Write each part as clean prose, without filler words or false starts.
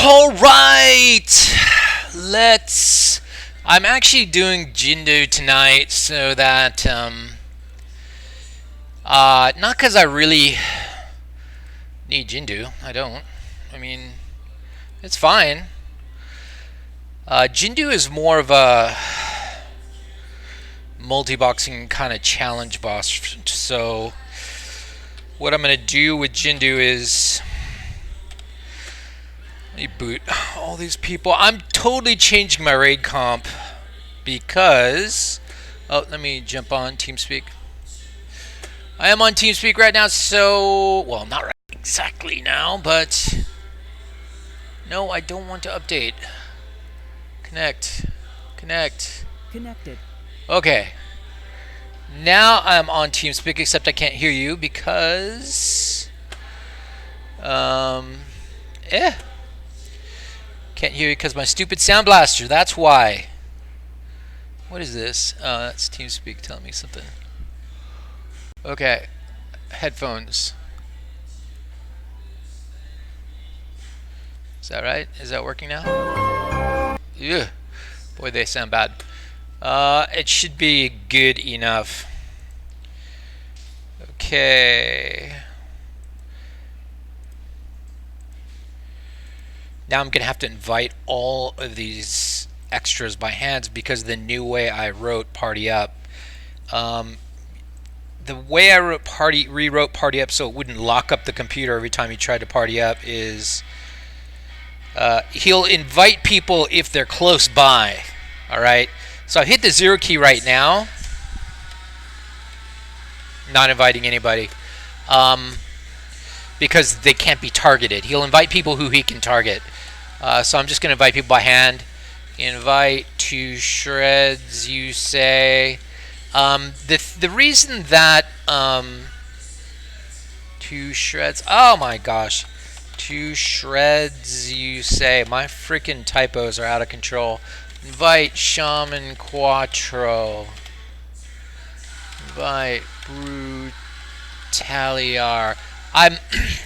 All right, let's. I'm actually doing Jindo tonight, so that not because I really need Jindo. I don't. I mean, it's fine. Jindo is more of a multi-boxing kind of challenge boss. So what I'm gonna do with Jindo is. Let me boot all these people. I'm totally changing my raid comp because... Oh, let me jump on TeamSpeak. I am on TeamSpeak right now, so... Well, not right exactly now, but... No, I don't want to update. Connect. Connected. Okay. Now I'm on TeamSpeak, except I can't hear you because... Can't hear you because my stupid sound blaster. That's why. What is this? That's TeamSpeak telling me something. Okay. Headphones. Is that right? Is that working now? Ugh. Boy, they sound bad. It should be good enough. Okay. Now I'm going to have to invite all of these extras by hands because of the new way I wrote Party Up. The way I rewrote Party Up so it wouldn't lock up the computer every time you tried to party up is he'll invite people if they're close by. Alright? So I hit the 0 key right now. Not inviting anybody. Because they can't be targeted. He'll invite people who he can target. So I'm just going to invite people by hand. Invite to shreds, you say. The reason that to shreds, oh my gosh, to shreds, you say. My freaking typos are out of control. Invite Shaman Quattro. Invite Brutaliar. I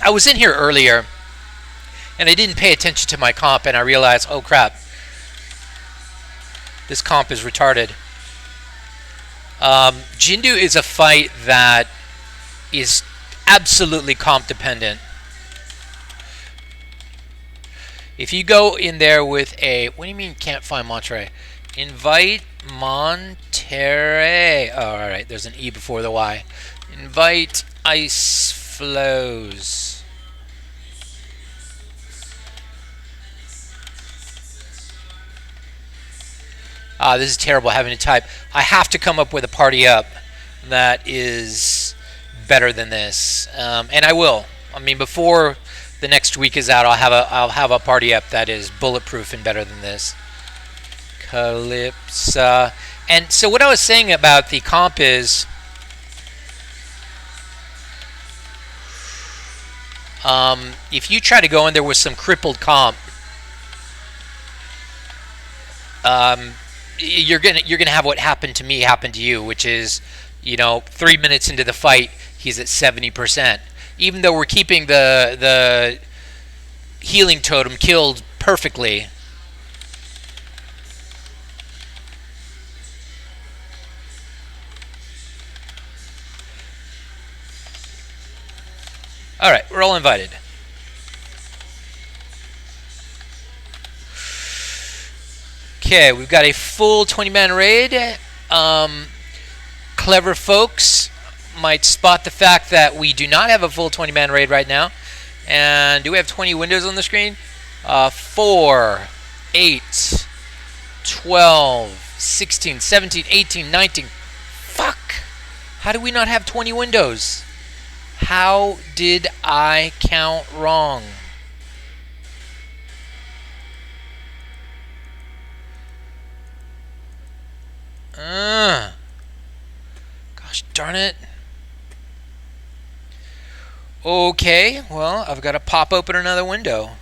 was in here earlier and I didn't pay attention to my comp and I realized, oh crap, this comp is retarded. Jindo is a fight that is absolutely comp dependent. If you go in there with a, what do you mean can't find Monterey? Invite Monterey. Oh, alright, there's an E before the Y. Invite Ice Flows. This is terrible having to type. I have to come up with a party up that is better than this, and I will. I mean, before the next week is out, I'll have a party up that is bulletproof and better than this. Calypsa. And so what I was saying about the comp is, if you try to go in there with some crippled comp, you're gonna have what happened to me happen to you, which is, 3 minutes into the fight, he's at 70%. Even though we're keeping the healing totem killed perfectly. All right, we're all invited. Okay, we've got a full 20-man raid. Clever folks might spot the fact that we do not have a full 20-man raid right now. And do we have 20 windows on the screen? 4, 8, 12, 16, 17, 18, 19. Fuck! How do we not have 20 windows? How did I count wrong? Gosh darn it. Okay, well, I've got to pop open another window.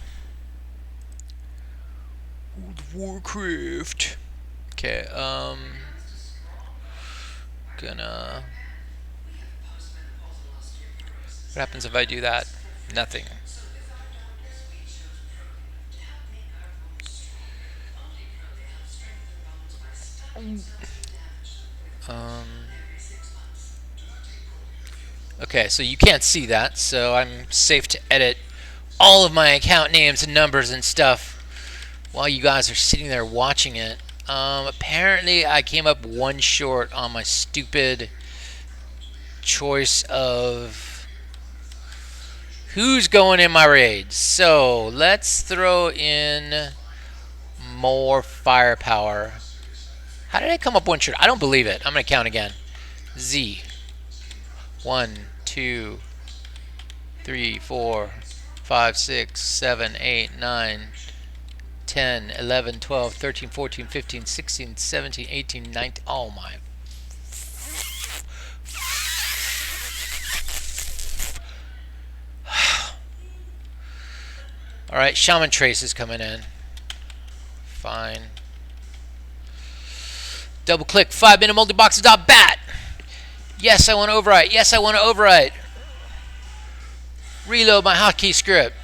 World of Warcraft. Okay, gonna... What happens if I do that? Nothing. Okay, so you can't see that, so I'm safe to edit all of my account names and numbers and stuff while you guys are sitting there watching it. Apparently, I came up one short on my stupid choice of who's going in my raids. So let's throw in more firepower. How did I come up one short? I don't believe it. I'm going to count again. Z. 1, 2, 3, 4, 5, 6, 7, 8, 9, 10, 11, 12, 13, 14, 15, 16, 17, 18, 19. Oh my. Alright, Shaman Trace is coming in. Fine. Double click 5-minute multiboxes.bat. Yes, I want to overwrite. Yes, I want to overwrite. Reload my hotkey script.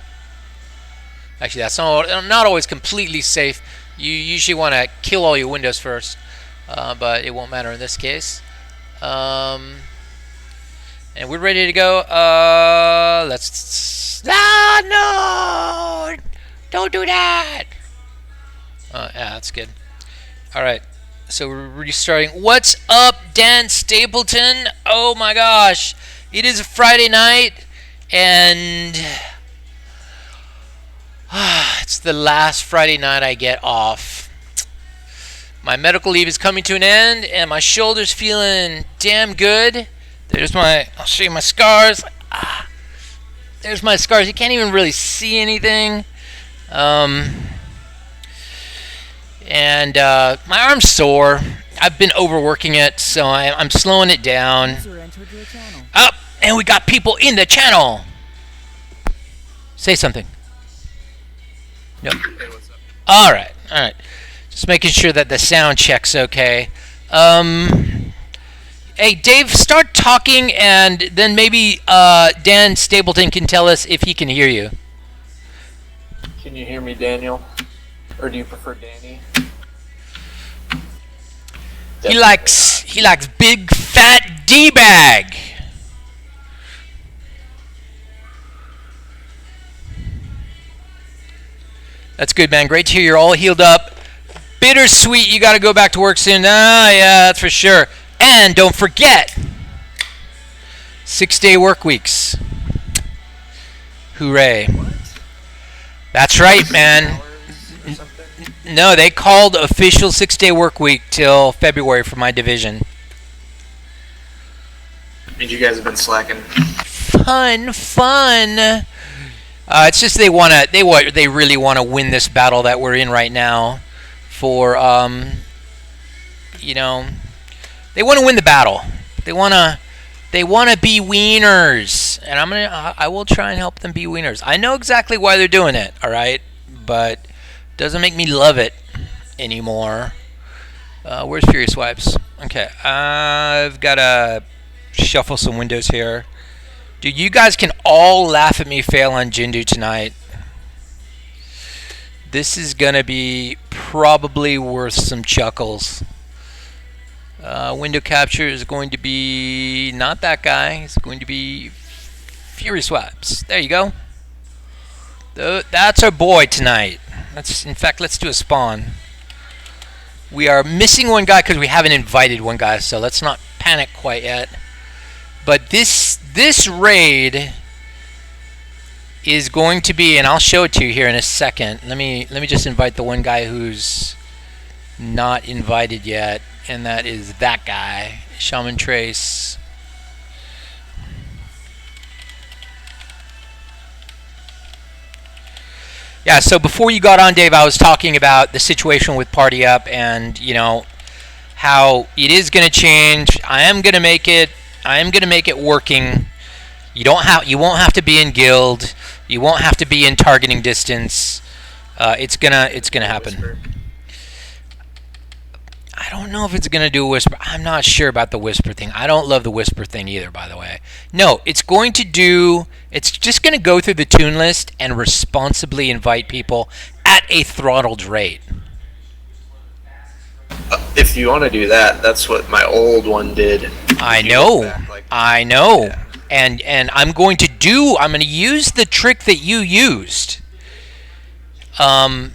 Actually, that's not always completely safe. You usually want to kill all your windows first, but it won't matter in this case. And we're ready to go. Let's. No! Don't do that! Yeah, that's good. Alright, so we're restarting. What's up, Dan Stapleton? Oh my gosh. It is a Friday night, and it's the last Friday night I get off. My medical leave is coming to an end, and my shoulder's feeling damn good. I'll show you my scars. There's my scars. You can't even really see anything. And my arm's sore. I've been overworking it, so I'm slowing it down. Up, and we got people in the channel. Say something. No. Hey, what's up? All right. Just making sure that the sound check's okay. Hey, Dave, start talking, and then maybe Dan Stapleton can tell us if he can hear you. Can you hear me, Daniel? Or do you prefer Danny? He likes big fat D-bag. That's good, man. Great to hear you're all healed up. Bittersweet, you got to go back to work soon. Yeah, that's for sure. And don't forget, 6-day work weeks. Hooray. That's right, man. No, they called official 6-day work week till February for my division. And you guys have been slacking. Fun. It's just they really want to win this battle that we're in right now. For they want to win the battle. They want to be wieners, and I will try and help them be wieners. I know exactly why they're doing it. All right, but it doesn't make me love it anymore. Where's Furious Wipes? Okay, I've got to shuffle some windows here. Dude, you guys can all laugh at me fail on Jindo tonight. This is going to be probably worth some chuckles. Window capture is going to be not that guy. It's going to be Furious Wipes. There you go. That's our boy tonight. In fact, let's do a spawn. We are missing one guy because we haven't invited one guy, so let's not panic quite yet. But this raid is going to be, and I'll show it to you here in a second. Let me just invite the one guy who's not invited yet, and that is that guy, Shaman Trace. Yeah, so before you got on, Dave, I was talking about the situation with Party Up, and how it is going to change. I am going to make it working. You won't have to be in guild. You won't have to be in targeting distance. It's gonna happen. Whisper. I don't know if it's gonna do a whisper. I'm not sure about the whisper thing. I don't love the whisper thing either, by the way. No, it's just gonna go through the tune list and responsibly invite people at a throttled rate. if you want to do that, that's what my old one did. I know. I know. Yeah. And I'm going to use the trick that you used. And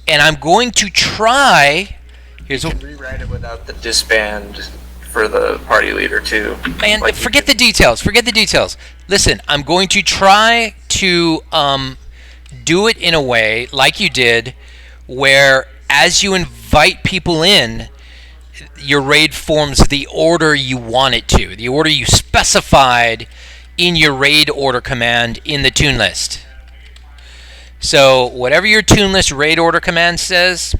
I'm going to try. You can rewrite it without the disband for the party leader too. Man, forget the details. Forget the details. Listen, I'm going to try to do it in a way like you did, where as you invite people in, your raid forms the order you want it to, the order you specified in your raid order command in the tune list. So whatever your tune list raid order command says,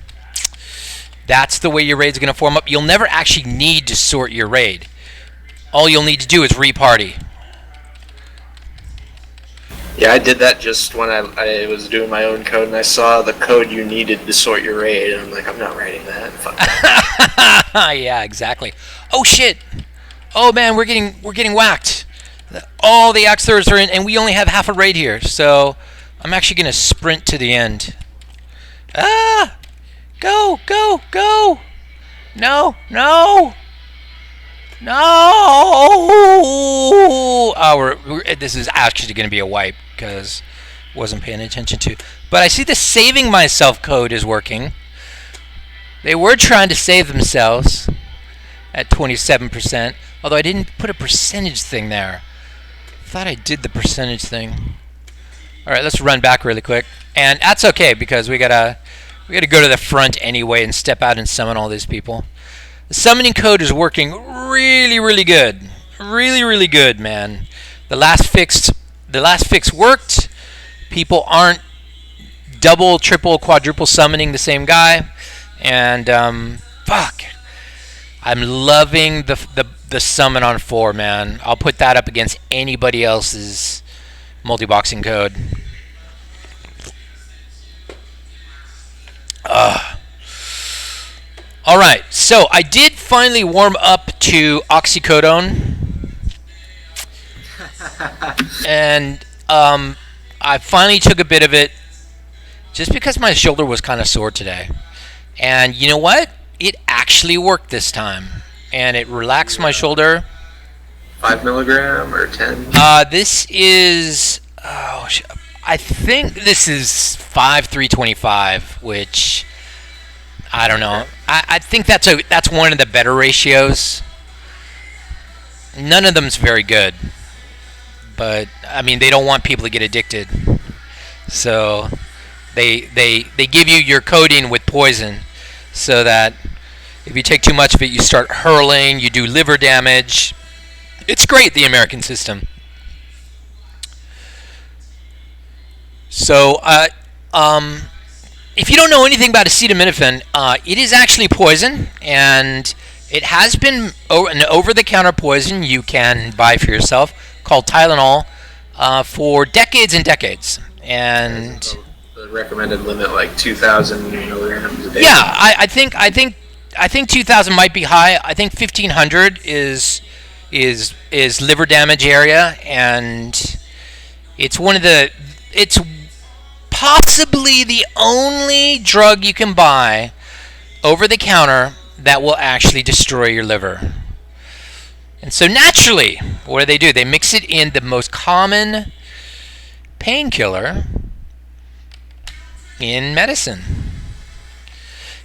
that's the way your raid's going to form up. You'll never actually need to sort your raid. All you'll need to do is reparty. Yeah, I did that just when I was doing my own code, and I saw the code you needed to sort your raid, and I'm like, I'm not writing that. Fuck that. Yeah, exactly. Oh shit! Oh man, we're getting whacked. All the axe throwers are in, and we only have half a raid here, so I'm actually gonna sprint to the end. Ah! Go! Go! Go! No! No! No! Oh, this is actually going to be a wipe because wasn't paying attention to. But I see the saving myself code is working. They were trying to save themselves at 27%, although I didn't put a percentage thing there. I thought I did the percentage thing. All right, let's run back really quick, and that's okay because we gotta go to the front anyway and step out and summon all these people. The summoning code is working really, really good. Really, really good, man. The last fix worked. People aren't double, triple, quadruple summoning the same guy. And fuck. I'm loving the summon on 4, man. I'll put that up against anybody else's multi-boxing code. Alright, so I did finally warm up to oxycodone. And I finally took a bit of it just because my shoulder was kind of sore today. And you know what? It actually worked this time. And it relaxed my shoulder. 5 milligram or 10? This is... I think this is 5/325, which... I don't know. I think that's one of the better ratios. None of them's very good, but I mean they don't want people to get addicted, so they give you your codeine with poison, so that if you take too much of it, you start hurling, you do liver damage. It's great, the American system. So if you don't know anything about acetaminophen, it is actually poison, and it has been an over-the-counter poison you can buy for yourself called Tylenol for decades and decades. And the recommended limit, like 2,000 milligrams a day. Yeah, I think 2,000 might be high. I think 1,500 is liver damage area, and it's possibly the only drug you can buy over the counter that will actually destroy your liver. And so naturally, what do? They mix it in the most common painkiller in medicine.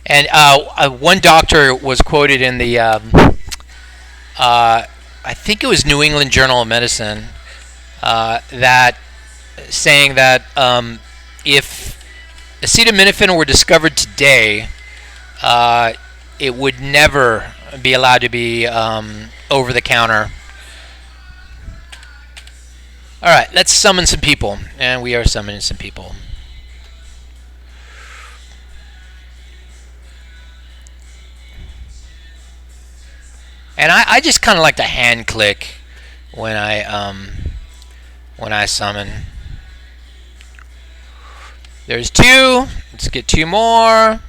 And one doctor was quoted in the, I think it was New England Journal of Medicine, that saying that if acetaminophen were discovered today, it would never be allowed to be over the counter. Alright, let's summon some people. And we are summoning some people. And I just kind of like to hand click when I summon. There's 2. Let's get 2 more.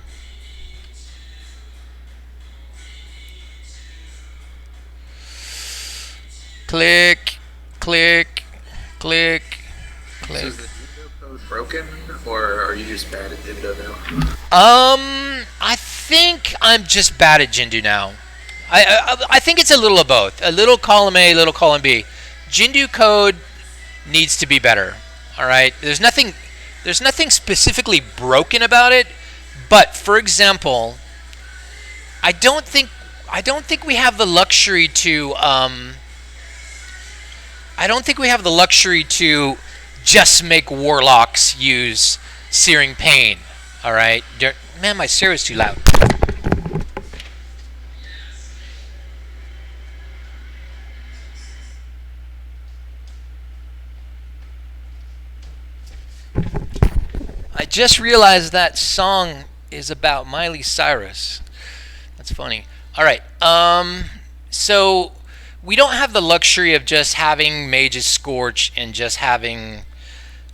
Click, click, click, click. So is the Jindo code broken, or are you just bad at Jindo now? I think I'm just bad at Jindu now. I think it's a little of both. A little column A, a little column B. Jindu code needs to be better. All right. There's nothing specifically broken about it, but for example, I don't think we have the luxury to just make warlocks use Searing Pain. All right. Man, my stereo's too loud. I just realized that song is about Miley Cyrus. That's funny. All right. So we don't have the luxury of just having mages scorch and just having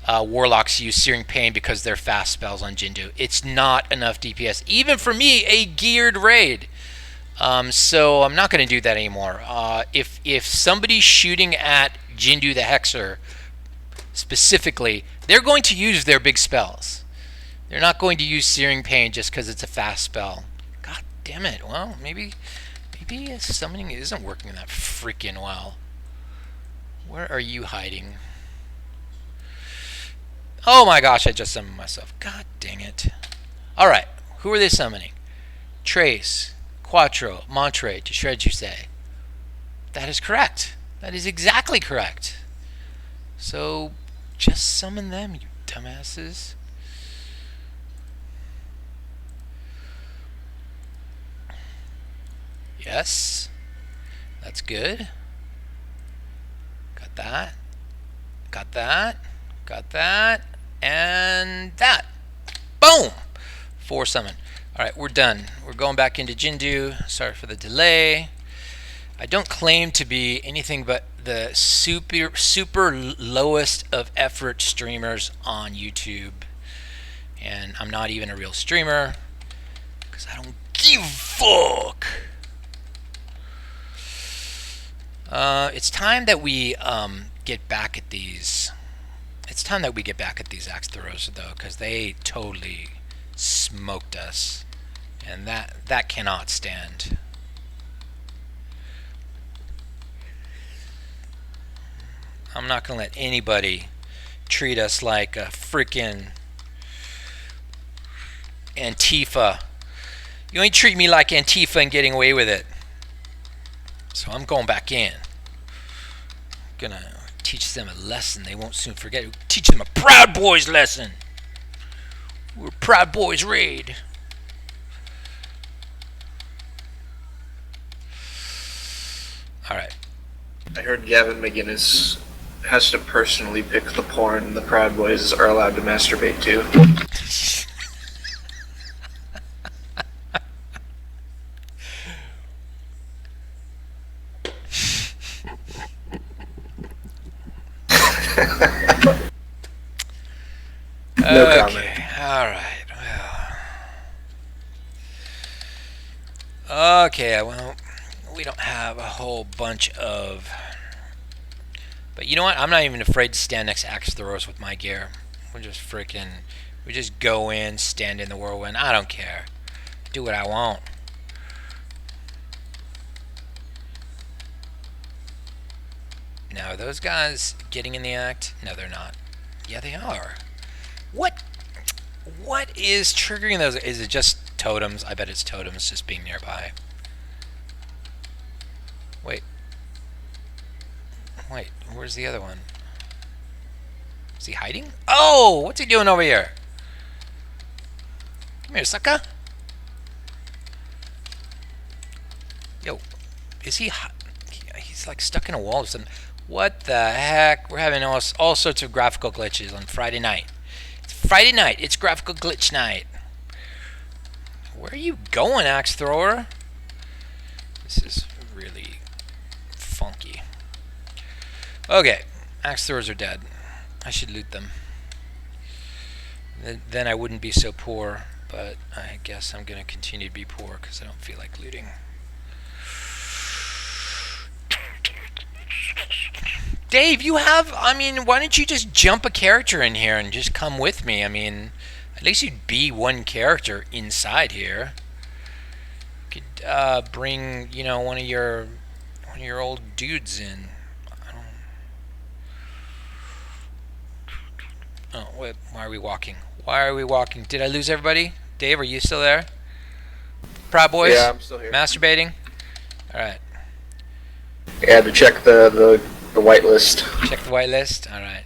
warlocks use Searing Pain because they're fast spells on Jindu. It's not enough DPS, even for me, a geared raid. So I'm not going to do that anymore. If somebody's shooting at Jindu the Hexer specifically, they're going to use their big spells. They're not going to use Searing Pain just because it's a fast spell. God damn it. Well, maybe summoning isn't working that freaking well. Where are you hiding? Oh my gosh, I just summoned myself. God dang it. Alright, who are they summoning? Trace, Quattro, Monterey, to shred you say. That is correct. That is exactly correct. So, just summon them, you dumbasses. Yes. That's good. Got that. Got that. Got that. And that. Boom! 4 summon. Alright, we're done. We're going back into Jindu. Sorry for the delay. I don't claim to be anything but the super lowest of effort streamers on YouTube. And I'm not even a real streamer because I don't give a fuck. It's time that we get back at these. It's time that we get back at these axe throwers though, because they totally smoked us, and that cannot stand. I'm not gonna let anybody treat us like a freaking Antifa. You ain't treat me like Antifa and getting away with it. So I'm going back in. Gonna teach them a lesson they won't soon forget. Teach them a Proud Boys lesson. We're Proud Boys raid. Alright. I heard Gavin McGinnis has to personally pick the porn the Proud Boys are allowed to masturbate to. No comment. Alright, well. Okay, well, we don't have a whole bunch of... But you know what? I'm not even afraid to stand next to axe throwers with my gear. We just go in, stand in the whirlwind. I don't care. Do what I want. Now, are those guys getting in the act? No, they're not. Yeah, they are. What is triggering those? Is it just totems? I bet it's totems just being nearby. Wait, where's the other one? Is he hiding? Oh, what's he doing over here? Come here, sucker. Yo, is he? He's like stuck in a wall or something. What the heck? We're having all sorts of graphical glitches on Friday night. It's Friday night. It's graphical glitch night. Where are you going, axe thrower? This is really funky. Okay, axe throwers are dead. I should loot them. Then I wouldn't be so poor, but I guess I'm gonna continue to be poor because I don't feel like looting. Dave, you have, I mean, why don't you just jump a character in here and just come with me? I mean, at least you'd be one character inside here. could bring one of your old dudes in. I don't. Oh wait, why are we walking? Why are we walking? Did I lose everybody? Dave, are you still there? Proud Boys? Yeah, I'm still here. Masturbating? Alright. Yeah, to check the white list. Check the white list? Alright.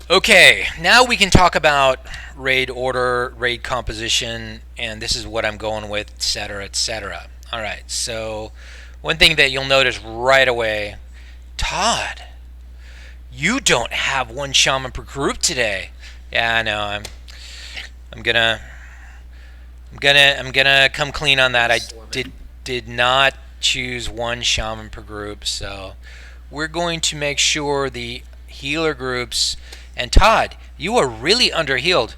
Okay, now we can talk about raid order, raid composition, and this is what I'm going with, etc., etc. Alright, so one thing that you'll notice right away, Todd, you don't have one shaman per group today. Yeah, I know. I'm gonna come clean on that. I did not choose one shaman per group, so we're going to make sure the healer groups. And Todd, you are really under-healed.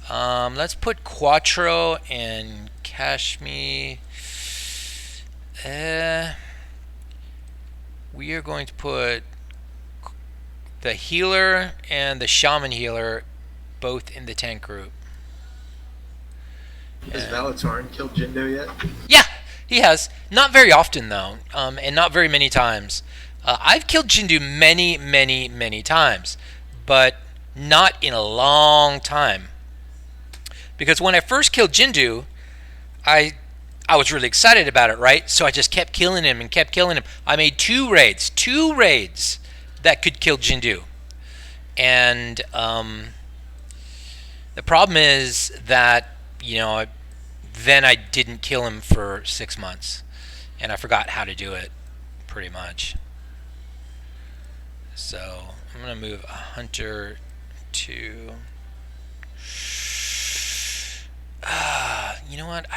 Let's put Quattro and Kashmi. We are going to put the healer and the shaman healer both in the tank group. Has Valatorin killed Jindo yet? Yeah, he has. Not very often, though, and not very many times. I've killed Jindo many, many, many times, but not in a long time. Because when I first killed Jindo, I was really excited about it, right? So I just kept killing him and kept killing him. I made two raids that could kill Jindo. And the problem is that, then I didn't kill him for 6 months. And I forgot how to do it, pretty much. So I'm going to move a hunter to... you know what?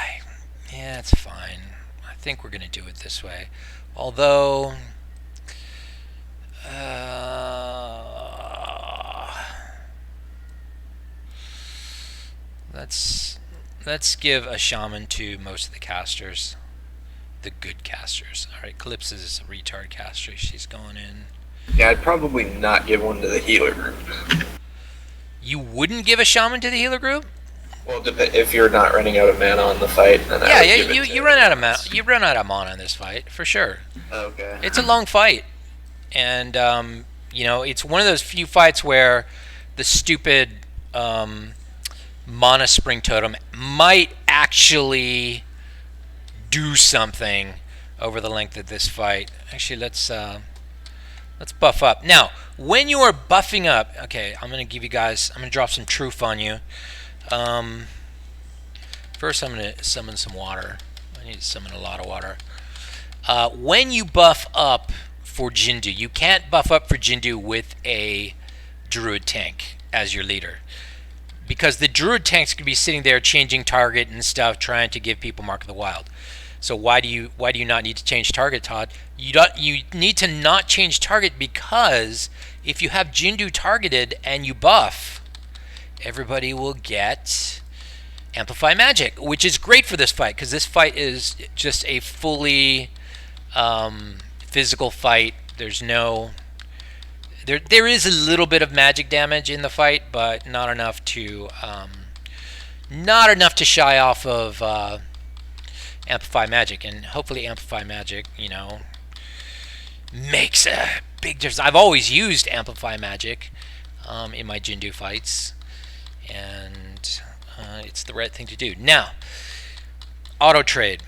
Yeah, it's fine. I think we're going to do it this way. Although... Let's give a shaman to most of the casters. The good casters. Alright, Calypso is a retard caster. She's going in. Yeah, I'd probably not give one to the healer group. You wouldn't give a shaman to the healer group? Well, if you're not running out of mana on the fight, then you run out of mana. You run out of mana in this fight for sure. Okay. It's a long fight, and it's one of those few fights where the stupid mana spring totem might actually do something over the length of this fight. Actually, let's buff up. Now, when you are buffing up, okay, I'm going to drop some truth on you. First, I'm going to summon some water. I need to summon a lot of water. When you buff up for Jindo, you can't buff up for Jindo with a druid tank as your leader, because the druid tanks could be sitting there changing target and stuff, trying to give people Mark of the Wild. So why do you not need to change target, Todd? You need to not change target, because if you have Jindo targeted and you buff, everybody will get Amplify Magic, which is great for this fight, because this fight is just a fully physical fight. There's no... There is a little bit of magic damage in the fight, but not enough to shy off of Amplify Magic. And hopefully Amplify Magic, makes a big difference. I've always used Amplify Magic in my Jindo fights, and it's the right thing to do. Now, auto trade.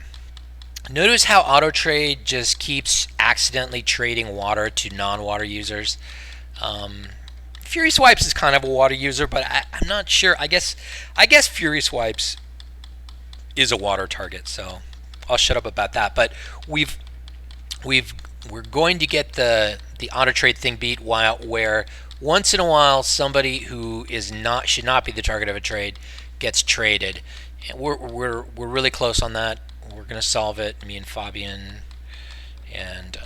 Notice how auto trade just keeps accidentally trading water to non-water users. Fury Swipes is kind of a water user, but I'm not sure. I guess Fury Swipes is a water target, so I'll shut up about that. But we're going to get the auto trade thing beat, where once in a while somebody who should not be the target of a trade gets traded. And we're really close on that. We're gonna solve it, me and Fabian, and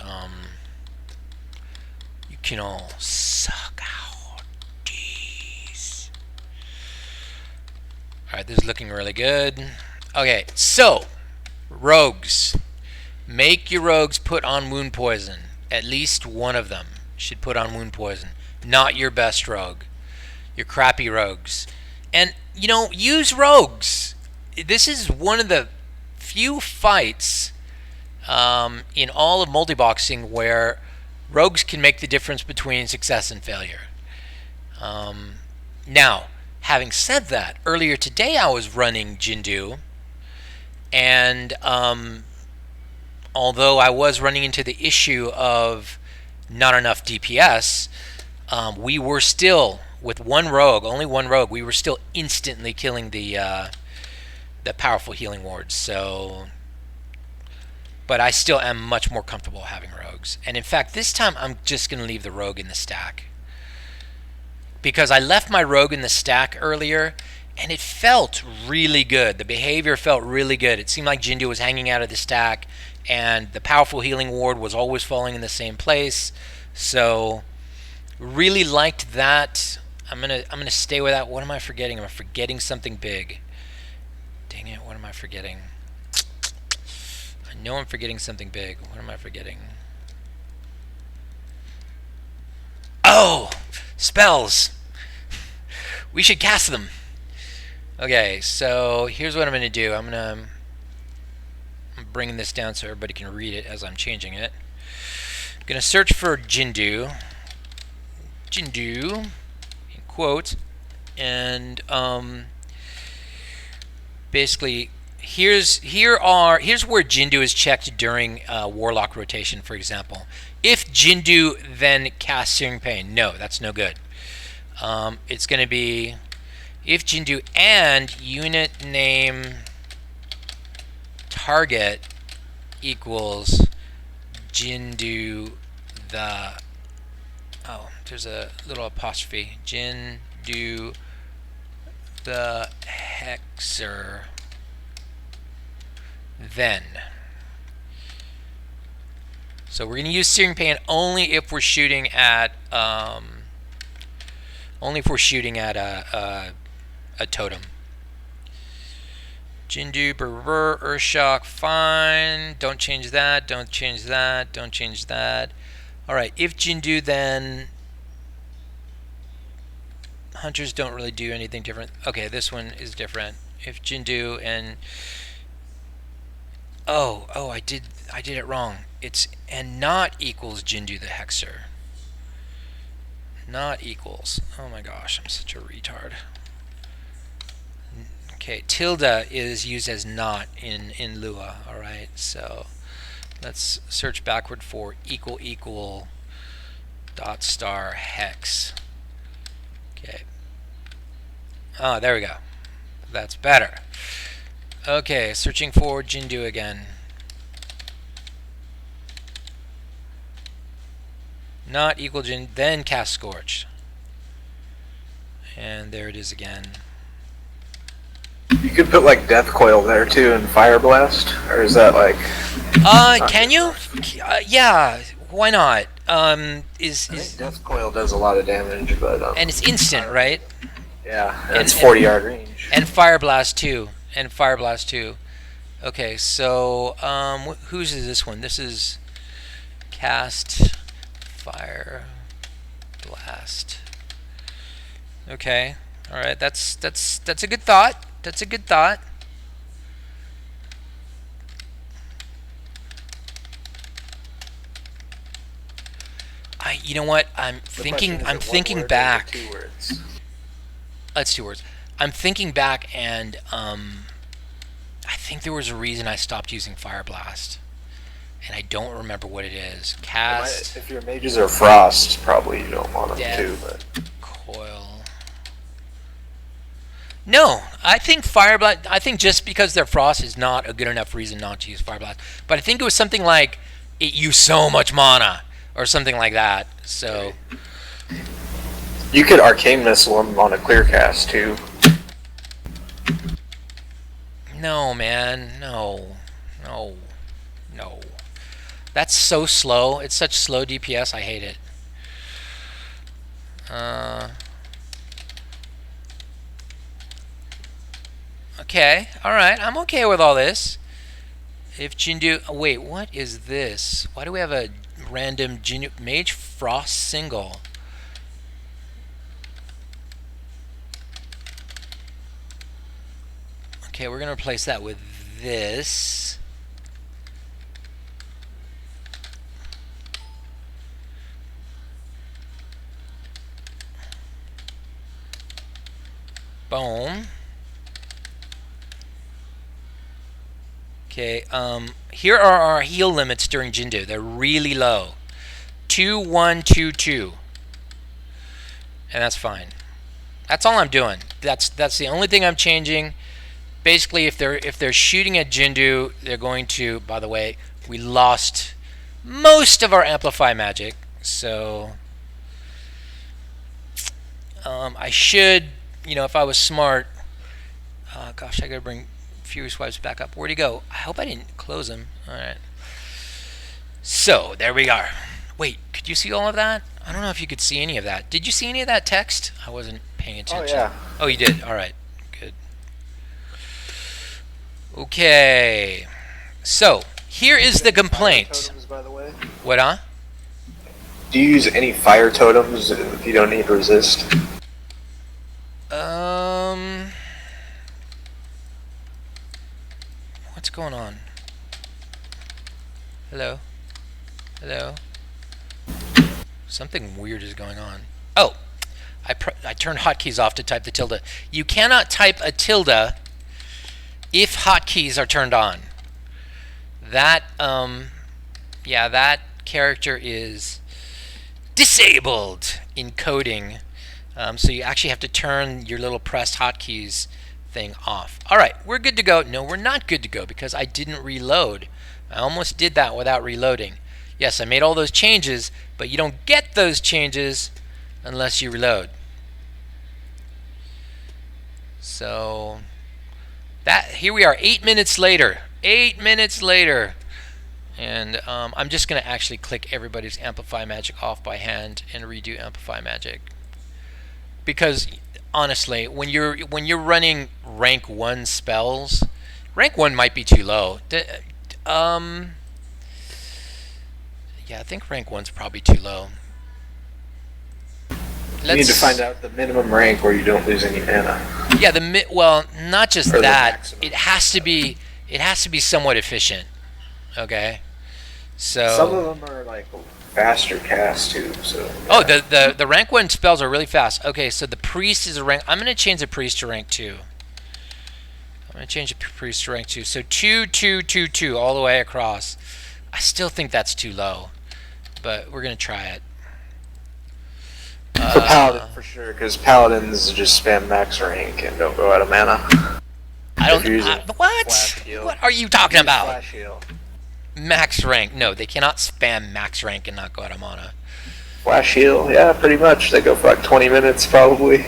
you can all suck out these. Alright, this is looking really good. Okay, so rogues. Make your rogues put on wound poison. At least one of them should put on wound poison. Not your best rogue. your crappy rogues. And, you know, use rogues. This is one of the few fights in all of multiboxing where rogues can make the difference between success and failure. Now, having said that, earlier today I was running Jindo, and although I was running into the issue of not enough DPS, we were still, with one rogue, only one rogue, we were still instantly killing the powerful healing wards. So, but I still am much more comfortable having rogues. And in fact, this time I'm just going to leave the rogue in the stack, because I left my rogue in the stack earlier, and it felt really good. The behavior felt really good. It seemed like Jindo was hanging out of the stack, and the powerful healing ward was always falling in the same place. So, really liked that. I'm gonna stay with that. What am I forgetting? Am I forgetting something big? Dang it! What am I forgetting? I know I'm forgetting something big. What am I forgetting? Oh, spells. We should cast them. Okay, so here's what I'm going to do. I'm bringing this down so everybody can read it as I'm changing it. I'm going to search for Jindo, in quote, and basically here's where Jindo is checked during Warlock rotation, for example. If Jindo then casts Searing Pain, no, that's no good. It's going to be if Jindo and unit name target equals Jindo the, oh, there's a little apostrophe, Jindo the Hexer, then. So we're going to use Searing Pain only if we're shooting at a totem. Jindo, Urshock, fine. Don't change that. Don't change that. Don't change that. All right. If Jindo, then hunters don't really do anything different. Okay, this one is different. If Jindo and I did it wrong. It's and not equals Jindo the Hexer. Not equals. Oh my gosh, I'm such a retard. Okay, tilde is used as not in Lua. All right, so let's search backward for equal dot star hex. Okay. Oh, there we go. That's better. Okay, searching for Jindo again. Not equal Jindo, then cast Scorch. And there it is again. You could put like Death Coil there too and Fire Blast, or is that like? Can you? Yeah, why not? I think Death Coil does a lot of damage, but and it's instant, right? Yeah, and it's 40-yard range. And Fire Blast too. Okay, so whose is this one? This is cast Fire Blast. Okay, all right. That's a good thought. That's a good thought. You know what? I'm thinking back. That's 2 words. I'm thinking back, and I think there was a reason I stopped using Fire Blast, and I don't remember what it is. Cast. If your mages are frost, probably you don't want them too. But coil. No, I think Fire Blast. I think just because they're frost is not a good enough reason not to use Fire Blast. But I think it was something like it used so much mana or something like that. So you could Arcane Missile them on a clear cast too. No, man, no. That's so slow. It's such slow DPS. I hate it. Okay, alright, I'm okay with all this. If Jindo... Oh, wait, what is this? Why do we have a random Jindo... Mage Frost single? Okay, we're going to replace that with this. Boom. Okay, here are our heal limits during Jindo. They're really low. 2, 1, 2, 2. And that's fine. That's all I'm doing. That's the only thing I'm changing. Basically, if they're shooting at Jindo, they're going to. By the way, we lost most of our amplify magic, so I should, if I was smart. Gosh, I gotta bring Fury Swipes back up. Where'd he go? I hope I didn't close him. All right. So there we are. Wait, could you see all of that? I don't know if you could see any of that. Did you see any of that text? I wasn't paying attention. Oh, yeah. Oh, you did? All right. Good. Okay. So, here is the complaint. Fire totems, by the way. What, huh? Do you use any fire totems if you don't need resist? What's going on? Hello? Hello? Something weird is going on. Oh! I turned hotkeys off to type the tilde. You cannot type a tilde if hotkeys are turned on. That, yeah, that character is disabled in coding. So you actually have to turn your little pressed hotkeys thing off. All right, we're good to go. No, we're not good to go because I didn't reload. I almost did that without reloading. Yes, I made all those changes, but you don't get those changes unless you reload. So here we are, 8 minutes later. 8 minutes later. And I'm just going to actually click everybody's Amplify Magic off by hand and redo Amplify Magic. Because honestly, when you're running rank 1 spells, rank 1 might be too low. Yeah, I think rank 1's probably too low. You need to find out the minimum rank where you don't lose any mana. Yeah, well, not just Or that. It has to be somewhat efficient. Okay, so some of them are like faster cast too. So yeah. Oh, the rank 1 spells are really fast. Okay, so the priest is a rank. I'm gonna change the priest to rank 2. I'm gonna change the priest to rank 2. So 2, 2, 2, 2 all the way across. I still think that's too low, but we're gonna try it. For Paladin, for sure, because Paladins just spam max rank and don't go out of mana. I don't. What? What are you talking about? Flash heal. Max rank? No, they cannot spam max rank and not go out of mana. Flash heal, yeah, pretty much. They go for like 20 minutes probably.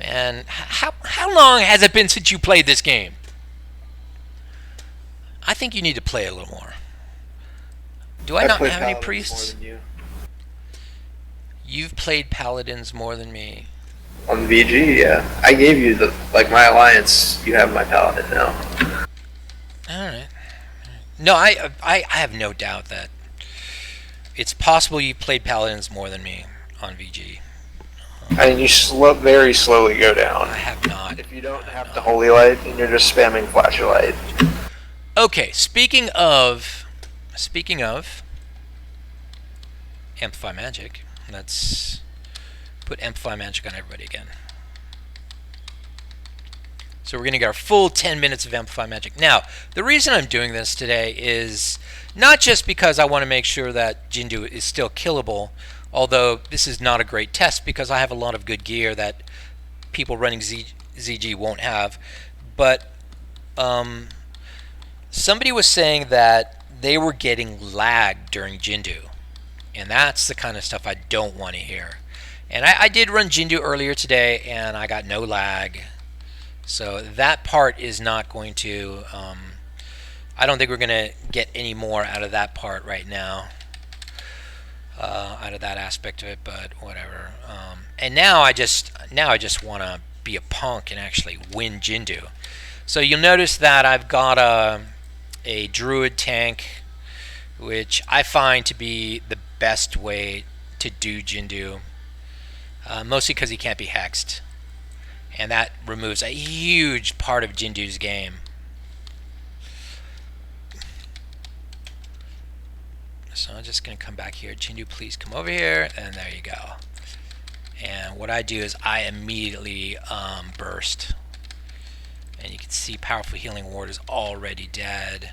Man, how long has it been since you played this game? I think you need to play a little more. Do I not have any priests? You've played Paladins more than me. On VG, yeah. I gave you my alliance. You have my Paladin now. Alright. No, I have no doubt that it's possible you played Paladins more than me on VG. I mean, you very slowly go down. I have not. If you don't have the Holy Light and you're just spamming Flashlight. Okay, speaking of Amplify Magic, let's put Amplify Magic on everybody again. So we're going to get our full 10 minutes of Amplify Magic. Now, the reason I'm doing this today is not just because I want to make sure that Jindo is still killable, although this is not a great test because I have a lot of good gear that people running ZG won't have, but somebody was saying that they were getting lag during Jindo, and that's the kind of stuff I don't want to hear. And I did run Jindo earlier today, and I got no lag. So that part is not going to, I don't think we're going to get any more out of that part right now, out of that aspect of it, but whatever. And now I just want to be a punk and actually win Jindo. So you'll notice that I've got a druid tank, which I find to be the best way to do Jindo, mostly because he can't be hexed. And that removes a huge part of Jindu's game. So I'm just going to come back here. Jindu, please come over here. And there you go. And what I do is I immediately burst. And you can see Powerful Healing Ward is already dead.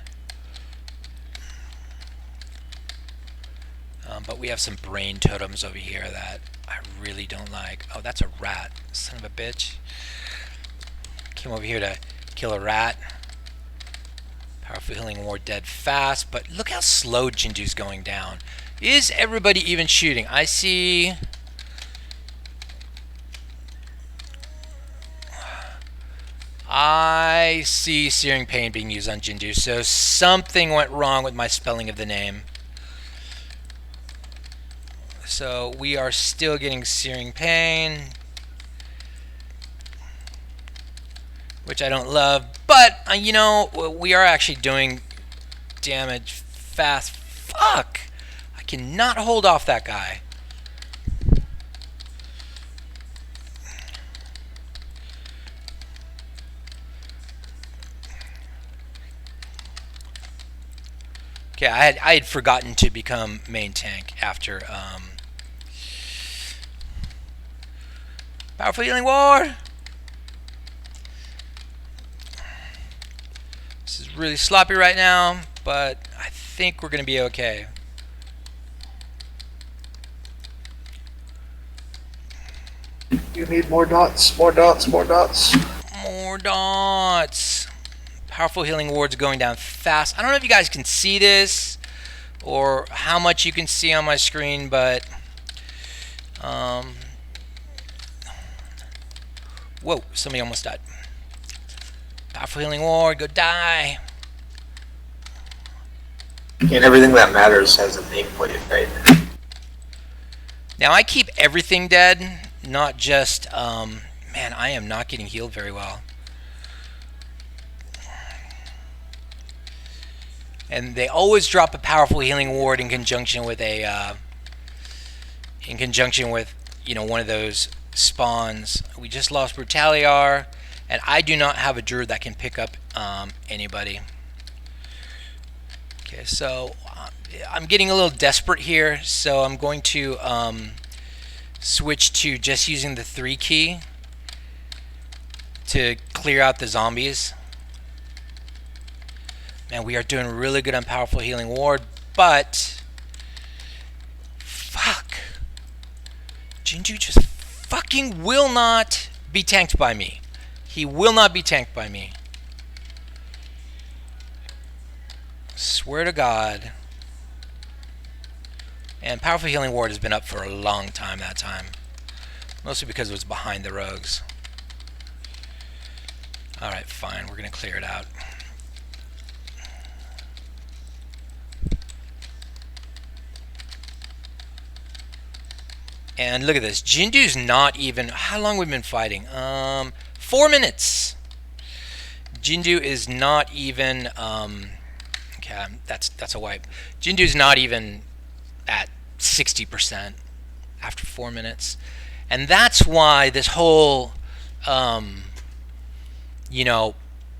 But we have some brain totems over here that I really don't like. Oh, that's a rat. Son of a bitch. Came over here to kill a rat. Powerful Healing Ward dead fast. But look how slow Jindu's going down. Is everybody even shooting? I see... Searing Pain being used on Jindu, so something went wrong with my spelling of the name. So we are still getting Searing Pain, which I don't love, but you know, we are actually doing damage fast. Fuck! I cannot hold off that guy. Okay, I had forgotten to become main tank after Powerful Healing Ward. This is really sloppy right now, but I think we're gonna be okay. You need more dots, more dots, more dots. More dots. Powerful Healing Ward's going down fast. I don't know if you guys can see this or how much you can see on my screen, but whoa, somebody almost died. Powerful Healing Ward, go die. And everything that matters has a nameplate, right? Now I keep everything dead, not just man, I am not getting healed very well. And they always drop a Powerful Healing Ward in conjunction with a you know, one of those spawns. We just lost Brutaliar, and I do not have a druid that can pick up anybody. Okay, so I'm getting a little desperate here, so I'm going to switch to just using the 3 key to clear out the zombies. Man, we are doing really good on Powerful Healing Ward, but fuck, Jindu just fucking will not be tanked by me. He will not be tanked by me. Swear to God. And Powerful Healing Ward has been up for a long time that time. Mostly because it was behind the rogues. Alright, fine. We're going to clear it out. And look at this. Jindu's not even... How long have we been fighting? 4 minutes. Jindu is not even... okay, that's a wipe. Jindu's not even at 60% after 4 minutes. And that's why this whole... you know,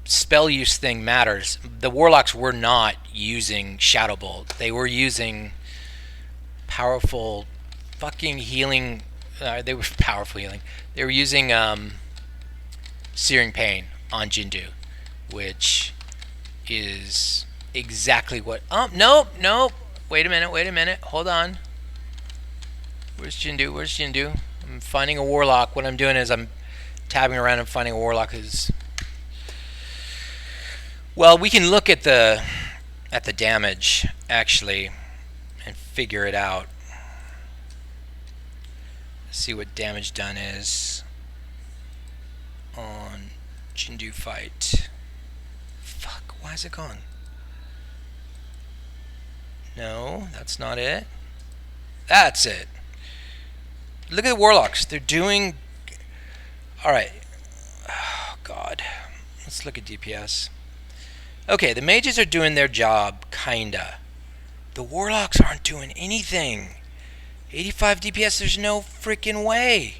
spell use thing matters. The Warlocks were not using Shadow Bolt. They were using powerful... fucking healing. They were powerful healing. They were using Searing Pain on Jindu, which is exactly what. Oh, nope. Wait a minute. Hold on. Where's Jindu? I'm finding a Warlock. What I'm doing is I'm tabbing around and finding a Warlock. Well, we can look at the damage actually and figure it out. See what damage done is on Jindu fight. Fuck, why is it gone? No, that's not it. That's it. Look at the Warlocks. They're doing... Alright. Oh, God. Let's look at DPS. Okay, the mages are doing their job, kinda. The Warlocks aren't doing anything. 85 DPS, there's no freaking way.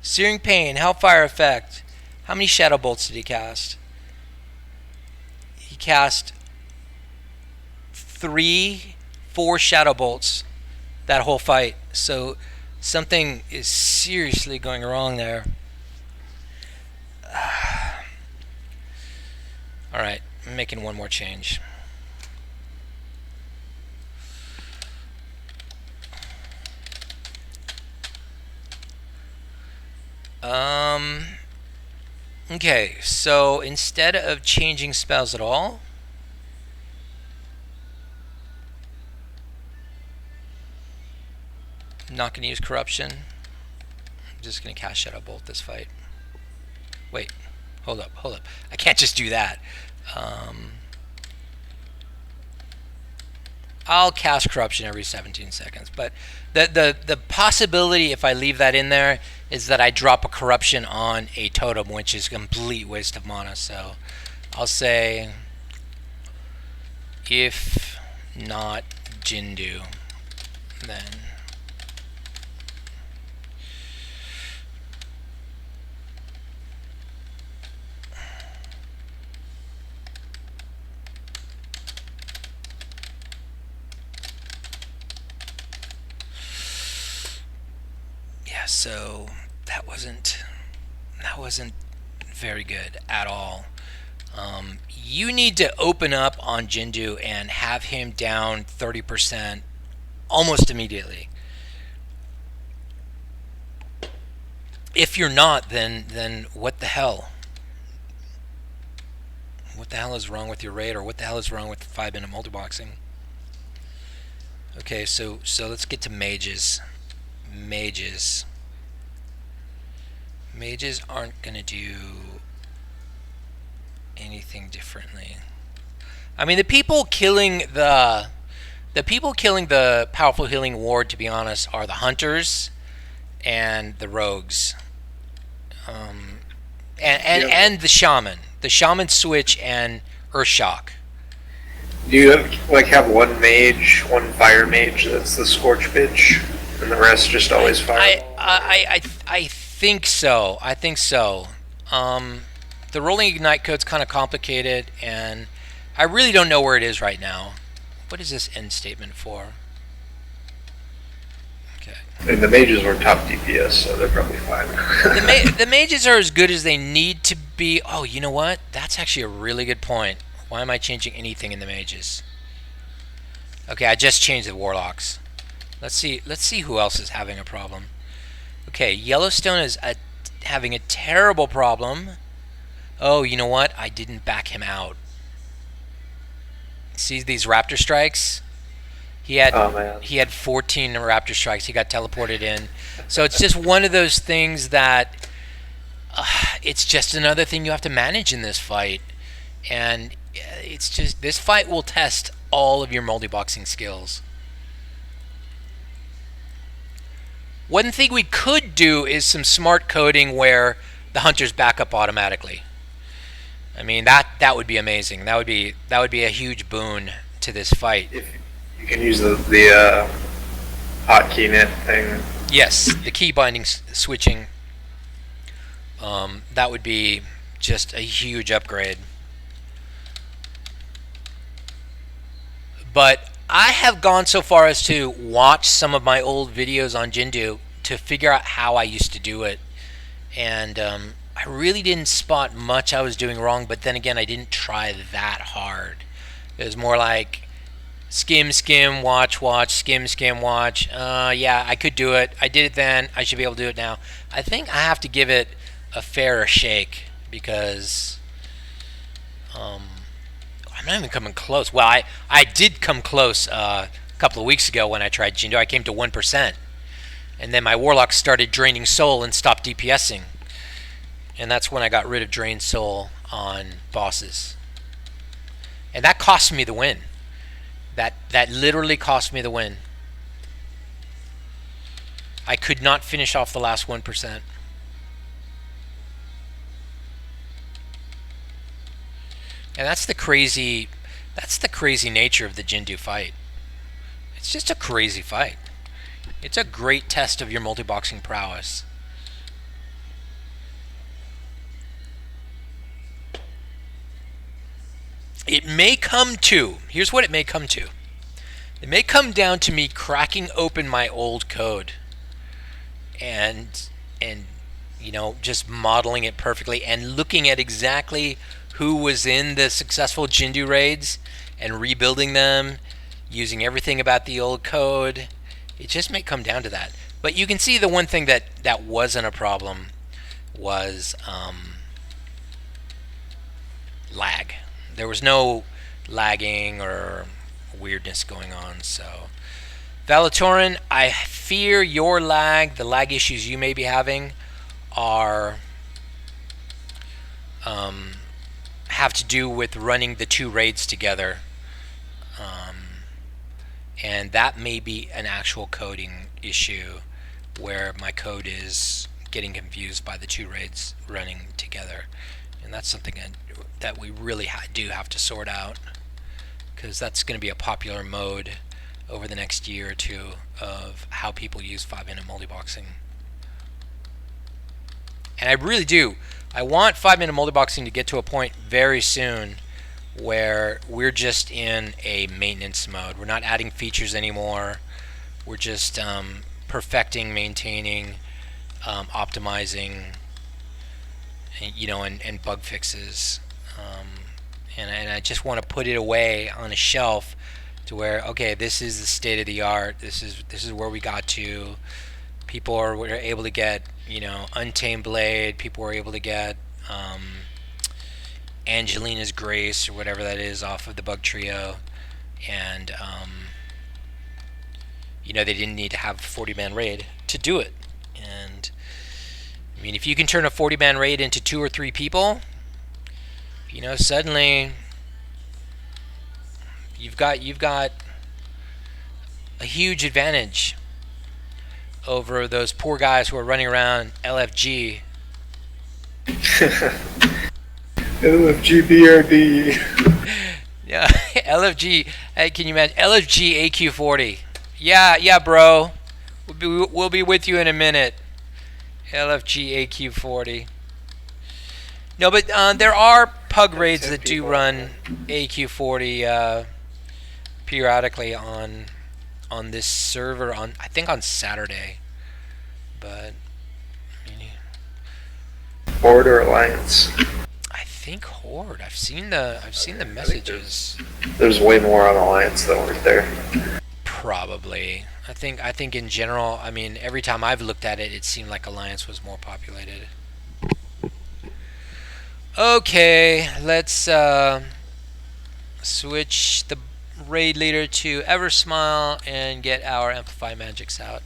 Searing Pain, Hellfire Effect. How many Shadow Bolts did he cast? He cast 4 Shadow Bolts that whole fight. So something is seriously going wrong there. Alright, I'm making one more change. Okay, so instead of changing spells at all, I'm not going to use Corruption. I'm just going to cast Shadow Bolt this fight. Wait, hold up. I can't just do that. I'll cast Corruption every 17 seconds, but the possibility, if I leave that in there, is that I drop a Corruption on a totem, which is a complete waste of mana. So I'll say, if not Jindo, then yeah, so that wasn't very good at all. You need to open up on Jindo and have him down 30% almost immediately. If you're not, then what the hell? What the hell is wrong with your raid, or what the hell is wrong with 5-minute multiboxing? Okay, so let's get to mages. Mages aren't gonna do anything differently. I mean, the people killing the powerful healing ward, to be honest, are the hunters and the rogues, and the shaman. The shaman switch and Earthshock. Do you have one mage, one fire mage that's the Scorch bitch, and the rest just always fire? I think so. The rolling ignite code's kind of complicated, and I really don't know where it is right now. What is this end statement for? Okay. And the mages were top DPS, so they're probably fine. The mages are as good as they need to be. Oh, you know what? That's actually a really good point. Why am I changing anything in the mages? Okay, I just changed the warlocks. Let's see who else is having a problem. Okay, Yellowstone is having a terrible problem. Oh, you know what? I didn't back him out. See these raptor strikes? He had 14 raptor strikes. He got teleported in. So it's just one of those things that it's just another thing you have to manage in this fight. And it's just, this fight will test all of your multi-boxing skills. One thing we could do is some smart coding where the hunters back up automatically. I mean, that would be amazing. That would be a huge boon to this fight. If you can use the hotkey net thing. Yes, the key binding switching. That would be just a huge upgrade. But I have gone so far as to watch some of my old videos on Jindo to figure out how I used to do it. And I really didn't spot much I was doing wrong, but then again, I didn't try that hard. It was more like skim, watch, skim, watch. Yeah, I could do it. I did it then. I should be able to do it now. I think I have to give it a fairer shake because I'm not even coming close. Well, I did come close a couple of weeks ago when I tried Jindo. I came to 1%. And then my warlock started draining soul and stopped DPSing. And that's when I got rid of drained soul on bosses. And that cost me the win. That literally cost me the win. I could not finish off the last 1%. And that's the crazy nature of the Jindo fight. It's just a crazy fight. It's a great test of your multi-boxing prowess. It may come to, here's what it may come to. It may come down to me cracking open my old code and just modeling it perfectly and looking at exactly who was in the successful Jindo raids and rebuilding them using everything about the old code. It just may come down to that. But you can see the one thing that wasn't a problem was lag. There was no lagging or weirdness going on. So, Valatorin, I fear your lag, the lag issues you may be having, are have to do with running the two raids together, and that may be an actual coding issue where my code is getting confused by the two raids running together, and that's something that we really do have to sort out, because that's going to be a popular mode over the next year or two of how people use 5-minute multiboxing. And I really do. I want 5-minute multiboxing to get to a point very soon where we're just in a maintenance mode. We're not adding features anymore. We're just perfecting, maintaining, optimizing, and bug fixes. And I just want to put it away on a shelf to where, okay, this is the state of the art. This is where we got to. People were able to get, Untamed Blade. People were able to get Angelina's Grace or whatever that is off of the Bug Trio, and they didn't need to have a 40-man raid to do it. And I mean, if you can turn a 40-man raid into 2 or 3 people, suddenly you've got a huge advantage over those poor guys who are running around LFG. LFG Yeah, LFG. Hey, can you imagine LFG AQ40? Yeah, bro. We'll be with you in a minute. LFG AQ40. No, but there are pug raids that do run AQ40 periodically on this server I think on Saturday. But Horde or Alliance? I think Horde. I've seen the messages. There's way more on Alliance that weren't there. Probably. I think in general, I mean, every time I've looked at it, it seemed like Alliance was more populated. Okay, let's switch the raid leader to Eversmile and get our Amplify Magics out.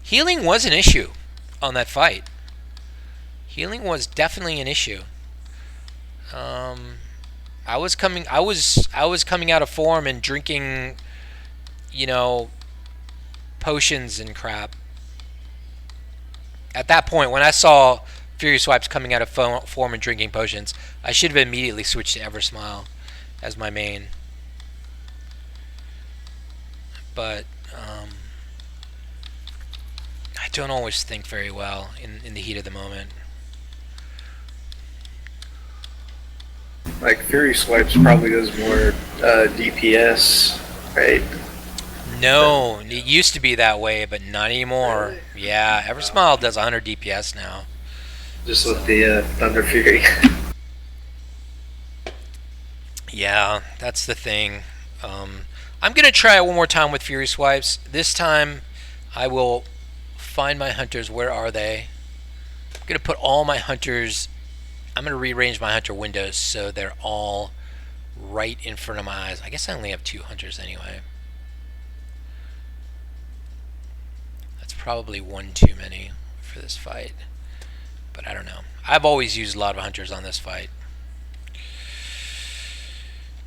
Healing was an issue on that fight. Healing was definitely an issue. I was coming out of form and drinking, potions and crap. At that point, when I saw Fury Swipes coming out of form and drinking potions, I should have immediately switched to Eversmile as my main. But I don't always think very well in the heat of the moment. Like Fury Swipes probably does more DPS, right? No, it used to be that way, but not anymore. Really? Yeah, Eversmile does 100 DPS now. Just with the Thunder Fury. Yeah, that's the thing. I'm going to try it one more time with Fury Swipes. This time, I will find my hunters. Where are they? I'm going to put all my hunters... I'm going to rearrange my hunter windows so they're all right in front of my eyes. I guess I only have 2 hunters anyway. That's probably one too many for this fight. But I don't know. I've always used a lot of hunters on this fight.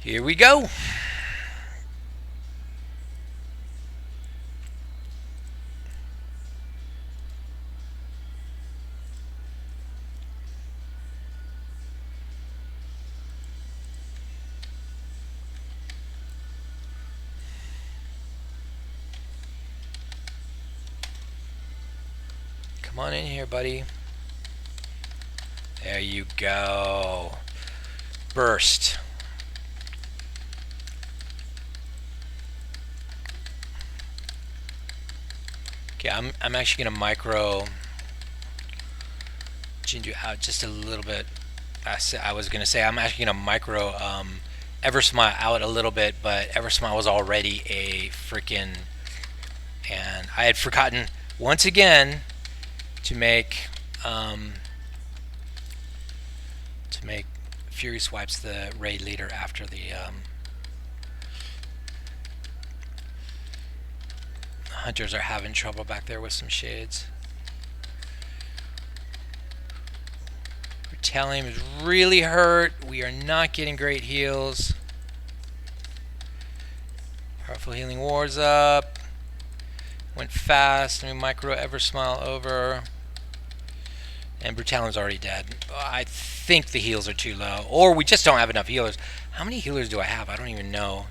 Here we go. Come on in here, buddy. There you go. Burst. Okay, I'm actually gonna micro Jindo out just a little bit. I was gonna say I'm actually gonna micro Eversmile out a little bit, but Eversmile was already a freaking, and I had forgotten once again to make Fury Swipes the raid leader after the hunters are having trouble back there with some shades. Retalium is really hurt. We are not getting great heals. Powerful Healing Ward's up. Went fast. Let me micro Eversmile over. And Brutalium's already dead. I think the heals are too low. Or we just don't have enough healers. How many healers do I have? I don't even know.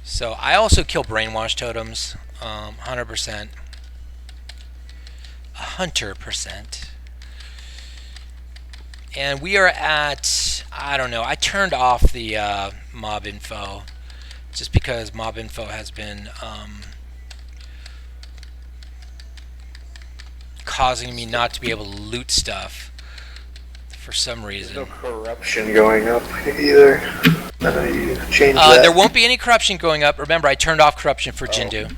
So I also kill brainwash totems, 100%, 100%. And we are at, I don't know, I turned off the mob info just because mob info has been causing me not to be able to loot stuff for some reason. There's no corruption going up either. You changed that. There won't be any corruption going up. Remember, I turned off corruption for Jindo.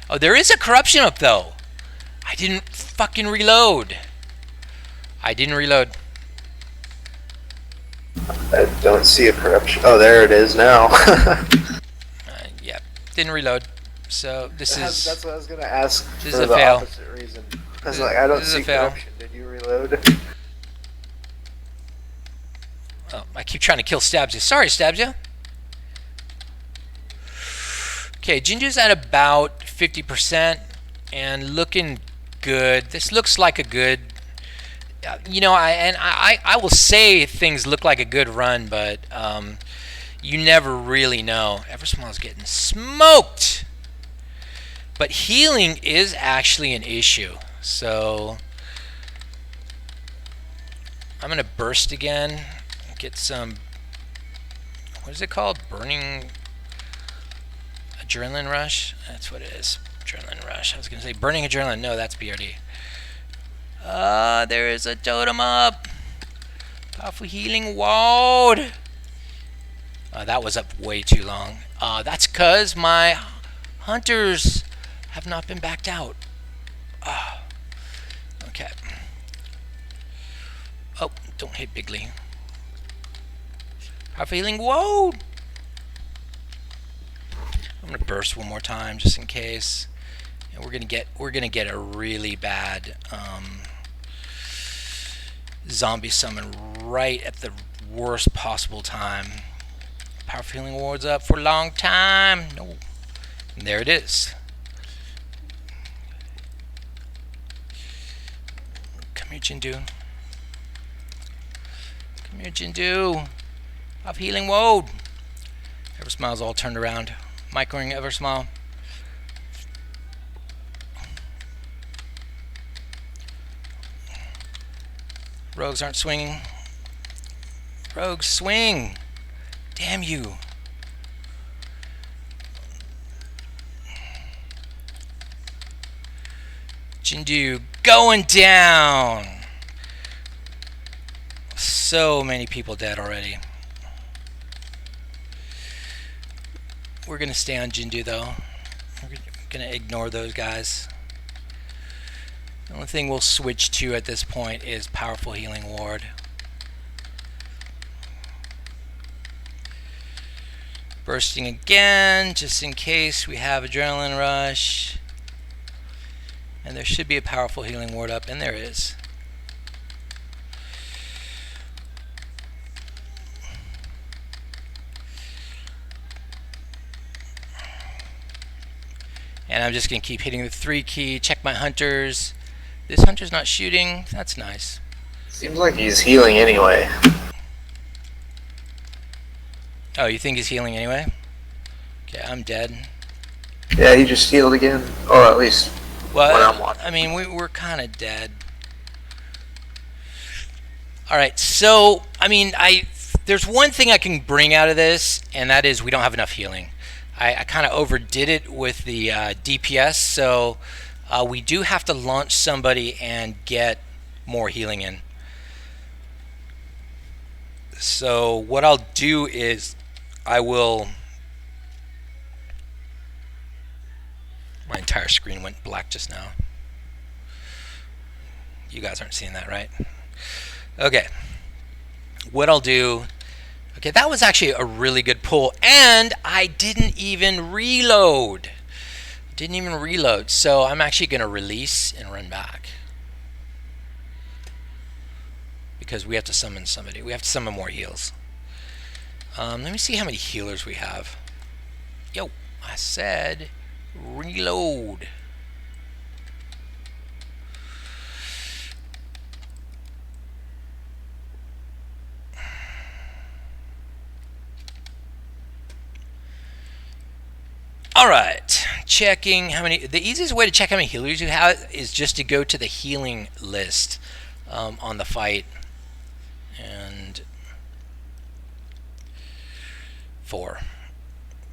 Oh, there is a corruption up, though. I didn't fucking reload. I didn't reload. I don't see a corruption. Oh, there it is now. Yeah, didn't reload. So this is... That's what I was going to ask. This for is a the fail. opposite reason. I was like, I don't see corruption. Did you reload? Oh, I keep trying to kill Stabsia. Sorry, Stabsia. Okay, Jindo's at about 50% and looking good. This looks like a good, you know, I will say things look like a good run, but you never really know. Eversmile's getting smoked. But healing is actually an issue. So I'm going to burst again. Get some, what is it called? Burning Adrenaline Rush? That's what it is. Adrenaline Rush. I was going to say Burning Adrenaline. No, that's BRD. There is a totem up. Powerful Healing Ward. That was up way too long. That's because my hunters have not been backed out. Okay. Oh, don't hit Bigly. Powerful Healing Whoa! I'm gonna burst one more time just in case. And we're gonna get a really bad zombie summon right at the worst possible time. Powerful Healing Ward's up for a long time. No. And there it is. Come here, Jindo. Come here, Jindo. Of Healing Woad. Eversmile's all turned around. Microing Eversmile. Rogues aren't swinging. Rogues swing. Damn you. Jindo going down. So many people dead already. We're going to stay on Jindo though. We're going to ignore those guys. The only thing we'll switch to at this point is Powerful Healing Ward. Bursting again, just in case we have Adrenaline Rush. And there should be a Powerful Healing Ward up, and there is. And I'm just going to keep hitting the 3 key, check my hunters. This hunter's not shooting, that's nice. Seems like he's healing anyway. Oh, you think he's healing anyway? Okay, I'm dead. Yeah, he just healed again. Or at least when I'm Well, watching. I mean, we're kind of dead. All right, so I mean, there's one thing I can bring out of this, and that is we don't have enough healing. I kind of overdid it with the DPS, so we do have to launch somebody and get more healing in. So what I'll do is I will. My entire screen went black just now. You guys aren't seeing that, right? Okay. What I'll do. Okay, that was actually a really good pull, and I didn't even reload. So I'm actually going to release and run back. Because we have to summon somebody. We have to summon more heals. Let me see how many healers we have. Yo, I said reload. All right, checking how many. The easiest way to check how many healers you have is just to go to the healing list on the fight. And 4.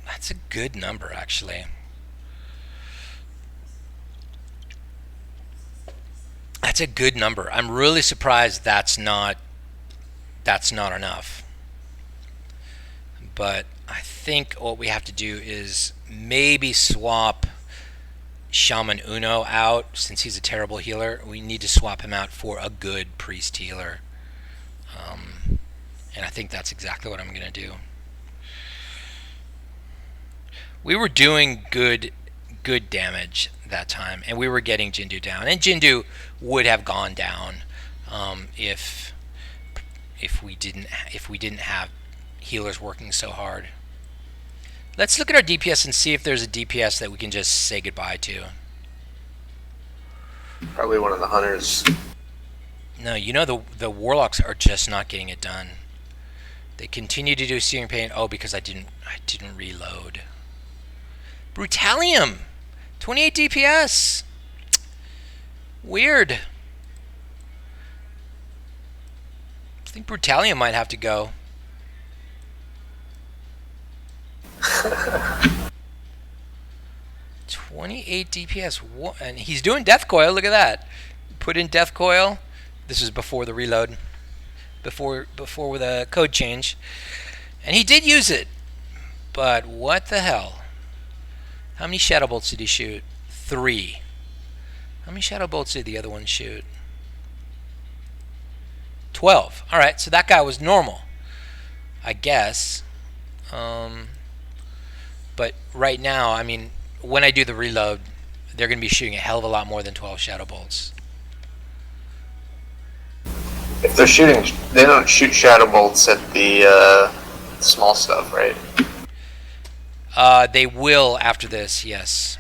That's a good number, actually. That's a good number. I'm really surprised that's not enough. But I think what we have to do is maybe swap Shaman Uno out, since he's a terrible healer. We need to swap him out for a good priest healer. And I think that's exactly what I'm going to do. We were doing good damage that time, and we were getting Jindo down. And Jindo would have gone down if we didn't have healers working so hard. Let's look at our DPS and see if there's a DPS that we can just say goodbye to. Probably one of the hunters. No, you know the warlocks are just not getting it done. They continue to do searing pain. Oh, because I didn't reload. Brutalium, 28 DPS. Weird. I think Brutalium might have to go. $28 DPS. What? And he's doing Death Coil. Look at that. Put in Death Coil. This was before the reload. Before the code change. And he did use it. But what the hell? How many Shadow Bolts did he shoot? 3. How many Shadow Bolts did the other one shoot? 12. Alright, so that guy was normal, I guess. But right now, I mean, when I do the reload, they're going to be shooting a hell of a lot more than 12 Shadow Bolts. If they're shooting, they don't shoot Shadow Bolts at the small stuff, right? They will after this, yes.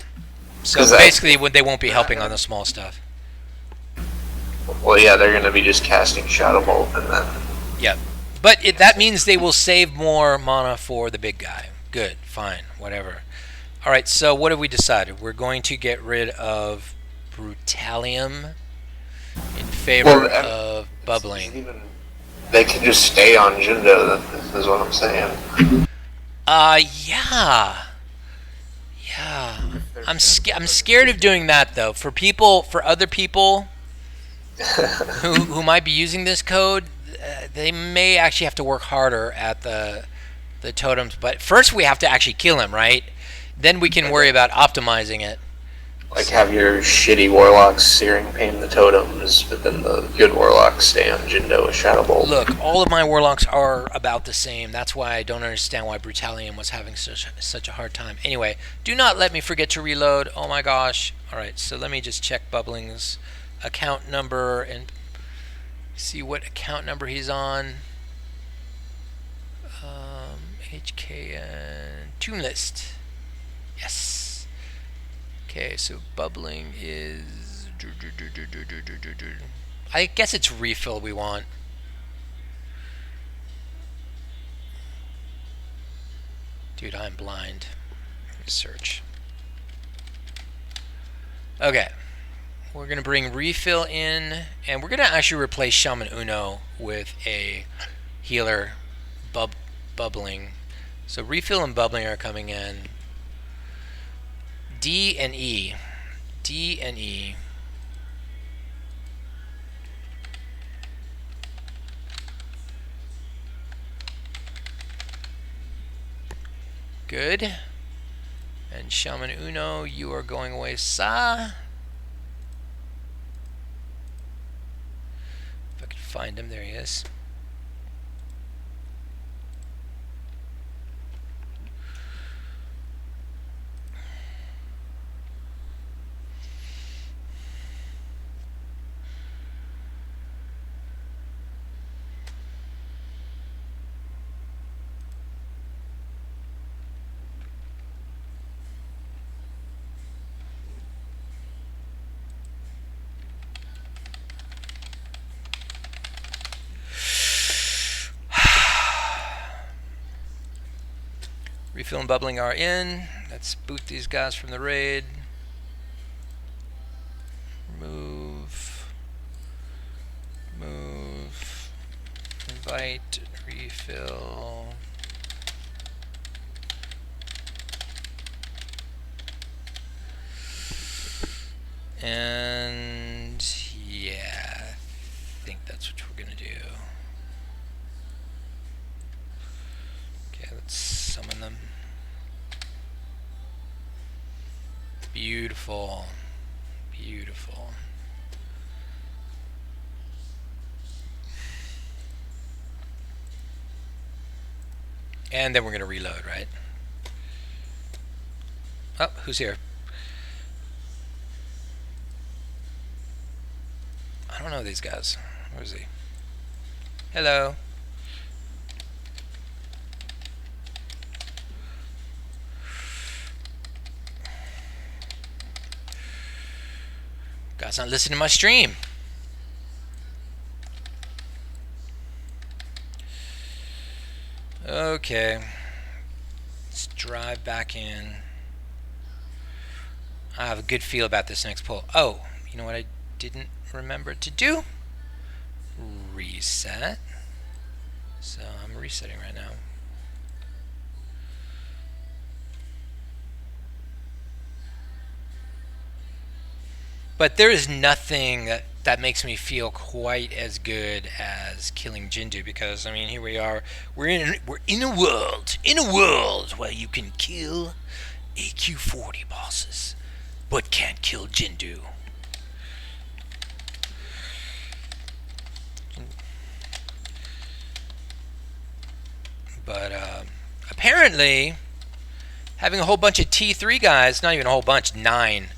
So basically, they won't be helping on the small stuff. Well, yeah, they're going to be just casting Shadow Bolt and then... Yep. But that means they will save more mana for the big guy. Good, fine, whatever. Alright, so what have we decided? We're going to get rid of Brutalium in favor of Bubbling. They can just stay on Jindo, is what I'm saying. Yeah. I'm scared of doing that, though. For other people who might be using this code, they may actually have to work harder at the totems. But first we have to actually kill him, right? Then we can worry about optimizing it. Like have your shitty warlocks searing pain the totems, but then the good warlocks stay on Jindo with Shadow Bolt. Look, all of my warlocks are about the same. That's why I don't understand why Brutalium was having such a hard time. Anyway, do not let me forget to reload. Oh my gosh. Alright, so let me just check Bubbling's account number and see what account number he's on. HKN Tomb List. Yes. Okay, so Bubbling is... I guess it's refill we want. Dude, I'm blind. Let me search. Okay. We're going to bring Refill in, and we're going to actually replace Shaman Uno with a healer bubbling. So Refill and bubbling are coming in. D and E. D and E. Good. And Shaman Uno, you are going away, Sa. If I can find him, there he is. Refill and bubbling are in. Let's boot these guys from the raid. Move. Move. Invite. Refill. And yeah, I think that's what we're gonna do. Okay, let's summon them. Beautiful. Beautiful. And then we're gonna reload, right? Oh, who's here? I don't know these guys. Where is he? Hello. Guys not listening to my stream. Okay. Let's drive back in. I have a good feel about this next pull. Oh, you know what I didn't remember to do? Reset. So I'm resetting right now. But there is nothing that makes me feel quite as good as killing Jindo, because I mean, here we are. We're in a world where you can kill AQ40 bosses, but can't kill Jindo. But apparently, having a whole bunch of T3 guys, not even a whole bunch, 9.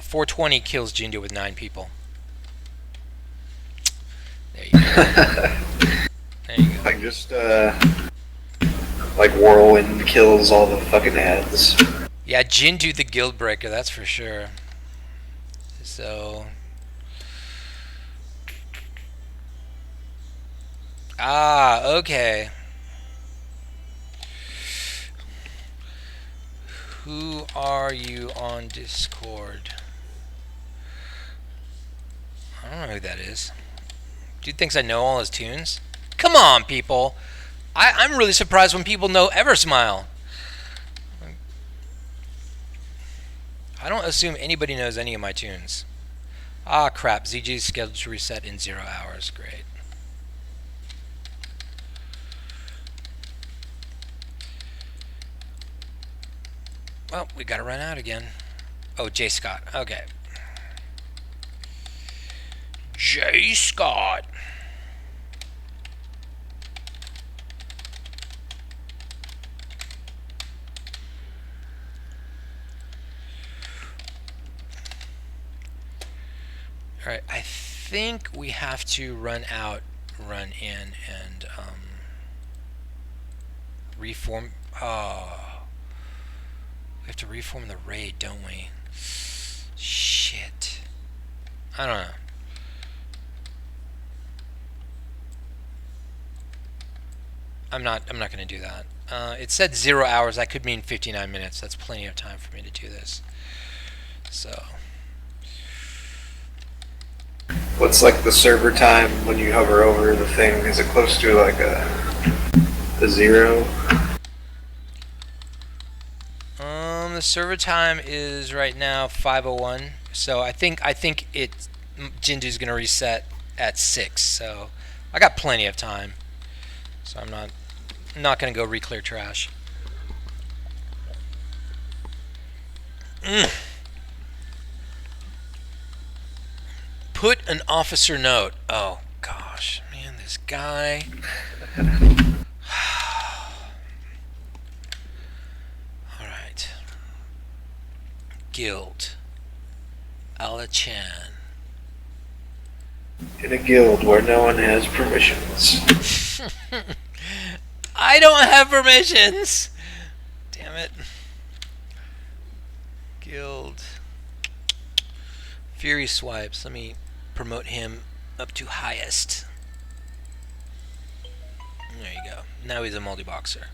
420 kills Jindo with 9 people. There you go. There you go. Like just like Whirlwind kills all the fucking ads. Yeah, Jindo the Guild Breaker, that's for sure. So okay. Who are you on Discord? I don't know who that is. Dude thinks I know all his tunes? Come on, people. I'm really surprised when people know Eversmile. I don't assume anybody knows any of my tunes. Ah, crap. ZG's scheduled to reset in 0 hours. Great. Well, we gotta run out again. Oh, J. Scott. Okay. J. Scott. Alright, I think we have to run out, run in, and reform. Oh. We have to reform the raid, don't we? Shit. I don't know. I'm not going to do that. It said 0 hours. That could mean 59 minutes. That's plenty of time for me to do this. So. What's like the server time when you hover over the thing? Is it close to like a 0? The server time is right now 5:01. So I think Jindu's gonna reset at 6. So I got plenty of time. So I'm not gonna go re-clear trash. Put an officer note. Oh gosh, man, this guy. All right. Guild. Ala-chan. In a guild where no one has permissions. I don't have permissions. Damn it. Guild. Fury Swipes. Let me promote him up to highest. There you go. Now he's a multi-boxer.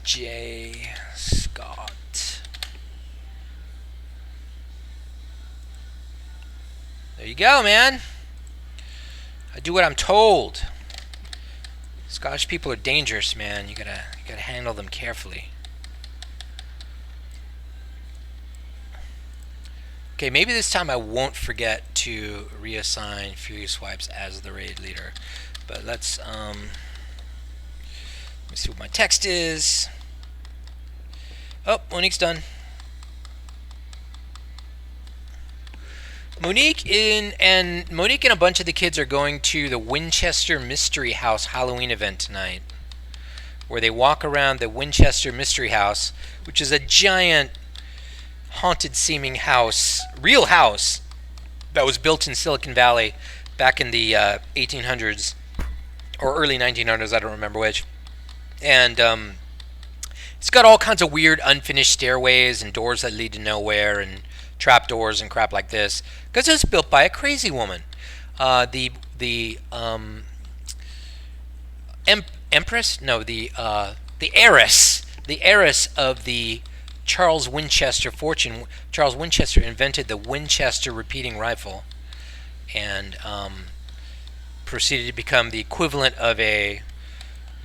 J. Scott. There you go, man. I do what I'm told. Scottish people are dangerous, man. You gotta handle them carefully. Okay, maybe this time I won't forget to reassign Fury Swipes as the raid leader. But let's let me see what my text is. Oh, Monique's done. Monique and a bunch of the kids are going to the Winchester Mystery House Halloween event tonight, where they walk around the Winchester Mystery House, which is a giant haunted-seeming house, real house, that was built in Silicon Valley back in the 1800s or early 1900s. I don't remember which. And it's got all kinds of weird unfinished stairways and doors that lead to nowhere and trap doors and crap like this, because it was built by a crazy woman. The empress? No, the heiress of the Charles Winchester fortune. Charles Winchester invented the Winchester repeating rifle, and proceeded to become the equivalent of a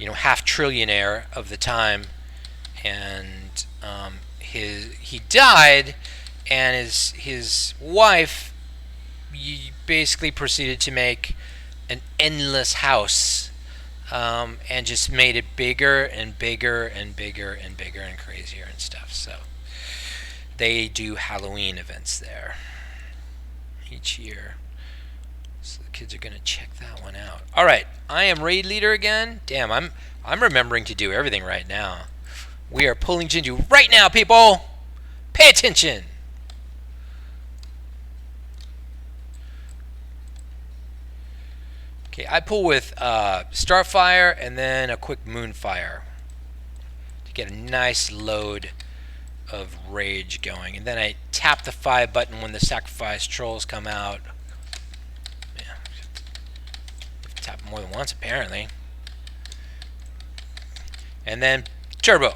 half-trillionaire of the time. And he died, and his wife basically proceeded to make an endless house, and just made it bigger and bigger and bigger and bigger and crazier and stuff. So they do Halloween events there each year. So the kids are gonna check that one out. All right, I am raid leader again. Damn, I'm remembering to do everything right now. We are pulling Jinju right now, people. Pay attention. Okay, I pull with Starfire and then a quick Moonfire to get a nice load of rage going. And then I tap the 5 button when the sacrifice trolls come out. Yeah, tap more than once apparently. And then turbo.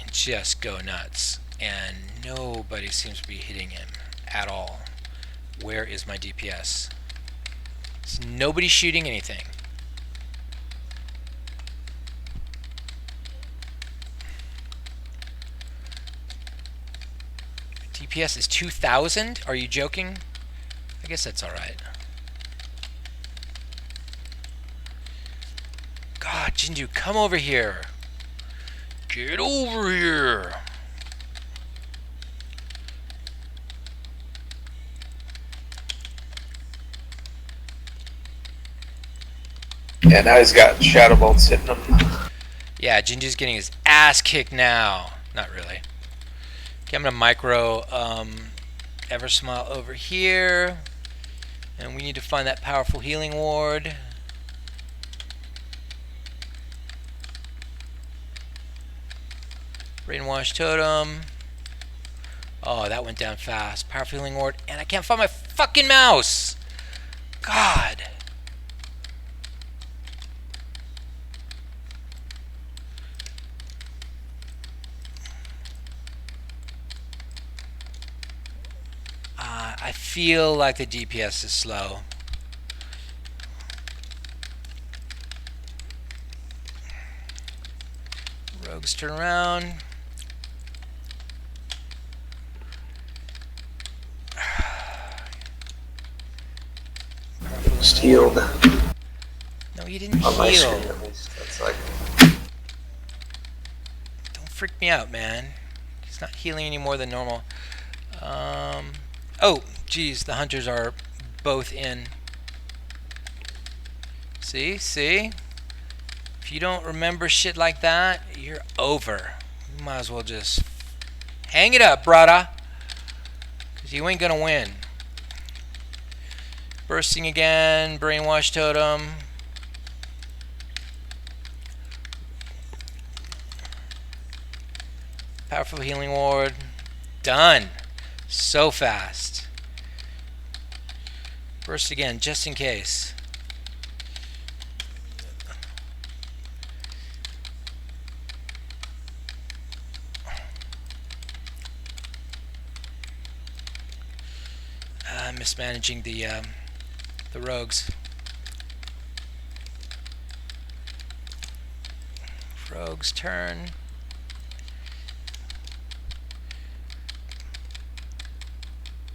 And just go nuts. And nobody seems to be hitting him at all. Where is my DPS? There's nobody shooting anything. DPS is 2,000? Are you joking? I guess that's alright. God, Jindu, come over here. Get over here. Yeah, now he's got shadow bolts hitting him. Yeah, Jinju's getting his ass kicked now. Not really. Okay, I'm gonna micro Eversmile over here, and we need to find that powerful healing ward. Brainwash totem. Oh, that went down fast. Powerful healing ward, and I can't find my fucking mouse. God. I feel like the DPS is slow. Rogues turn around. Just healed. No, you didn't On my screen, heal. at least. That's like. Don't freak me out, man. He's not healing any more than normal. Oh, geez, the hunters are both in. See? See? If you don't remember shit like that, you're over. You might as well just hang it up, brother. Because you ain't gonna win. Bursting again, brainwash totem. Powerful healing ward. Done. So fast. Burst again, just in case. Mismanaging the rogues. Rogues turn.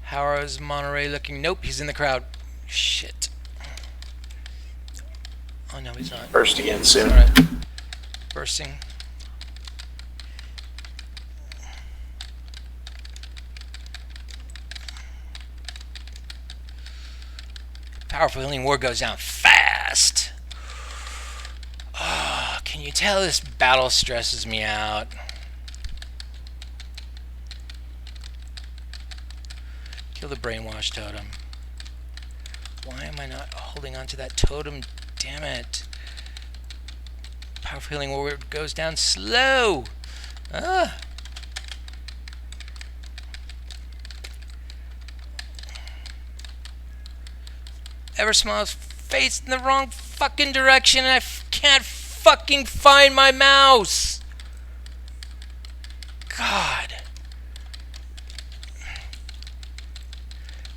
How is Monterey looking? Nope, he's in the crowd. Shit. Oh no, he's not. Burst again soon. Alright. Bursting. Powerful healing ward goes down fast. Oh, can you tell this battle stresses me out? Kill the brainwash totem. Why am I not holding on to that totem? Damn it. Powerful healing ward goes down slow. Ah. Eversmile's facing the wrong fucking direction and I can't fucking find my mouse. God.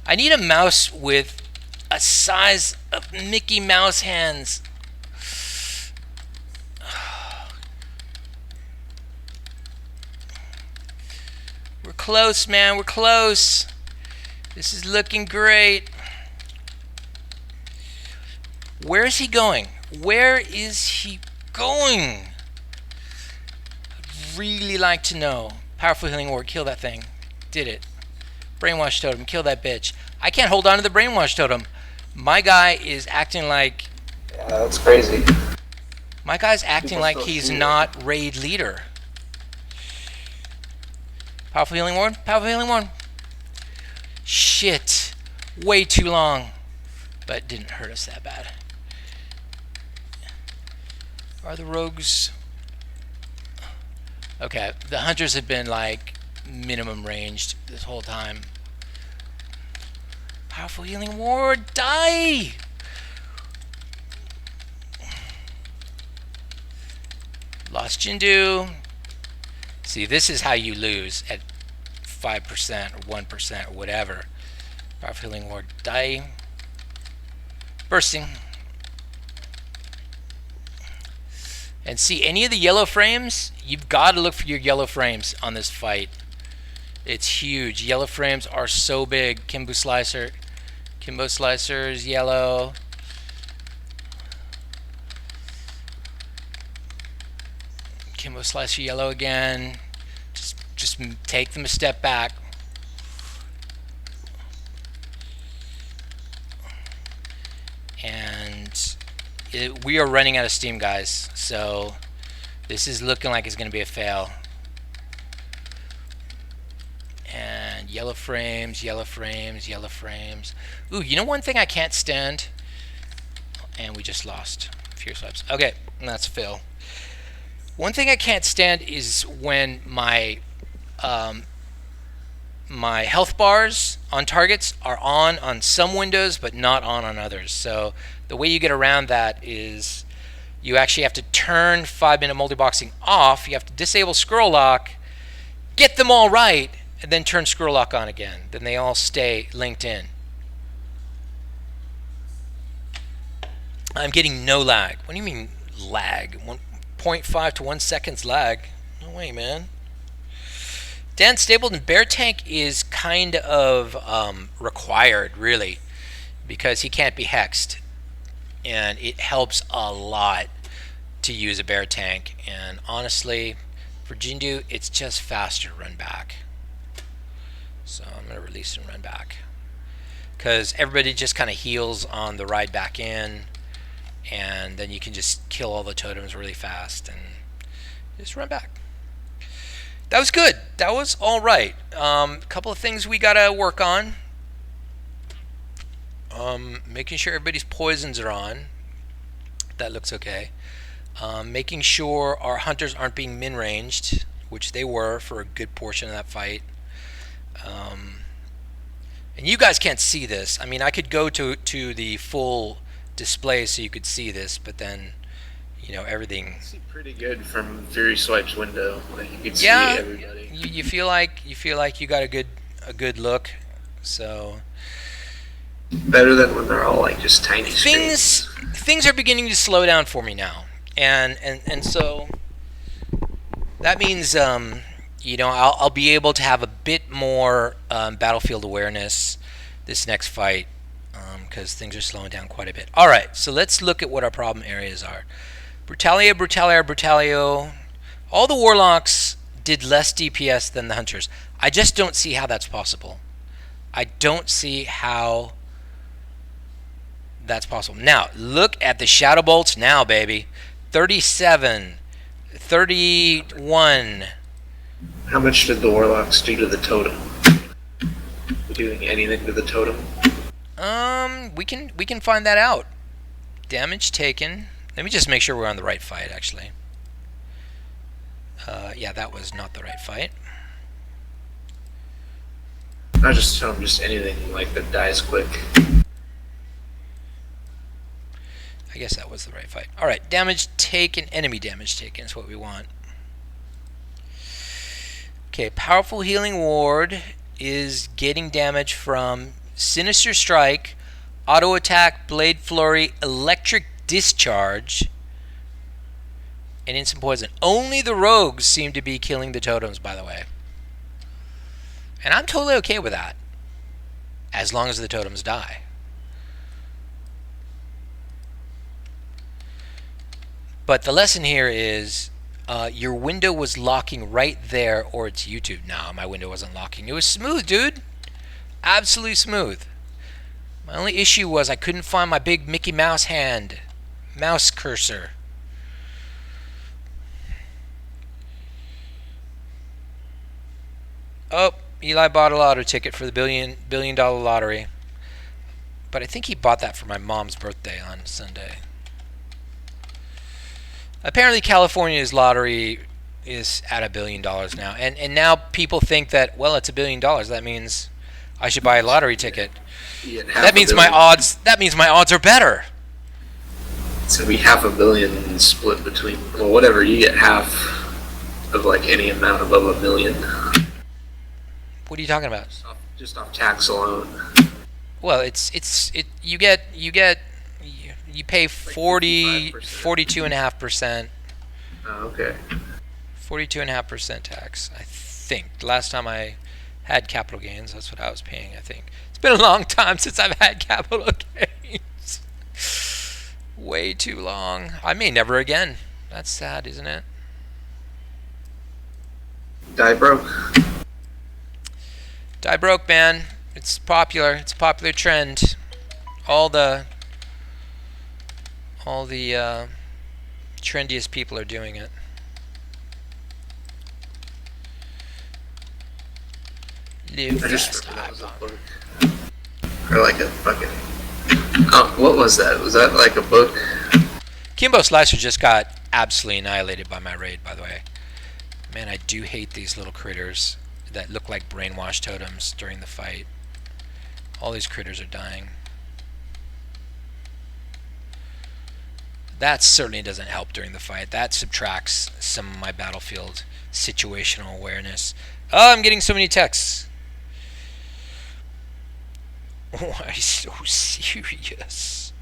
I need a mouse with a size of Mickey Mouse hands. We're close, man. We're close. This is looking great. Where is he going? Where is he going? I'd really like to know. Powerful healing ward. Kill that thing. Did it. Brainwash totem. Kill that bitch. I can't hold on to the brainwash totem. My guy is acting like... Yeah, that's crazy. My guy's acting People like still he's see it. not raid leader. Powerful healing ward. Powerful healing ward. Shit. Way too long. But didn't hurt us that bad. Are the rogues... Okay, the hunters have been like minimum ranged this whole time. Powerful healing ward, die! Lost Jindo. See, this is how you lose at 5% or 1% or whatever. Powerful healing ward, die. Bursting. And see, any of the yellow frames, you've got to look for your yellow frames on this fight. It's huge. Yellow frames are so big. Kimbo Slicer. Kimbo Slicer is yellow. Kimbo Slicer yellow again. Just take them a step back. And we are running out of steam, guys. So this is looking like it's going to be a fail. And yellow frames, yellow frames, yellow frames. Ooh, you know one thing I can't stand? And we just lost. Fierce Webs. Okay, that's Phil. One thing I can't stand is when my my health bars on targets are on some windows, but not on others. So the way you get around that is you actually have to turn 5-minute multiboxing off. You have to disable scroll lock, get them all right, and then turn scroll lock on again. Then they all stay linked in. I'm getting no lag. What do you mean lag? 1.5 to 1 seconds lag? No way, man. Dan Stabled and Bear Tank is kind of required, really, because he can't be hexed. And it helps a lot to use a Bear Tank. And honestly, for Jindo, it's just faster to run back. So I'm going to release and run back. Because everybody just kind of heals on the ride back in. And then you can just kill all the totems really fast and just run back. That was good. That was all right. A couple of things we got to work on. Making sure everybody's poisons are on. That looks okay. Making sure our hunters aren't being min-ranged, which they were for a good portion of that fight. And you guys can't see this. I mean, I could go to the full display so you could see this, but then, you know, everything. I see pretty good from Fury Swipe's window. Like you can see everybody. You feel like you got a good look. So better than when they're all like just tiny screens. Things are beginning to slow down for me now, and so that means you know, I'll be able to have a bit more battlefield awareness this next fight, because things are slowing down quite a bit. All right, so let's look at what our problem areas are. Brutalio. All the warlocks did less DPS than the hunters. I just don't see how that's possible. I don't see how that's possible. Now, look at the Shadow Bolts now, baby. 37, 31. How much did the warlocks do to the totem? Doing anything to the totem? We can find that out. Damage taken. Let me just make sure we're on the right fight, actually. Yeah, that was not the right fight. Not just totem, just anything like that dies quick. I guess that was the right fight. All right, damage taken, enemy damage taken is what we want. Okay, powerful healing ward is getting damage from Sinister Strike, Auto Attack, Blade Flurry, Electric Discharge, and Instant Poison. Only the rogues seem to be killing the totems, by the way. And I'm totally okay with that, as long as the totems die. But the lesson here is your window was locking right there, or it's YouTube. No, my window wasn't locking. It was smooth, dude. Absolutely smooth. My only issue was I couldn't find my big Mickey Mouse hand. Mouse cursor. Oh, Eli bought a lottery ticket for the billion dollar lottery. But I think he bought that for my mom's birthday on Sunday. Apparently California's lottery is at $1 billion now. And now people think that, well, it's $1 billion. That means I should buy a lottery ticket. That means my odds are better. It's gonna be $500 million split between, well, whatever, you get half of like any amount above $1 million. What are you talking about? Just off tax alone. Well, you pay 42.5%. Oh, okay. 42.5% tax, I think. The last time I had capital gains, that's what I was paying, I think. It's been a long time since I've had capital gains. Way too long. I may never again. That's sad, isn't it? Die broke. Die broke, man. It's popular. It's a popular trend. All the trendiest people are doing it. Live I just fast, remember that was a die book. Or like a fucking... Oh, what was that? Was that like a book? Kimbo Slicer just got absolutely annihilated by my raid, by the way. Man, I do hate these little critters. that look like brainwash totems during the fight. All these critters are dying. That certainly doesn't help during the fight. That subtracts some of my battlefield situational awareness. Oh, I'm getting so many texts. Why so serious?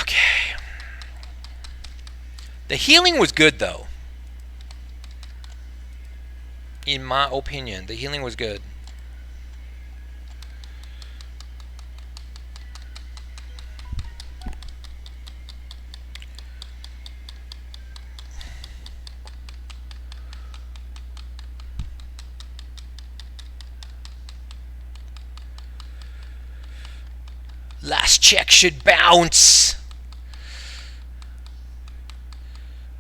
Okay. The healing was good, though. In my opinion, the healing was good. Last check should bounce.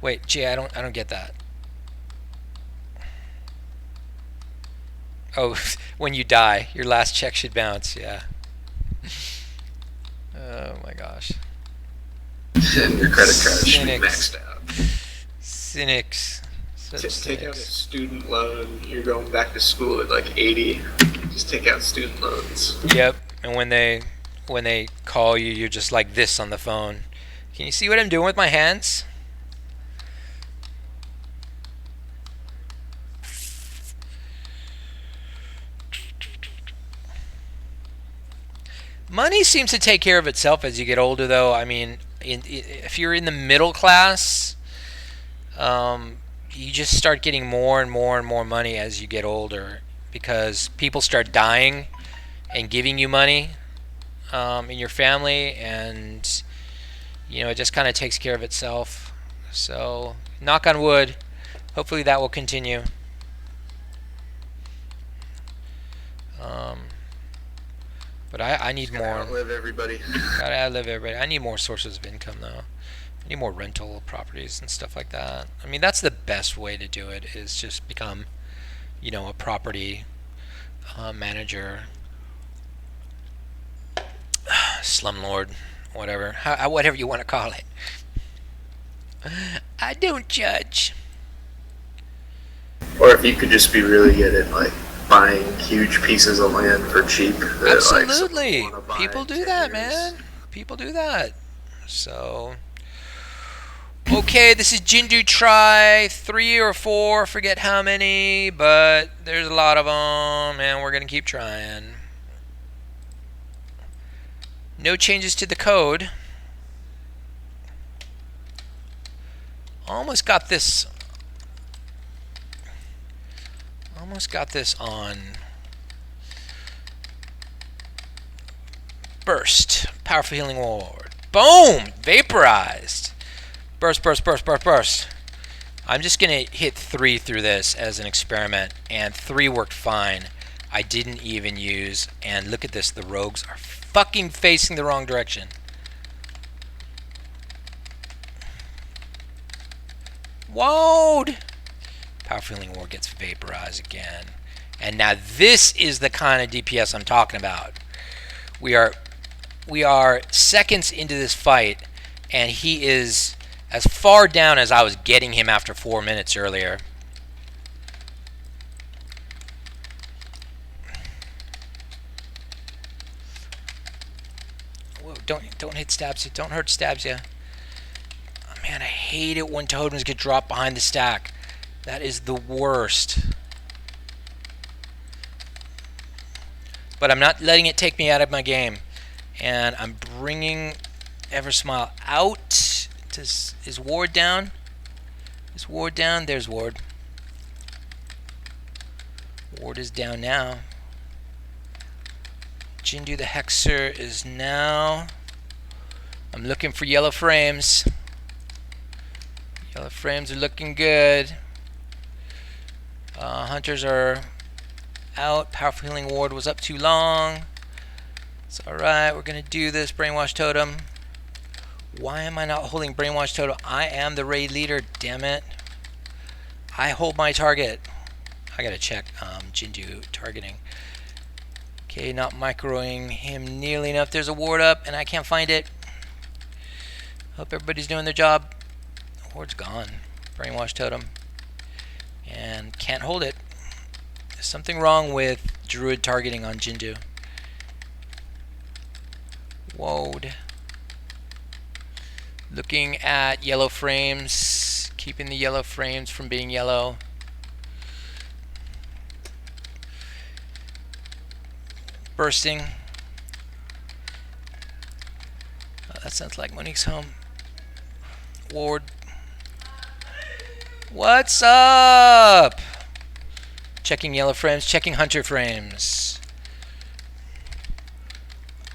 Wait, gee, I don't get that. Oh, when you die, your last check should bounce. Yeah. Oh my gosh. And your credit card should be maxed out. Cynics. Just take out a student loan. You're going back to school at like 80. Just take out student loans. Yep. And when they call you, you're just like this on the phone. Can you see what I'm doing with my hands? Money seems to take care of itself as you get older, though. I mean, if you're in the middle class, you just start getting more and more and more money as you get older, because people start dying and giving you money in your family, and it just kind of takes care of itself. So, knock on wood, hopefully that will continue. But I need more. Outlive everybody. Gotta outlive everybody. I need more sources of income, though. I need more rental properties and stuff like that. I mean, that's the best way to do it, is just become, a property manager, slumlord, whatever you want to call it. I don't judge. Or if you could just be really good at like buying huge pieces of land for cheap. Absolutely. Like, people do that, man. People do that. So, okay, this is Jindo try 3 or 4, forget how many, but there's a lot of them, and we're going to keep trying. No changes to the code. Almost got this on burst. Powerful healing ward. Boom! Vaporized. Burst, burst, burst, burst, burst. I'm just going to hit 3 through this as an experiment, and 3 worked fine. I didn't even use, and look at this, the rogues are fucking facing the wrong direction. Whoa! Powerful healing ward gets vaporized again. And now this is the kind of DPS I'm talking about. We are seconds into this fight, and he is as far down as I was getting him after 4 minutes earlier. Whoa, don't hit stabs you. Don't hurt stabs you. Oh, man, I hate it when totems get dropped behind the stack. That is the worst. But I'm not letting it take me out of my game. And I'm bringing Eversmile out. Is Ward down? Is Ward down? There's Ward. Ward is down now. Jindo the Hexer is now. I'm looking for yellow frames. Yellow frames are looking good. Hunters are out. Powerful healing ward was up too long. It's alright, we're gonna do this. Brainwash totem. Why am I not holding brainwash totem? I am the raid leader, damn it. I hold my target. I gotta check Jindo targeting. Okay, not microing him nearly enough. There's a ward up, and I can't find it. Hope everybody's doing their job. Ward's gone. Brainwash totem. And can't hold it. There's something wrong with Druid targeting on Jindo. Whoa. Looking at yellow frames. Keeping the yellow frames from being yellow. Bursting. Oh, that sounds like Monique's home. Ward. What's up? Checking yellow frames, checking hunter frames.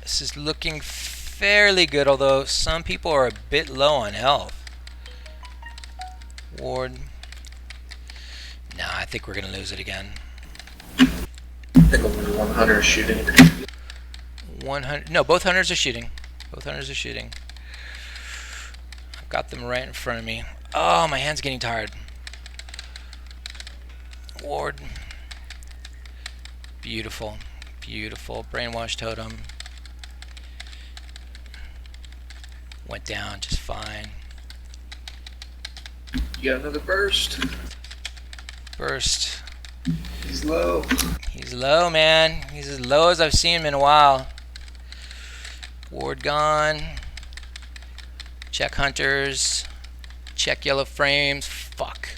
This is looking fairly good, although some people are a bit low on health. Ward. Nah, I think we're going to lose it again. I think only one hunter is shooting. 100. No, both hunters are shooting. Both hunters are shooting. I've got them right in front of me. Oh, my hand's getting tired. Ward. Beautiful. Beautiful. Brainwash totem. Went down just fine. You got another burst. Burst. He's low. He's low, man. He's as low as I've seen him in a while. Ward gone. Check hunters. Check yellow frames. Fuck.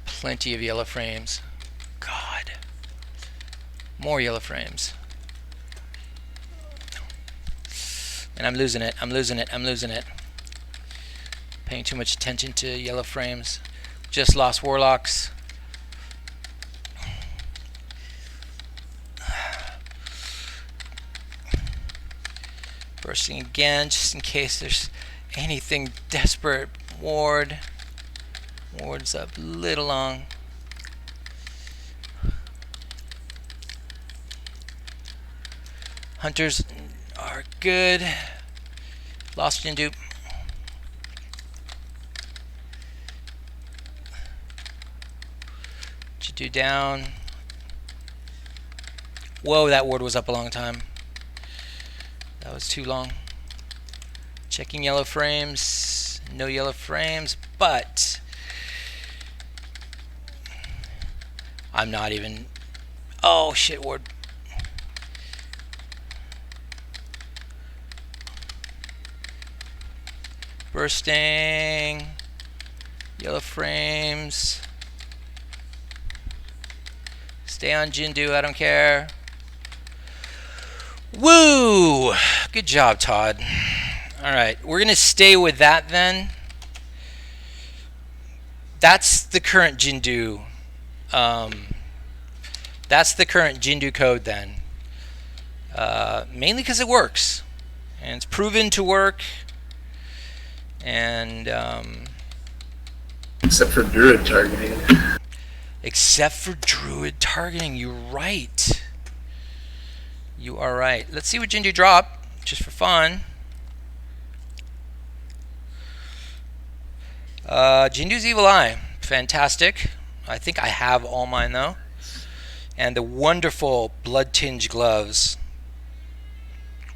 Plenty of yellow frames. God. More yellow frames. And I'm losing it. I'm losing it. I'm losing it. Paying too much attention to yellow frames. Just lost warlocks. Bursting again, just in case there's anything desperate. Ward. Ward's up a little long. Hunters are good. Lost Jindo. Jindo down. Whoa, that ward was up a long time. That was too long. Checking yellow frames. No yellow frames, but I'm not even. Oh shit, ward. Bursting. Yellow frames. Stay on Jindo, I don't care. Woo! Good job, Todd. Alright, we're going to stay with that then. That's the current Jindo. That's the current Jindo code then. Mainly because it works. And it's proven to work. And except for druid targeting. Except for druid targeting, you're right. You are right. Let's see what Jindo drop, just for fun. Jindo's Evil Eye, fantastic. I think I have all mine though. And the wonderful blood tinged gloves,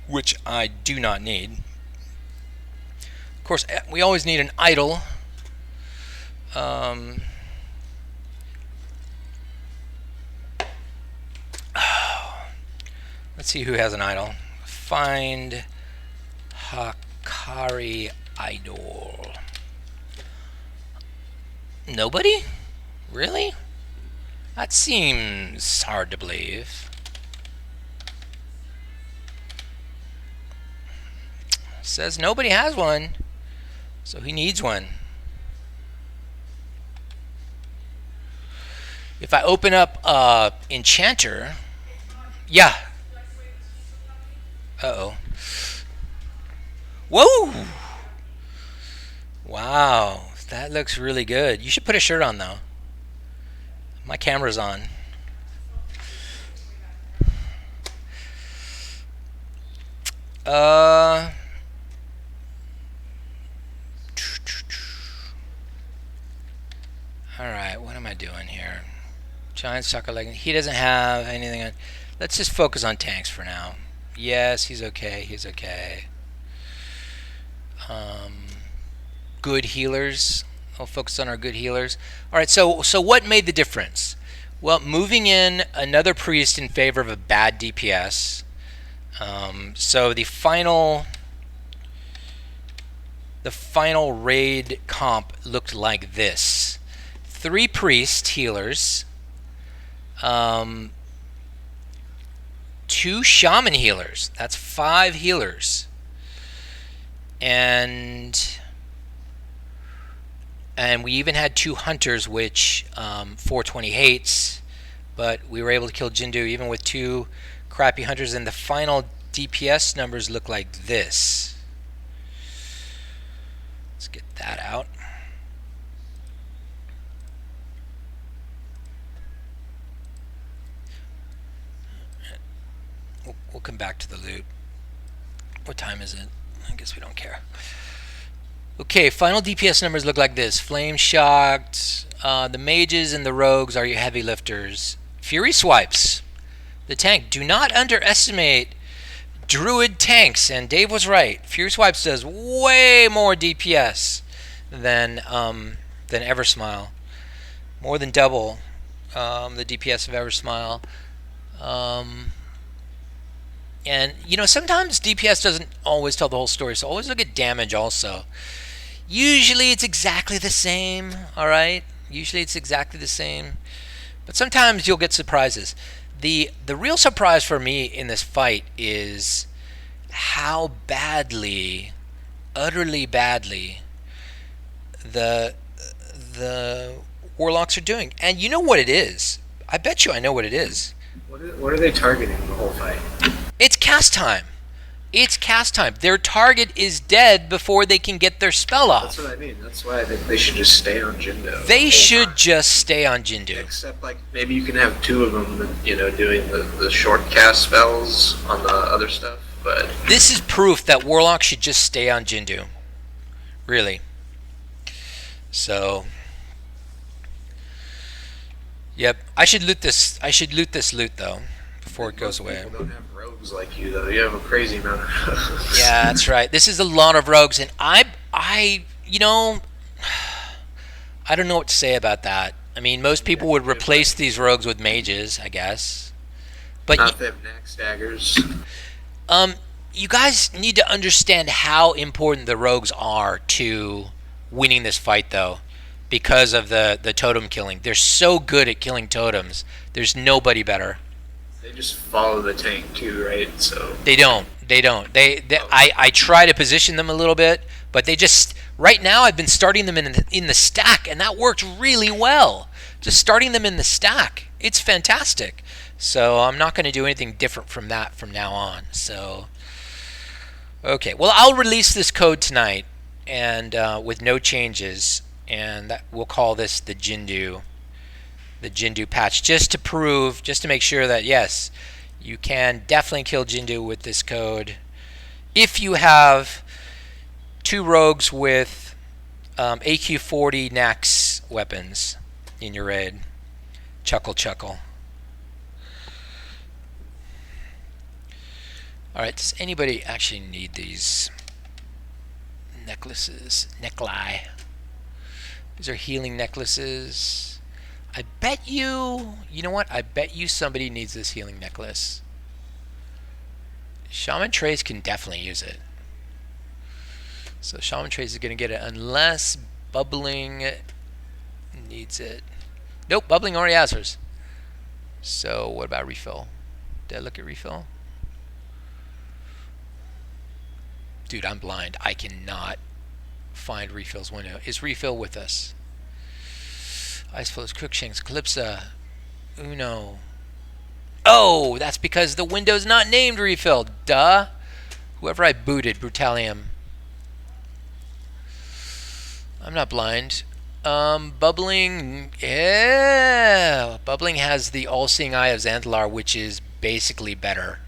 which I do not need. Of course, we always need an idol. Let's see who has an idol. Find Hakari idol. Nobody? Really? That seems hard to believe. Says nobody has one, so he needs one. If I open up Enchanter, yeah. Uh-oh. Whoa! Wow, that looks really good. You should put a shirt on though. My camera's on. Alright, what am I doing here? Giant soccer leg. He doesn't have anything on. Let's just focus on tanks for now. Yes, he's okay. He's okay. Good healers. I'll focus on our good healers. All right. So what made the difference? Well, moving in another priest in favor of a bad DPS. So the final raid comp looked like this: 3 priest healers, 2 shaman healers. That's 5 healers, and we even had 2 hunters, which 420 hates, but we were able to kill Jindo even with 2 crappy hunters, and the final DPS numbers look like this. Let's get that out. We'll come back to the loot. What time is it? I guess we don't care. Okay, final DPS numbers look like this. Flame shocked. The mages and the rogues are your heavy lifters. Fury swipes. The tank. Do not underestimate druid tanks. And Dave was right. Fury swipes does way more DPS than Eversmile. More than double the DPS of Eversmile. And you know, sometimes DPS doesn't always tell the whole story, so always look at damage also. Usually it's exactly the same, all right? Usually it's exactly the same. But sometimes you'll get surprises. The real surprise for me in this fight is how badly, utterly badly, the warlocks are doing. And you know what it is. I bet you I know what it is. What are they targeting the whole fight? It's cast time. It's cast time. Their target is dead before they can get their spell off. That's what I mean. That's why I think they should just stay on Jindo. They should just stay on Jindo. Except, like, maybe you can have 2 of them, you know, doing the short cast spells on the other stuff. But this is proof that Warlock should just stay on Jindo. Really. So, yep. I should loot this. I should loot this loot though before it goes away. People don't have rogues like you though. You have a crazy amount of rogues. Yeah, that's right. This is a lot of rogues, and I, you know, I don't know what to say about that. I mean, most people would replace these rogues with mages, I guess. But not if they have neck daggers. You guys need to understand how important the rogues are to winning this fight, though, because of the totem killing. They're so good at killing totems. There's nobody better. They just follow the tank too, right? So they don't. I try to position them a little bit, but they just right now I've been starting them in the stack, and that worked really well. Just starting them in the stack, it's fantastic. So I'm not going to do anything different from that from now on. So okay, well I'll release this code tonight, and with no changes, and we'll call this the Jindo patch, just to make sure that yes, you can definitely kill Jindo with this code if you have 2 rogues with AQ40 Nax weapons in your raid. Chuckle. Alright, does anybody actually need these necklaces? Necklie. These are healing necklaces. I bet you know what? I bet you somebody needs this healing necklace. Shaman Trace can definitely use it. So Shaman Trace is going to get it unless Bubbling needs it. Nope, Bubbling already has hers. So what about refill? Did I look at refill? Dude, I'm blind. I cannot find refill's window. Is refill with us? Ice Flows, Crookshanks, Calypsa, Uno. Oh, that's because the window's not named refill. Duh. Whoever I booted, Brutalium. I'm not blind. Bubbling, yeah. Bubbling has the All-Seeing Eye of Xanthalar, which is basically better.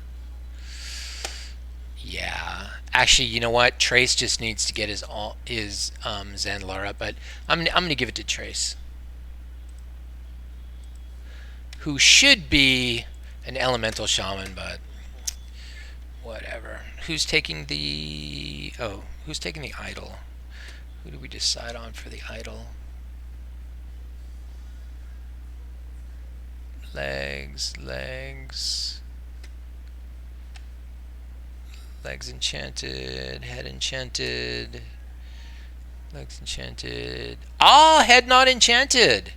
Yeah. Actually, you know what? Trace just needs to get his Xanthalar up, but I'm gonna give it to Trace. who should be an elemental shaman, but whatever. Who's taking the... Oh, who's taking the idol? Who do we decide on for the idol? Legs enchanted, head enchanted, legs enchanted. Ah, head not enchanted.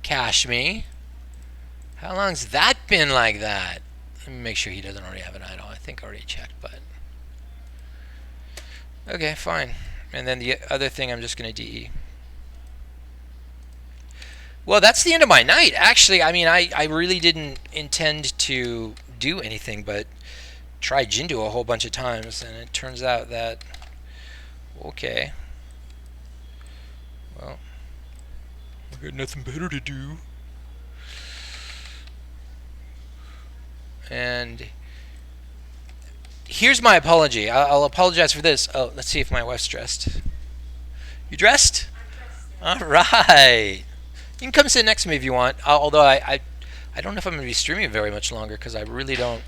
Cash me. How long's that been like that? Let me make sure he doesn't already have an idol. I think I already checked, but... Okay, fine. And then the other thing I'm just going to DE. Well, that's the end of my night. Actually, I mean, I really didn't intend to do anything but try Jindo a whole bunch of times, and it turns out that, okay, well, I got nothing better to do. And here's my apology. I'll apologize for this. Oh, let's see if my wife's dressed. You dressed? All right. You can come sit next to me if you want. Although I don't know if I'm going to be streaming very much longer because I really don't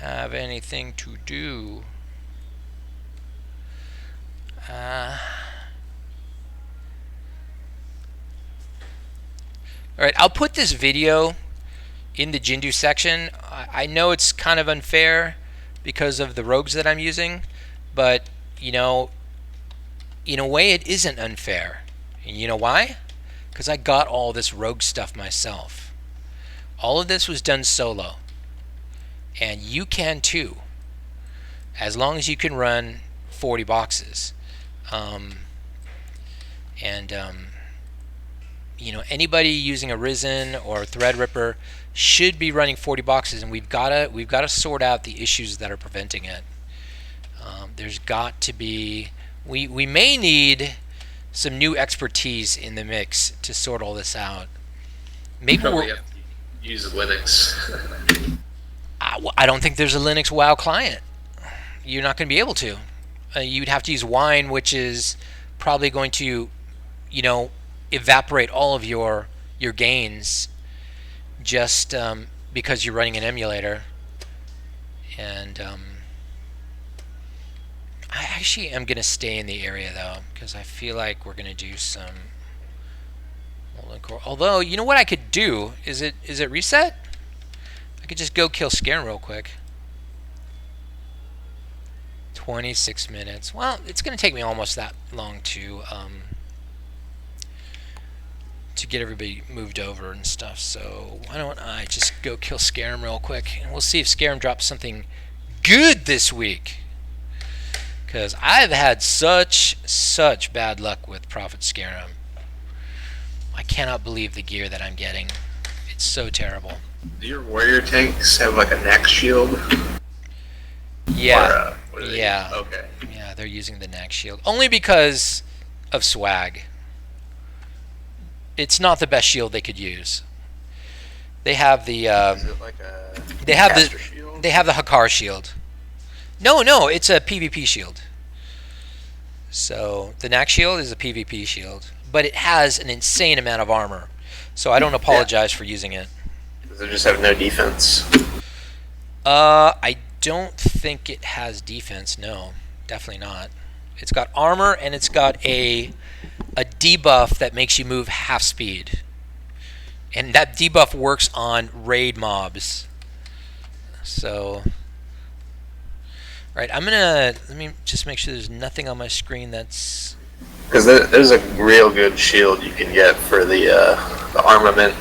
have anything to do. All right, I'll put this video in the Jindo section. I know it's kind of unfair because of the rogues that I'm using, but you know, in a way it isn't unfair. And you know why? Because I got all this rogue stuff myself. All of this was done solo. And you can too, as long as you can run 40 boxes. You know, anybody using a Risen or Threadripper should be running 40 boxes, and we've got to sort out the issues that are preventing it. There's got to be, we may need some new expertise in the mix to sort all this out. Maybe we have to use Linux. I don't think there's a Linux WoW client. You're not going to be able to. You'd have to use Wine, which is probably going to, you know, evaporate all of your gains just because you're running an emulator. And I actually am going to stay in the area though, because I feel like we're going to do some Molten Core. Although, you know what I could do? Is it reset? I could just go kill Scarum real quick. 26 minutes. Well, it's going to take me almost that long to get everybody moved over and stuff. So why don't I just go kill Scarum real quick, and we'll see if Scarum drops something good this week. Because I've had such bad luck with Prophet Scarum. I cannot believe the gear that I'm getting. It's so terrible. Do your warrior tanks have like a neck shield? Yeah. Or, yeah. Okay. Yeah, they're using the neck shield. Only because of swag. It's not the best shield they could use. They have the Is it like a shield? They have the Hakar shield. No, it's a PvP shield. So the Knack shield is a PvP shield, but it has an insane amount of armor. So I don't apologize for using it. Does it just have no defense? I don't think it has defense. No, definitely not. It's got armor, and it's got a debuff that makes you move half speed. And that debuff works on raid mobs. So, right, let me just make sure there's nothing on my screen that's... Because there's a real good shield you can get for the armament.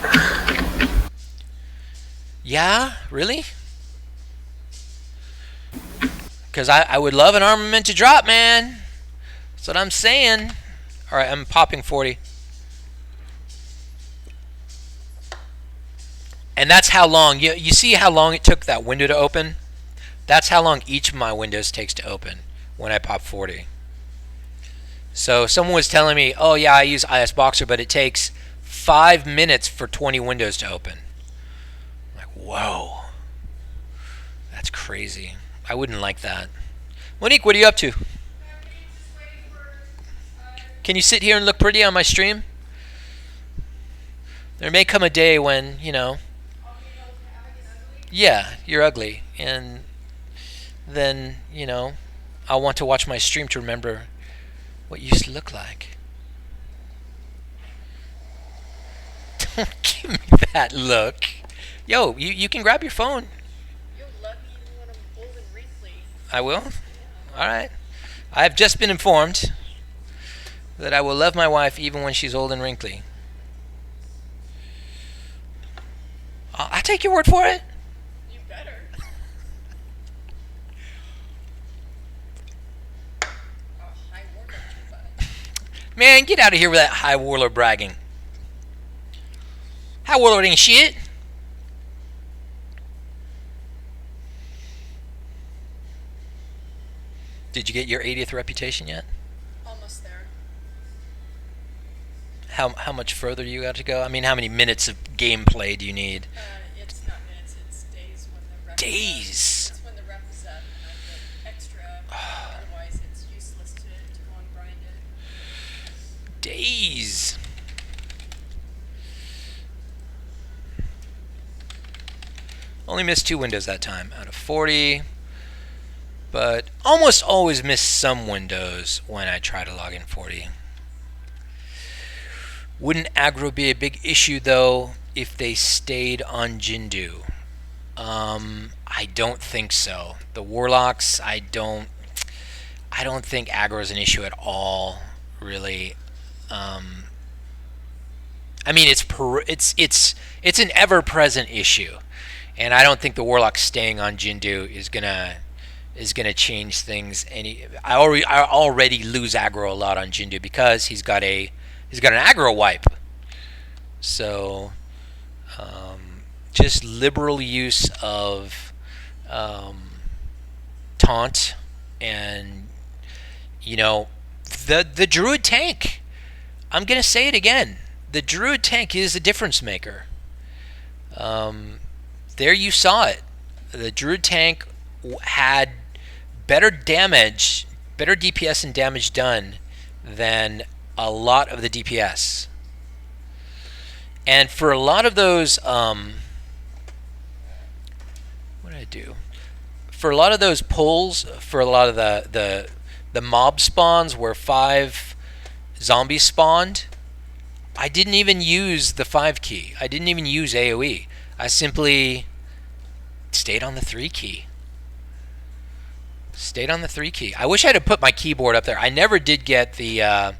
Yeah, really? Because I would love an armament to drop, man. That's what I'm saying. Alright, I'm popping 40. And that's how long, you see how long it took that window to open? That's how long each of my windows takes to open when I pop 40. So someone was telling me, oh yeah, I use IS Boxer, but it takes 5 minutes for 20 windows to open. I'm like, whoa. That's crazy. I wouldn't like that. Monique, what are you up to? Can you sit here and look pretty on my stream? There may come a day when, you know, Yeah, you're ugly. And then, I'll want to watch my stream to remember what you used to look like. Don't give me that look. Yo, you can grab your phone. You'll love me even when I'm old and wrinkly. I will? Alright. I've just been informed that I will love my wife even when she's old and wrinkly. I'll take your word for it. You better. Oh, high warm up too much. Man, get out of here with that high warlord bragging. High warlord ain't shit. Did you get your 80th reputation yet? Almost there. How much further you got to go? I mean, how many minutes of gameplay do you need? It's not minutes, it's days when the rep Days? Is up. It's when the rep is up and I get extra. Otherwise, it's useless to go and grind it. Days. Only missed 2 windows that time out of 40. But almost always miss some windows when I try to log in 40. Wouldn't aggro be a big issue though if they stayed on Jindo? I don't think so. The Warlocks, I don't think aggro is an issue at all, really. I mean, it's an ever-present issue, and I don't think the Warlock staying on Jindo is gonna change things. I already lose aggro a lot on Jindo because he's got an aggro wipe. So just liberal use of taunt and the druid tank. I'm gonna say it again. The druid tank is a difference maker. There you saw it. The druid tank had better damage, better DPS and damage done than a lot of the DPS. And for a lot of those, what did I do? For a lot of those pulls, for a lot of the mob spawns where 5 zombies spawned, I didn't even use the 5 key. I didn't even use AoE. I simply stayed on the 3 key. Stayed on the 3 key. I wish I had put my keyboard up there. I never did get the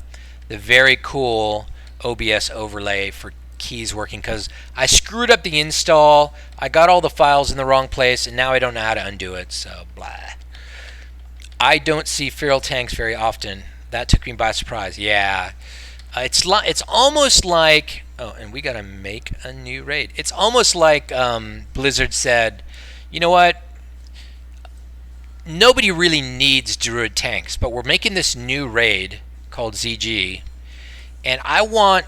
very cool OBS overlay for keys working because I screwed up the install. I got all the files in the wrong place, and now I don't know how to undo it. So blah. I don't see feral tanks very often. That took me by surprise. Yeah, it's almost like and we gotta make a new raid. It's almost like Blizzard said, you know what? Nobody really needs druid tanks, but we're making this new raid called ZG, and I want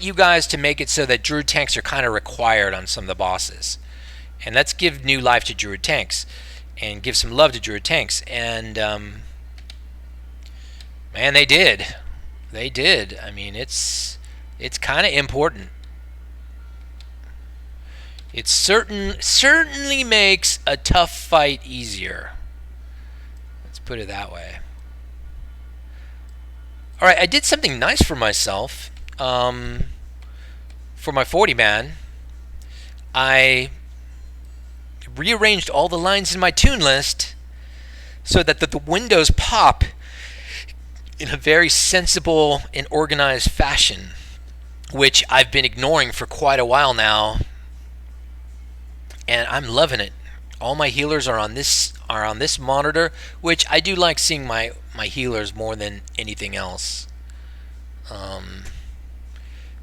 you guys to make it so that druid tanks are kind of required on some of the bosses, and let's give new life to druid tanks and give some love to druid tanks. And man, they did. I mean, it's kind of important. It certainly makes a tough fight easier. Let's put it that way. All right, I did something nice for myself. For my 40 man, I rearranged all the lines in my tune list so that the windows pop in a very sensible and organized fashion, which I've been ignoring for quite a while now. And I'm loving it. All my healers are on this monitor, which I do like seeing my healers more than anything else.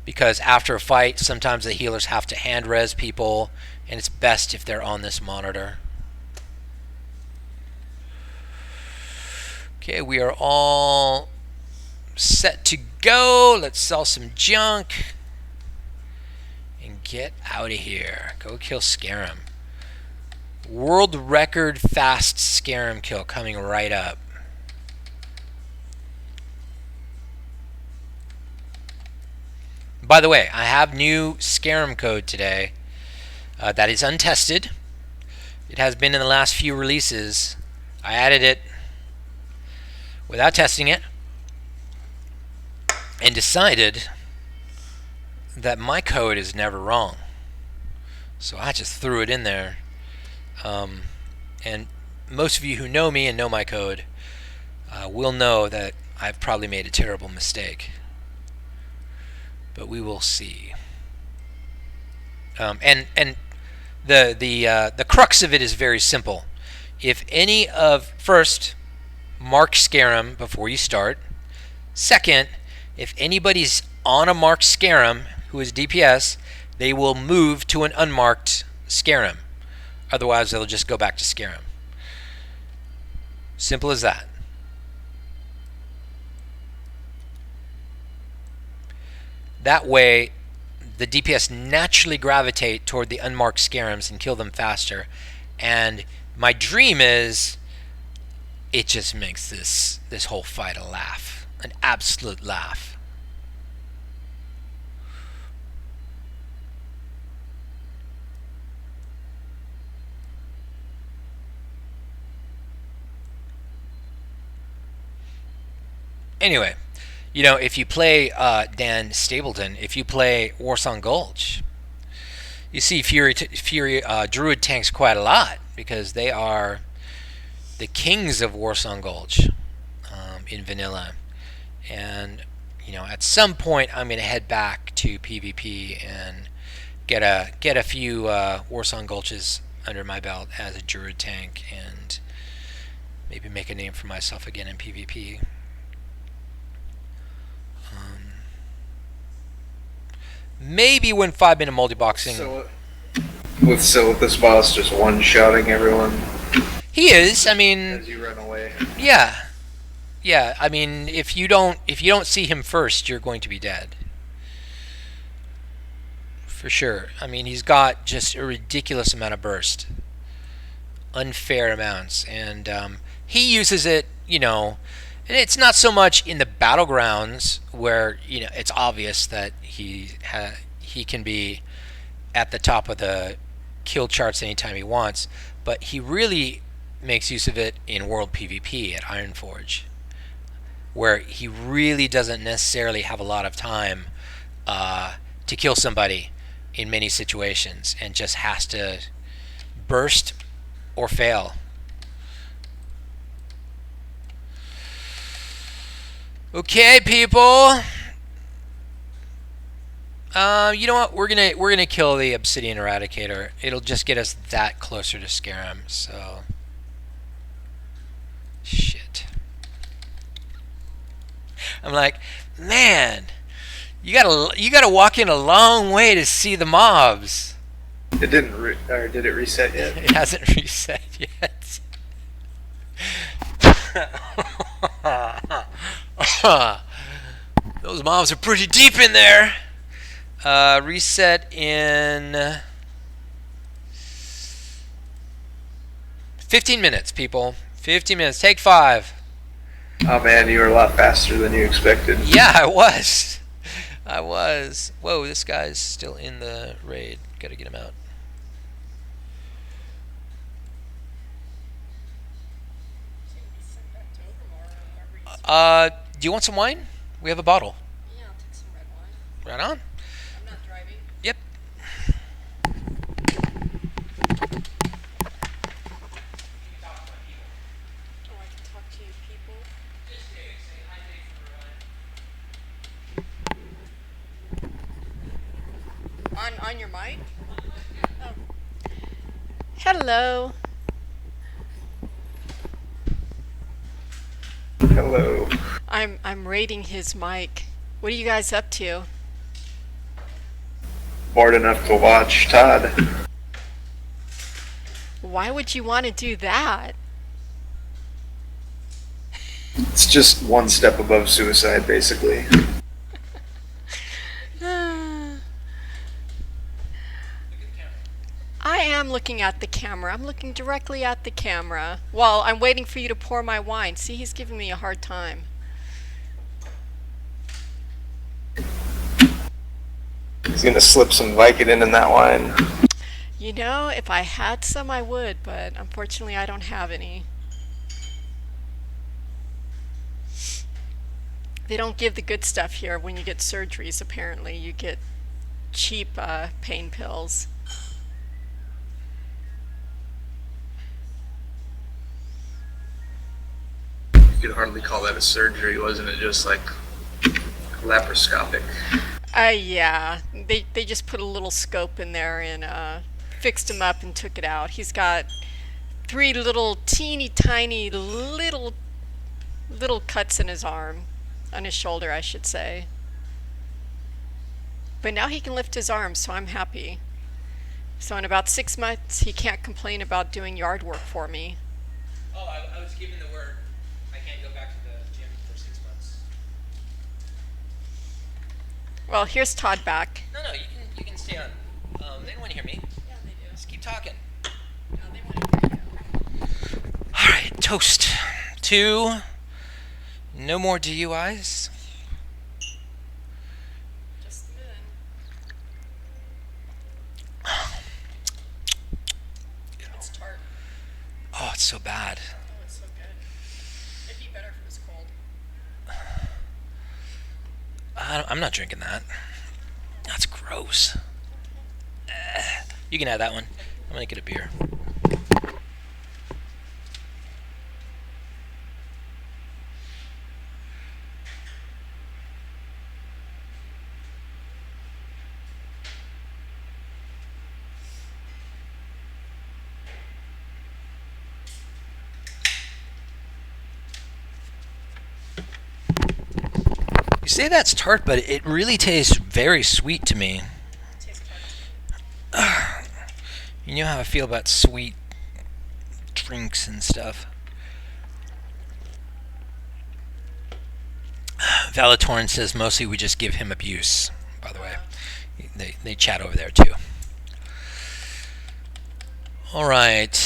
Because after a fight, sometimes the healers have to hand res people, and it's best if they're on this monitor. Okay, we are all set to go. Let's sell some junk and get out of here. Go kill Scarum. World record fast Scarum kill coming right up. By the way, I have new Scarum code today. That is untested. It has been in the last few releases. I added it without testing it and decided that my code is never wrong. So I just threw it in there. And most of you who know me and know my code will know that I've probably made a terrible mistake. But we will see. And the crux of it is very simple. If any of first, mark Scarum before you start. Second, if anybody's on a marked Scarum who is DPS, they will move to an unmarked Scarum. Otherwise, they'll just go back to Scarum. Simple as that. That way, the DPS naturally gravitate toward the unmarked Scarums and kill them faster. And my dream is, it just makes this whole fight a laugh, an absolute laugh. Anyway, you know, if you play Dan Stapleton, if you play Warsong Gulch, you see Fury Druid tanks quite a lot because they are the kings of Warsong Gulch in vanilla. And you know, at some point, I'm going to head back to PvP and get a few Warsong Gulches under my belt as a Druid tank, and maybe make a name for myself again in PvP. Maybe win 5-minute multi-boxing. So with this boss just one-shotting everyone He is. I mean, as you run away. yeah. I mean, if you don't see him first, you're going to be dead. For sure. I mean, he's got just a ridiculous amount of burst. Unfair amounts. And he uses it, you know, and it's not so much in the battlegrounds where, you know, it's obvious that he can be at the top of the kill charts anytime he wants, but he really makes use of it in World PvP at Ironforge, where he really doesn't necessarily have a lot of time to kill somebody in many situations, and just has to burst or fail. Okay, people. You know what? We're gonna kill the Obsidian Eradicator. It'll just get us that closer to Scarum. So, shit. I'm like, man, you gotta walk in a long way to see the mobs. It didn't or did it reset yet? It hasn't reset yet. Those mobs are pretty deep in there. Reset in 15 minutes, people. 15 minutes. Take 5. Oh man, you were a lot faster than you expected. Yeah, I was. Whoa, this guy's still in the raid. Gotta get him out. Do you want some wine? We have a bottle. Yeah, I'll take some red wine. Right on. I'm not driving. Yep. Oh, I can talk to you people. On your mic? Oh. Hello. Hello. I'm raiding his mic. What are you guys up to? Bored enough to watch Todd. Why would you want to do that? It's just one step above suicide, basically. I am looking at the camera. I'm looking directly at the camera. Well, I'm waiting for you to pour my wine. See, he's giving me a hard time. He's gonna slip some Vicodin in that wine. You know, if I had some, I would, but unfortunately, I don't have any. They don't give the good stuff here when you get surgeries, apparently. You get cheap pain pills. You could hardly call that a surgery, wasn't it? Just like laparoscopic. Yeah, they just put a little scope in there and fixed him up and took it out. He's got three little teeny tiny little cuts in his arm, on his shoulder, I should say. But now he can lift his arm, so I'm happy. So in about 6 months, he can't complain about doing yard work for me. Oh, I was given the word. I can't go back to the gym for 6 months. Well, here's Todd back. No, you can stay on. They don't want to hear me. Yeah, they do. Just keep talking. No, they want to hear you. All right, toast to no more DUIs. Just a minute. It's tart. Oh, it's so bad. Oh, it's so good. It'd be better if it was cold. I'm not drinking that. That's gross. You can have that one. I'm gonna get a beer. You say that's tart, but it really tastes very sweet to me. It tastes tart. You know how I feel about sweet drinks and stuff. Valatorin says mostly we just give him abuse, by the way. They chat over there too. All right. In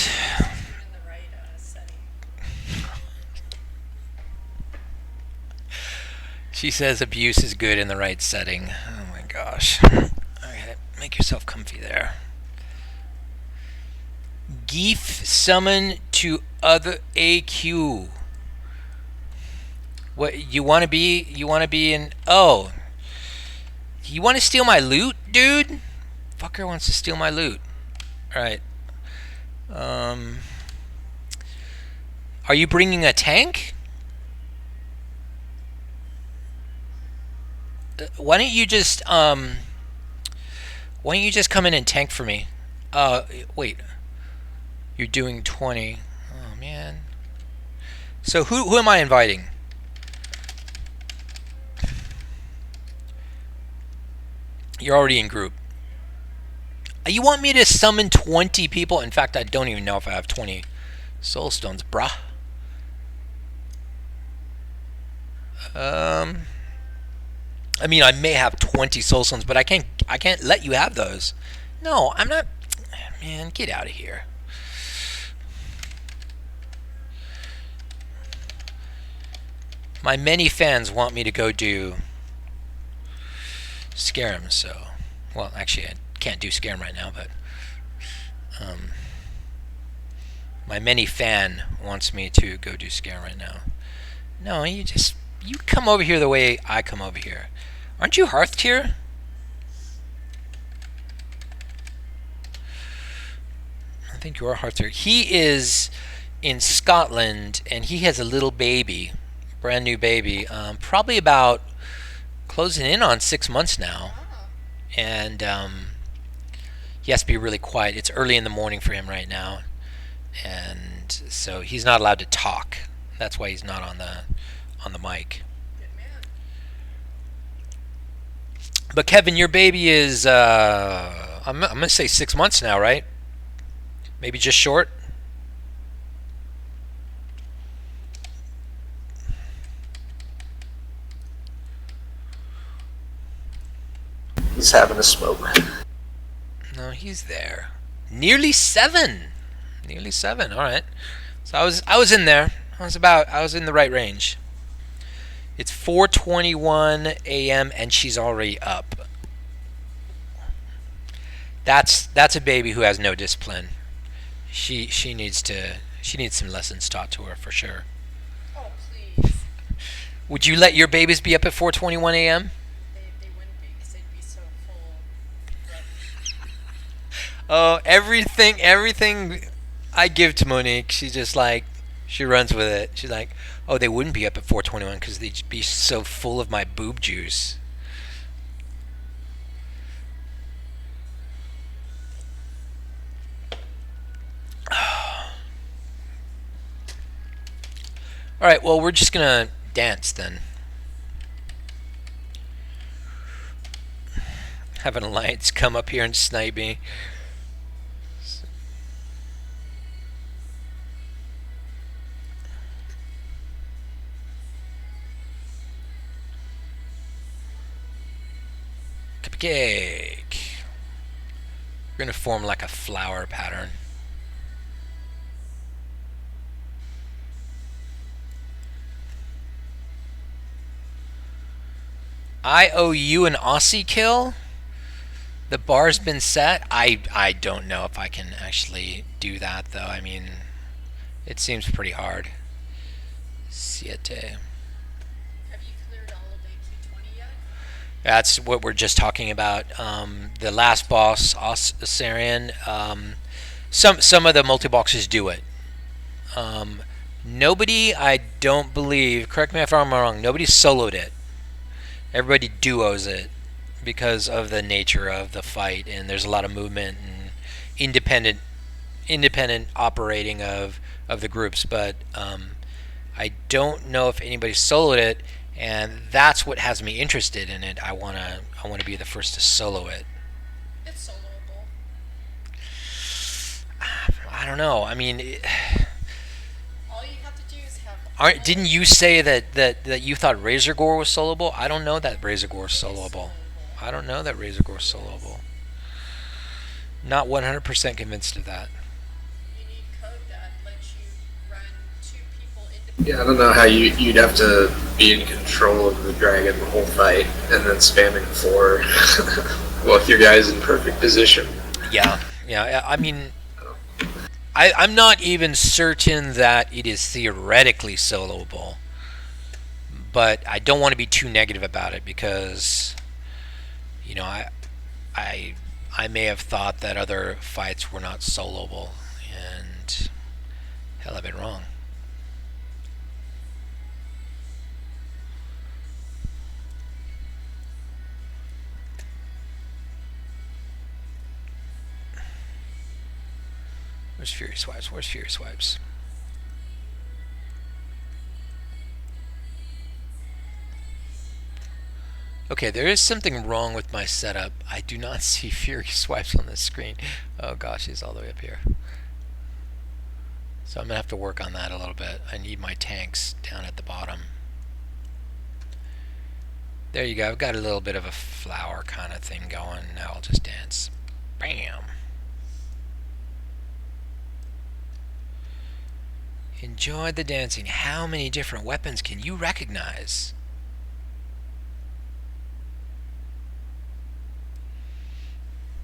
the right setting. She says abuse is good in the right setting. Oh my gosh. Okay, make yourself comfy there. Geef summon to other AQ. What you want to be? You want to be in? Oh, you want to steal my loot, dude? Fucker wants to steal my loot. All right. Are you bringing a tank? Why don't you just come in and tank for me? Wait. You're doing 20. Oh man. So who am I inviting? You're already in group. You want me to summon 20 people? In fact, I don't even know if I have 20 soul stones, bruh. I mean, I may have 20 soul stones, but I can't let you have those. No, I'm not. Man, get out of here. My many fans want me to go do Scarum, so... Well, actually, I can't do Scarum right now, but... my many fan wants me to go do Scarum right now. No, you come over here the way I come over here. Aren't you Hearth tier? I think you are Hearth tier. He is in Scotland, and he has a little baby, brand new baby, probably about closing in on 6 months now. And he has to be really quiet. It's early in the morning for him right now, and so he's not allowed to talk. That's why he's not on the mic. But Kevin, your baby is I'm gonna say 6 months now, right? Maybe just short. He's having a smoke. No, he's there. Nearly 7. Nearly 7. All right. So I was in there. I was in the right range. It's 4:21 a.m. and she's already up. That's a baby who has no discipline. She needs some lessons taught to her for sure. Oh, please. Would you let your babies be up at 4:21 a.m.? They wouldn't be because they'd be so full. But Oh, everything I give to Monique, she's just like, she runs with it. She's like, oh, they wouldn't be up at 4:21 because they'd be so full of my boob juice. All right, well, we're just gonna dance then. Have an alliance come up here and snipe me. Cupcake. We're gonna form like a flower pattern. I owe you an Aussie kill. The bar's been set. I don't know if I can actually do that though. I mean, it seems pretty hard. Siete. have you cleared all of AQ20 yet? That's what we're just talking about. The last boss, Osarian. Some of the multi boxes do it. Nobody, I don't believe. Correct me if I'm wrong. Nobody soloed it. Everybody duos it because of the nature of the fight, and there's a lot of movement and independent operating of the groups. But I don't know if anybody soloed it, and that's what has me interested in it. I wanna be the first to solo it. It's soloable. I don't know. I mean, All you have to do is have. didn't you say that you thought Razor Gore was soloable? I don't know that Razor Gore is soloable. I don't know that Razor Gore is soloable. Not 100% convinced of that. You need code that lets you run two people Yeah, I don't know how you'd have to be in control of the dragon the whole fight and then spamming 4 with your guys in perfect position. Yeah. I mean, I'm not even certain that it is theoretically soloable, but I don't want to be too negative about it because, you know, I may have thought that other fights were not soloable, and hell, I've been wrong. Where's Fury Swipes? Where's Fury Swipes? Okay, there is something wrong with my setup. I do not see Fury Swipes on this screen. Oh gosh, he's all the way up here. So I'm going to have to work on that a little bit. I need my tanks down at the bottom. There you go. I've got a little bit of a flower kind of thing going. Now I'll just dance. Bam! Enjoy the dancing. How many different weapons can you recognize?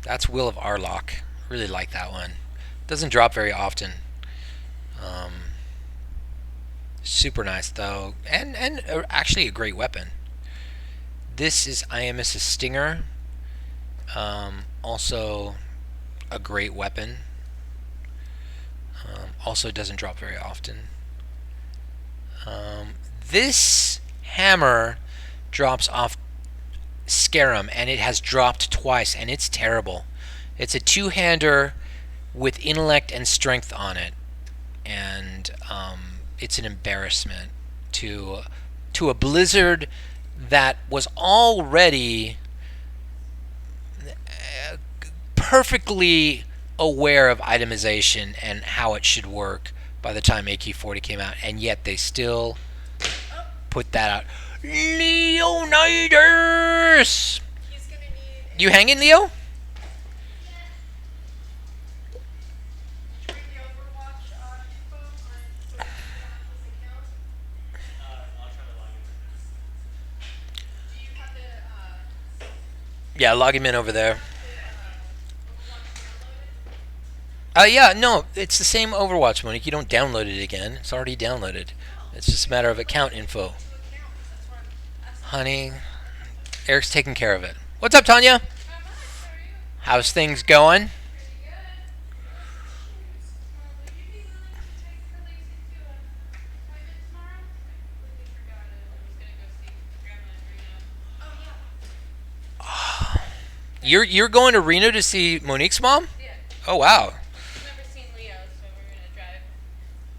That's Will of Arlock. Really like that one. Doesn't drop very often. Super nice though, and actually a great weapon. This is IMS's Stinger. Also a great weapon. Also doesn't drop very often. This hammer drops off Scarum, and it has dropped twice, and it's terrible. It's a two-hander with intellect and strength on it, and it's an embarrassment to a Blizzard that was already perfectly aware of itemization and how it should work by the time AQ40 came out, and yet they still put that out. Leonidas! He's gonna need. You hanging, Leo? Did you bring the Overwatch info on his account? I'll try to log in. Do you have the Yeah, log him in over there. Overwatch Yeah, no, it's the same Overwatch, Monique. You don't download it again. It's already downloaded. It's just a matter of account info. Honey, Eric's taking care of it. What's up, Tanya? How's things going? You're going to Reno to see Monique's mom? Oh wow.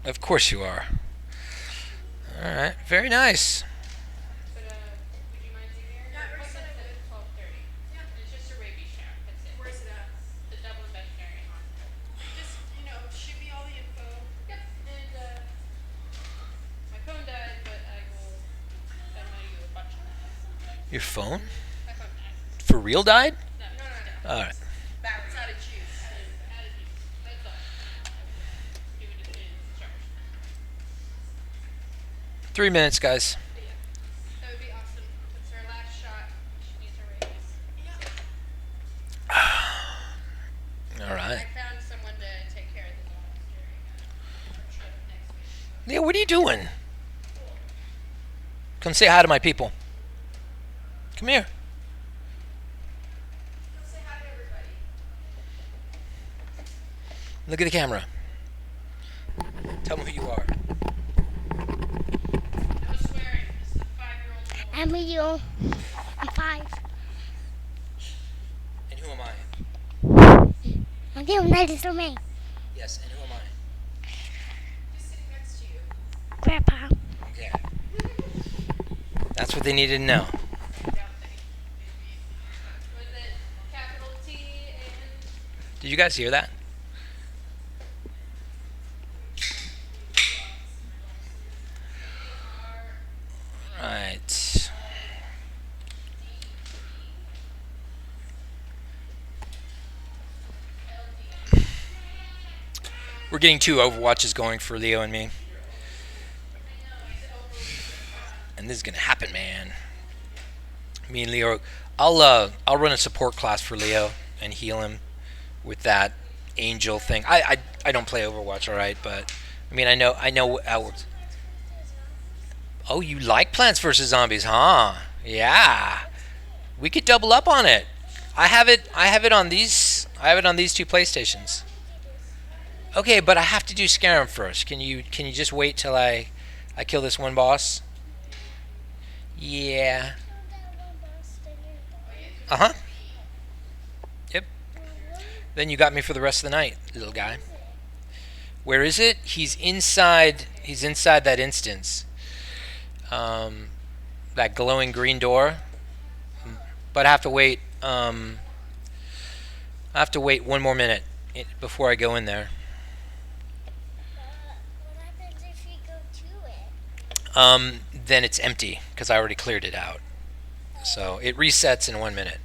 Of course you are. All right, very nice. Your phone? For real died? All right. 3 minutes, guys. All right. Yeah, what are you doing? Come say hi to my people. Come here. Look at the camera. Tell me who you are. I'm you. I'm 5. And who am I? I'm the United to me. Yes, and who am I? Grandpa. Okay. That's what they needed to know. Did you guys hear that? Right. We're getting 2 Overwatches going for Leo and me. And this is gonna happen, man. Me and Leo, I'll run a support class for Leo and heal him with that angel thing. I don't play Overwatch, all right, but I mean I know how it works. Oh, you like Plants vs Zombies, huh? Yeah. We could double up on it. I have it on these 2 PlayStations. Okay, but I have to do Skyrim first. Can you just wait till I kill this one boss? Yeah. Uh-huh. Yep. Then you got me for the rest of the night, little guy. Where is it? He's inside that instance. That glowing green door. But I have to wait one more minute before I go in there. What happens if you go to it? Then it's empty because I already cleared it out. So it resets in 1 minute.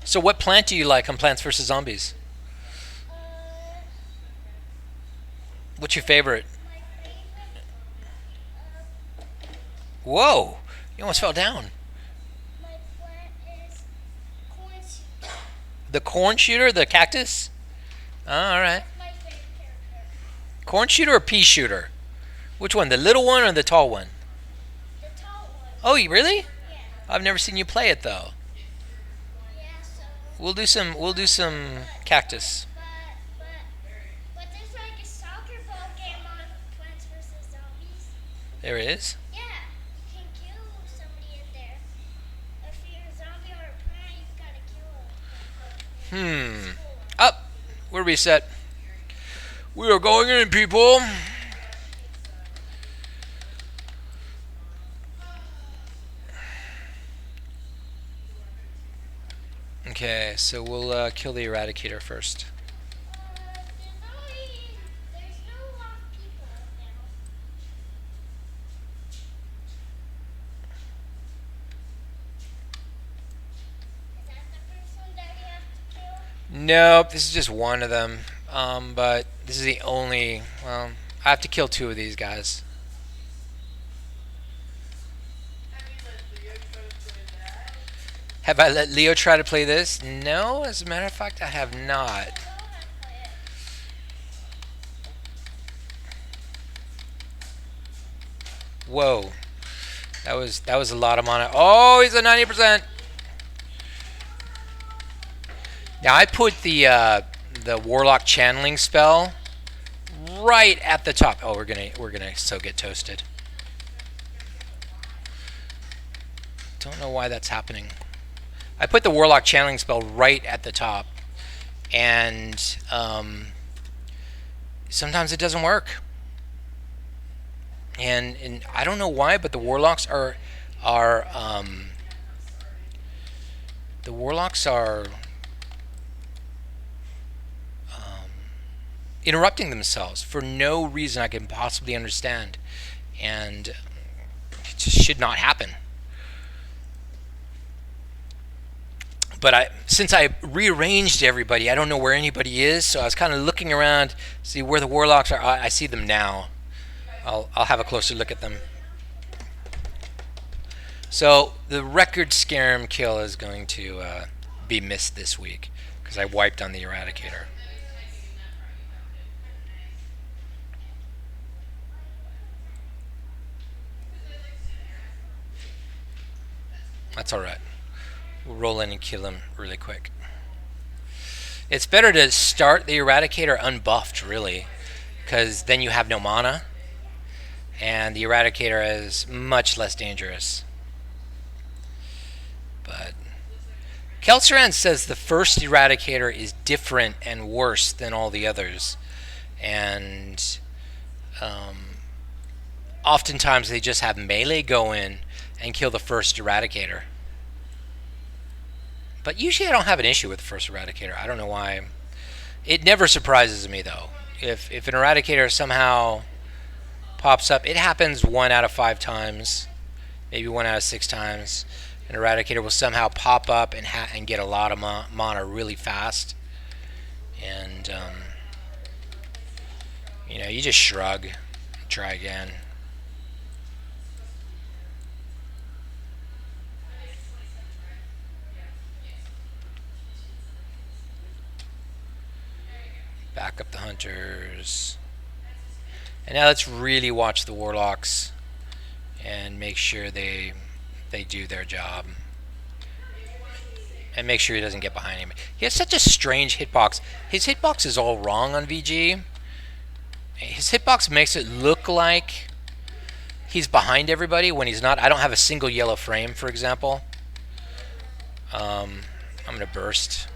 So what plant do you like on Plants vs Zombies? What's your favorite? My favorite, Whoa! You almost fell down. my plant is corn seed. The corn shooter, the cactus? Oh, all right. That's my favorite character. Corn shooter or pea shooter? Which one? The little one or the tall one? The tall one. Oh, you really? Yeah. I've never seen you play it though. Yeah, so. We'll do some cactus. But there's like a soccer ball game on Plants vs Zombies. There it is. Yeah, you can kill somebody in there. If you're a zombie or a plant, you've got to kill them. Up. We're reset. We are going in, people. Okay, so we'll kill the Eradicator first. There's no people now. Is that the first one that you have to kill? Nope, this is just one of them. But this is the only. Well, I have to kill 2 of these guys. Have I let Leo try to play this? No, as a matter of fact, I have not. Whoa. That was a lot of mana. Oh, he's at 90%. Now I put the Warlock channeling spell right at the top. Oh, we're gonna so get toasted. Don't know why that's happening. I put the Warlock channeling spell right at the top, and sometimes it doesn't work. And I don't know why, but the Warlocks are interrupting themselves for no reason I can possibly understand, and it just should not happen. But since I rearranged everybody, I don't know where anybody is, so I was kind of looking around, see where the Warlocks are. I see them now. I'll have a closer look at them. So the record Scarum kill is going to be missed this week because I wiped on the Eradicator. That's alright. We'll roll in and kill him really quick. It's better to start the Eradicator unbuffed, really, because then you have no mana, and the Eradicator is much less dangerous. But Kelsaran says the first Eradicator is different and worse than all the others, and oftentimes they just have melee go in and kill the first Eradicator. But usually I don't have an issue with the first Eradicator. I don't know why. It never surprises me, though. If an Eradicator somehow pops up, it happens 1 out of 5 times, maybe 1 out of 6 times. An Eradicator will somehow pop up and get a lot of mana really fast. And, you just shrug and try again. Back up the Hunters. And now let's really watch the Warlocks and make sure they do their job. And make sure he doesn't get behind him. He has such a strange hitbox. His hitbox is all wrong on VG. His hitbox makes it look like he's behind everybody when he's not. I don't have a single yellow frame, for example. I'm going to burst.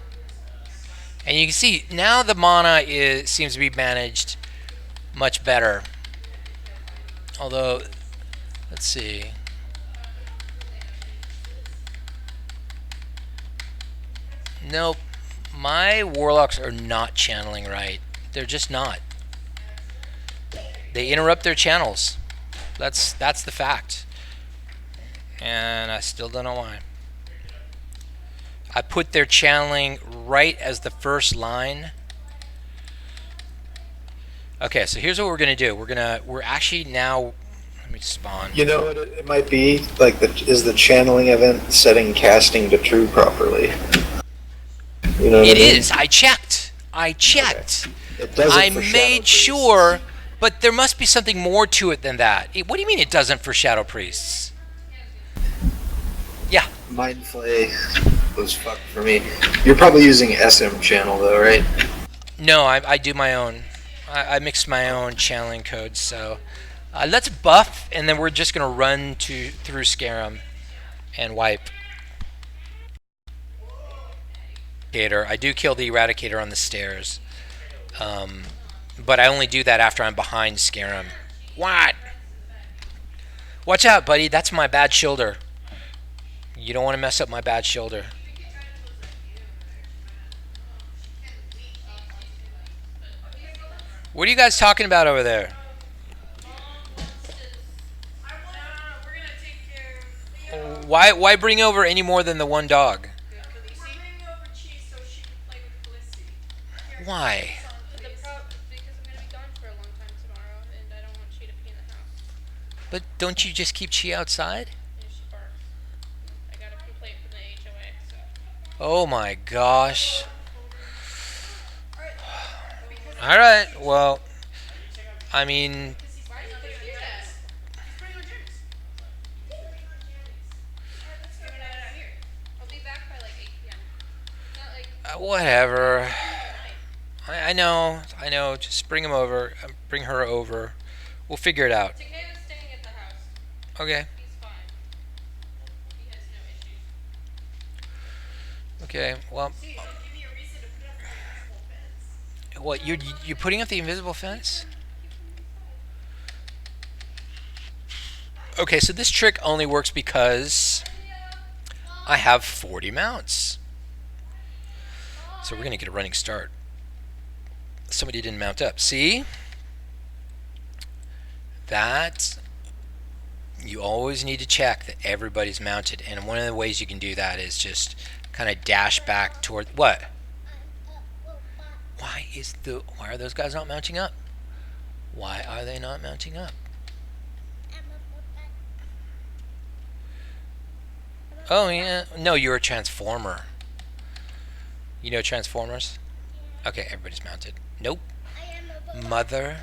And you can see now the mana seems to be managed much better. Although, let's see. Nope. My Warlocks are not channeling right. They're just not. They interrupt their channels. That's the fact. And I still don't know why. I put their channeling right as the first line. Okay, so here's what we're gonna do. We're actually now. Let me spawn. You know what it might be? Like, is the channeling event setting casting to true properly? You know what It I mean? is. I checked. Okay. It doesn't I for Shadow made Priests. sure, but there must be something more to it than that. What do you mean it doesn't for Shadow Priests? Yeah. Mindflay was fucked for me. You're probably using SM channel though, right? No, I do my own. I mix my own channeling codes. So let's buff, and then we're just gonna run through Scarum and wipe. I do kill the Eradicator on the stairs, but I only do that after I'm behind Scarum. What? Watch out, buddy. That's my bad shoulder. You don't want to mess up my bad shoulder. What are you guys talking about over there? Why bring over any more than the one dog? Why? Because I'm going to be gone for a long time tomorrow, and But don't you just keep Chi outside? And she barks. I got a complaint from the HOA, so. Oh my gosh. All right. Well, I mean, Why do you think do that? He's putting on drinks. Let's get it out of here. I'll be back by like 8 p.m. Not like whatever. tonight. I know. Just bring him over. Bring her over. We'll figure it out. Takeda's staying at the house. Okay. He's fine. He has no issues. Okay. Well, See, don't give me a reason to put up the invisible fence. what you putting up the invisible fence? Okay, so this trick only works because I have 40 mounts. So we're gonna get a running start. Somebody didn't mount up. See? That you always need to check that everybody's mounted, and one of the ways you can do that is just kind of dash back toward what? Why are those guys not mounting up? Why are they not mounting up? Oh yeah, no, you're a transformer. You know Transformers? Okay, everybody's mounted. Nope. Mother.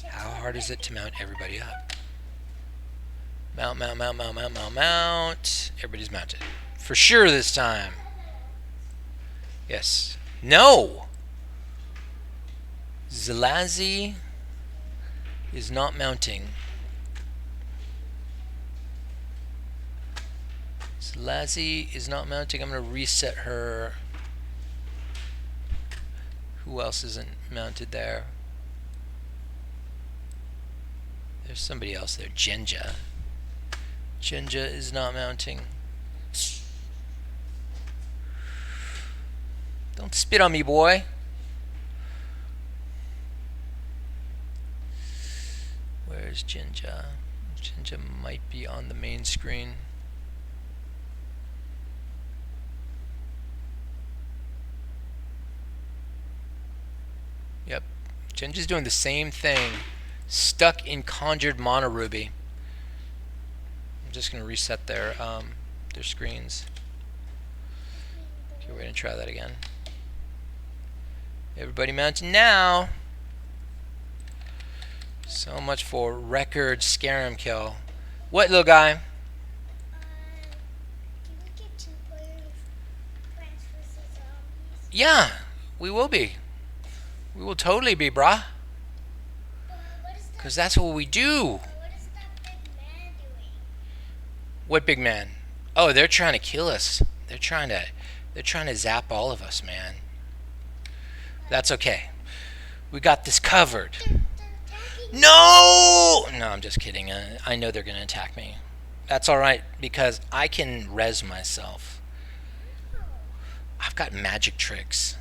How hard is it to mount everybody up? Mount, mount, mount, mount, mount, mount, mount. Everybody's mounted. For sure this time. Yes. No! Zalazi is not mounting. Zalazi is not mounting. I'm going to reset her. Who else isn't mounted there? There's somebody else there. Jinja. Jinja is not mounting. Don't spit on me, boy. Where's Jinja? Jinja might be on the main screen. Yep. Jinja's doing the same thing. Stuck in Conjured Mono Ruby. I'm just going to reset their screens. Okay, we're going to try that again. Everybody mounted now. So much for record Scarum kill. What, little guy? Can we get 2 players? Plants vs. Zombies? Yeah, we will be. We will totally be, brah. What is that? Because that's what we do. What is that big man doing? What big man? Oh, they're trying to kill us. They're trying to zap all of us, man. That's okay. We got this covered. They're attacking. No! No, I'm just kidding. I know they're going to attack me. That's alright, because I can res myself. I've got magic tricks.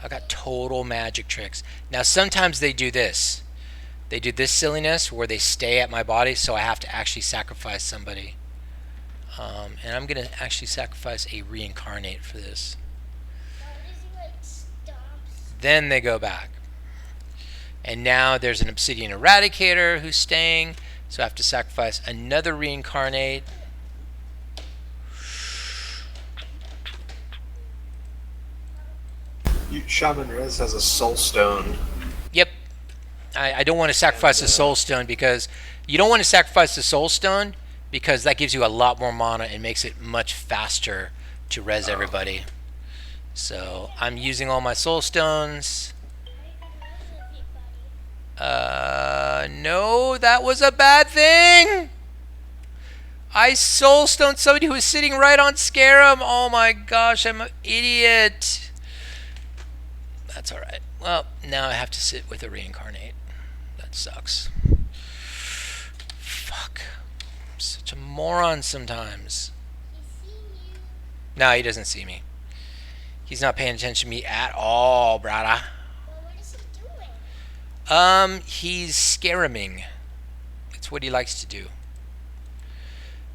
I've got total magic tricks. Now, sometimes they do this. They do this silliness where they stay at my body, so I have to actually sacrifice somebody. And I'm going to actually sacrifice a reincarnate for this. What is he like stomps? Then they go back. And now there's an obsidian eradicator who's staying, so I have to sacrifice another reincarnate. Shaman Rez has a soul stone. Yep. I don't want to sacrifice the soul stone because you don't want to sacrifice the soul stone because that gives you a lot more mana and makes it much faster to res everybody. So I'm using all my soul stones. No, that was a bad thing. I soul stoned somebody who was sitting right on Scarum. Oh my gosh, I'm an idiot. That's alright. Well, now I have to sit with a reincarnate. That sucks. Fuck. I'm such a moron sometimes. He's seen you. No, he doesn't see me. He's not paying attention to me at all, brada. Well, what is he doing? He's scaraming. It's what he likes to do.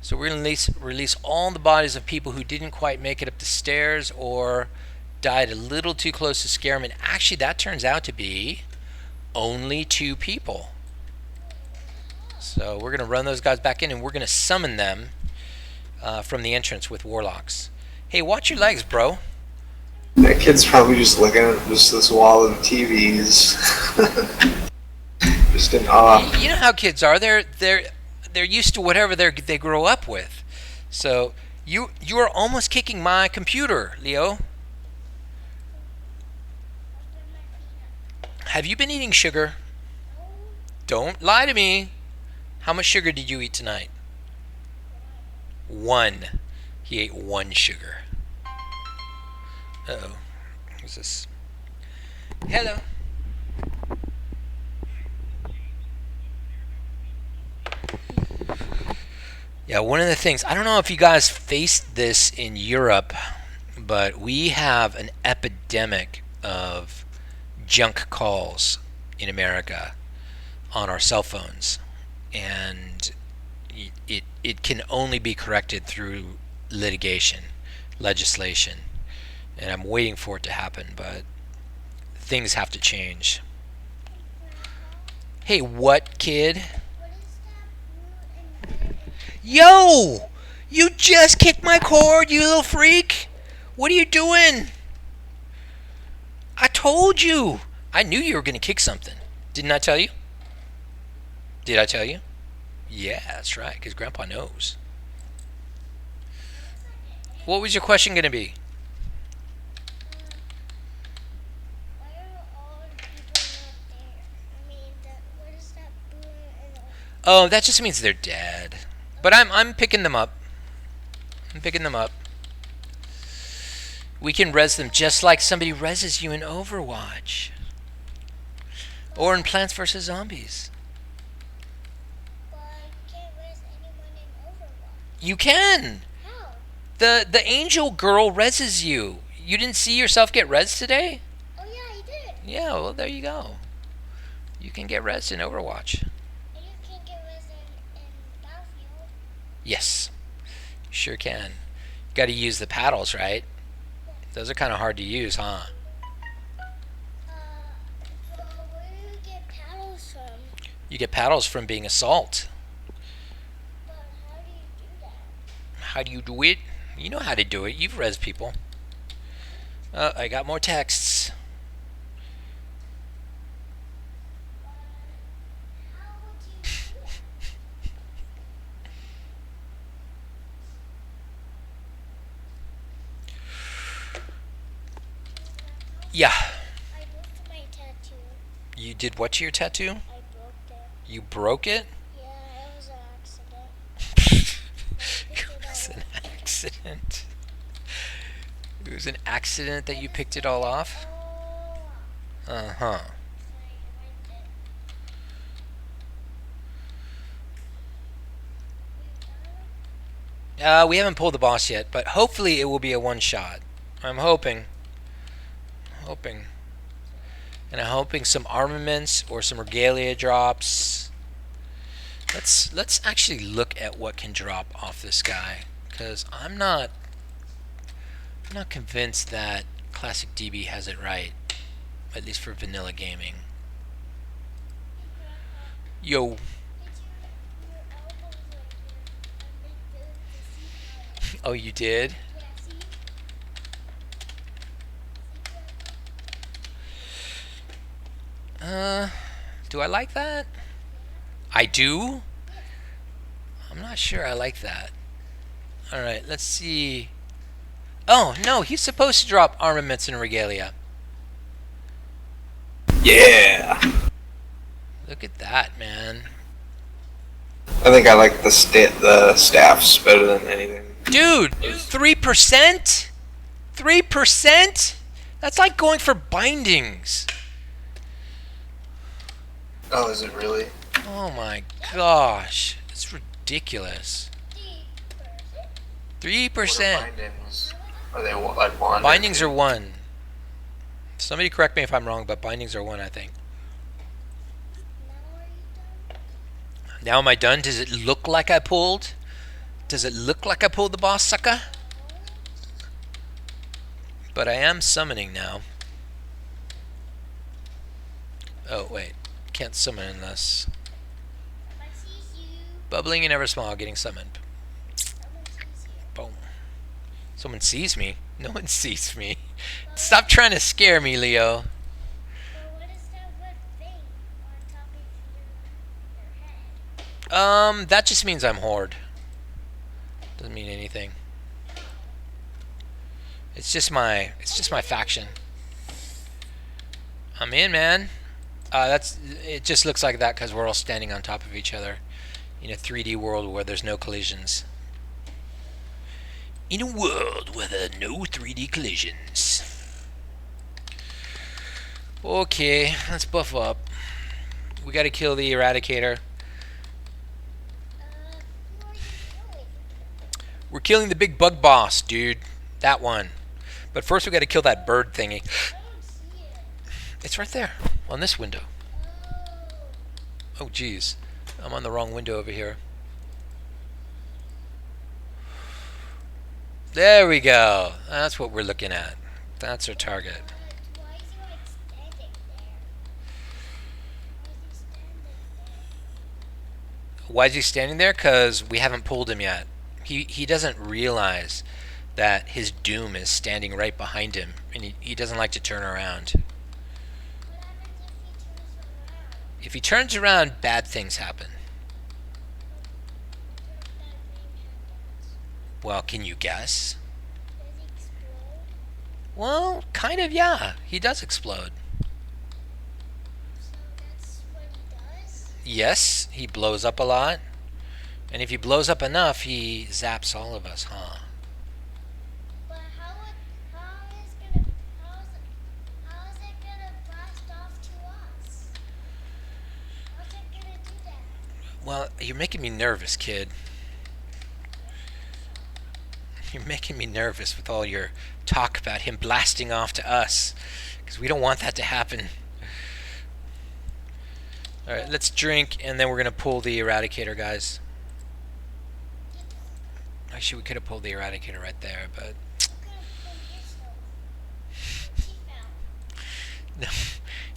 So we're going to release all the bodies of people who didn't quite make it up the stairs or died a little too close to scare him, and actually that turns out to be only 2 people. So we're going to run those guys back in, and we're going to summon them from the entrance with warlocks. Hey, watch your legs, bro. That kid's probably just looking at just this wall of TVs. Just in awe. You know how kids are. They're used to whatever they grow up with. So you are almost kicking my computer, Leo. Have you been eating sugar? Don't lie to me. How much sugar did you eat tonight? 1. He ate 1 sugar. Uh-oh. What's this? Hello. Yeah, one of the things, I don't know if you guys faced this in Europe, but we have an epidemic of junk calls in America on our cell phones, and it can only be corrected through litigation, legislation, and I'm waiting for it to happen, but things have to change. Hey, what, kid? What is that blue and red? Yo! You just kicked my cord, you little freak! What are you doing? I told you! I knew you were going to kick something. Didn't I tell you? Did I tell you? Yeah, that's right, because Grandpa knows. What was your question going to be? Why are all the people not there? I mean, what is that blue and Oh, that just means they're dead. But I'm picking them up. I'm picking them up. We can res them just like somebody reses you in Overwatch. Or in Plants vs. Zombies. But I can't res anyone in Overwatch. You can! How? The angel girl reses you. You didn't see yourself get res today? Oh yeah, I did. Yeah, well, there you go. You can get res in Overwatch. And you can get res in Battlefield. Yes, you sure can. You got to use the paddles, right? Those are kind of hard to use, huh? So where do you get paddles from? You get paddles from being assault. But how do you do that? How do you do it? You know how to do it. You've res people. I got more texts. How would you do it? Yeah. I broke my tattoo. You did what to your tattoo? I broke it. You broke it? Yeah, it was an accident. It was an accident. It was an accident that you picked it all off? Oh, Uh-huh. I liked it. We haven't pulled the boss yet, but hopefully it will be a one-shot. I'm hoping. And I'm hoping some armaments or some regalia drops. Let's actually look at what can drop off this guy, because I'm not convinced that Classic DB has it right, at least for vanilla gaming. Yo. It's your elbows right here. I make the seat. Oh, you did? Yeah, see? Do I like that? I do? I'm not sure I like that. Alright, let's see. Oh, no, he's supposed to drop armaments and regalia. Yeah. Look at that, man. I think I like the staffs better than anything. Dude, 3%? 3%? That's like going for bindings. Oh, is it really? Oh my gosh. It's ridiculous. 3%. What are bindings? Are they like one? Bindings are 1. Somebody correct me if I'm wrong, but bindings are 1, I think. Now are you done? Now am I done? Does it look like I pulled? Does it look like I pulled the boss, sucker? But I am summoning now. Oh, wait. Can't summon unless... I sees you. Bubbling and ever small, getting summoned. Someone sees you. Boom. Someone sees me? No one sees me. Stop trying to scare me, Leo. But what is that red thing on top of your head? That just means I'm Horde. Doesn't mean anything. It's just my faction. I'm in, man. It just looks like that because we're all standing on top of each other in a 3D world where there's no collisions. In a world where there are no 3D collisions. Okay, let's buff up. We gotta kill the Eradicator. Who are you killing? We're killing the big bug boss, dude. That one. But first we gotta kill that bird thingy. I don't see it. It's right there, on this window. Oh. Oh, jeez. I'm on the wrong window over here. There we go. That's what we're looking at. That's our target. Why is he like standing there? Why is he standing there? Because we haven't pulled him yet. He doesn't realize that his doom is standing right behind him, and he doesn't like to turn around. What happens If he turns around, bad things happen. if that thing happens? Well, can you guess? Does he explode? Well, kind of, yeah. He does explode. So that's what he does? Yes, he blows up a lot. And if he blows up enough, he zaps all of us, huh? But how is it gonna blast off to us? How's it gonna do that? Well, you're making me nervous, kid. You're making me nervous with all your talk about him blasting off to us. Because we don't want that to happen. Alright, let's drink, and then we're going to pull the Eradicator, guys. Actually, we could have pulled the Eradicator right there, but... I'm gonna pull this out. No,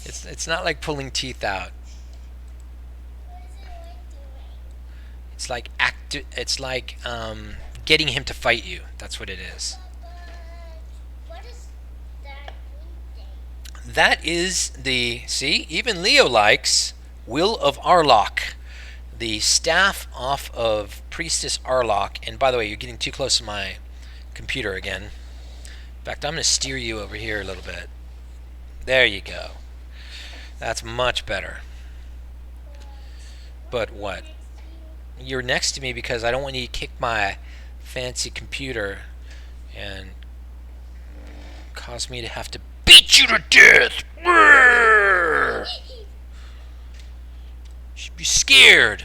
it's not like pulling teeth out. What is it like doing? It's like getting him to fight you. That's what it is. But what is that green thing? That is the... See? Even Leo likes Will of Arlok. The staff off of Priestess Arlok. And by the way, you're getting too close to my computer again. In fact, I'm going to steer you over here a little bit. There you go. That's much better. But what? You're next to me because I don't want you to kick my fancy computer and cause me to have to beat you to death. Should be scared.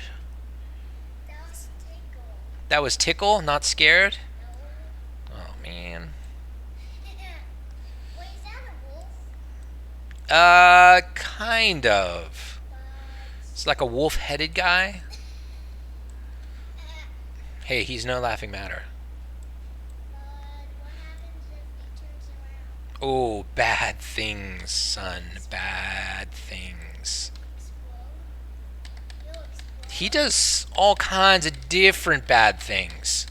That was tickle. That was tickle, not scared. No. Oh man. Wait, is that a wolf? Kind of. It's like a wolf-headed guy. Hey, he's no laughing matter. What happens if he turns around? Oh, bad things, son. Bad things. Explode? He'll explode. He does all kinds of different bad things.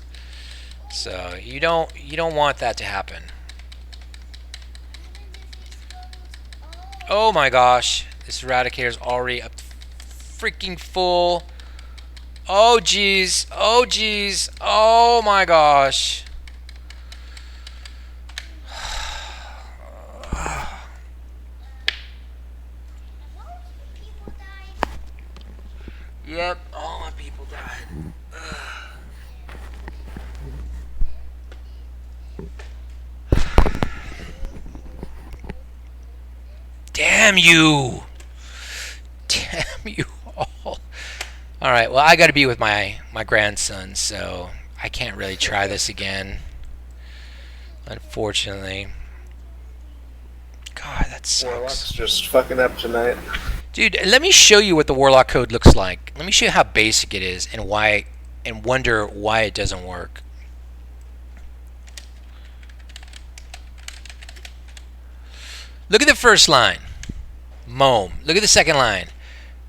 So you don't want that to happen. What happens if he explodes? Oh my gosh, this Eradicator's already up to freaking full. Oh jeez, oh jeez, oh my gosh. Have all you people died? Yep, all my people died. Damn you! Damn you all! All right, well I got to be with my grandson, so I can't really try this again. Unfortunately. God, that Warlock's sucks. just fucking up tonight. Dude, let me show you what the Warlock code looks like. Let me show you how basic it is and wonder why it doesn't work. Look at the first line. Mome. Look at the second line.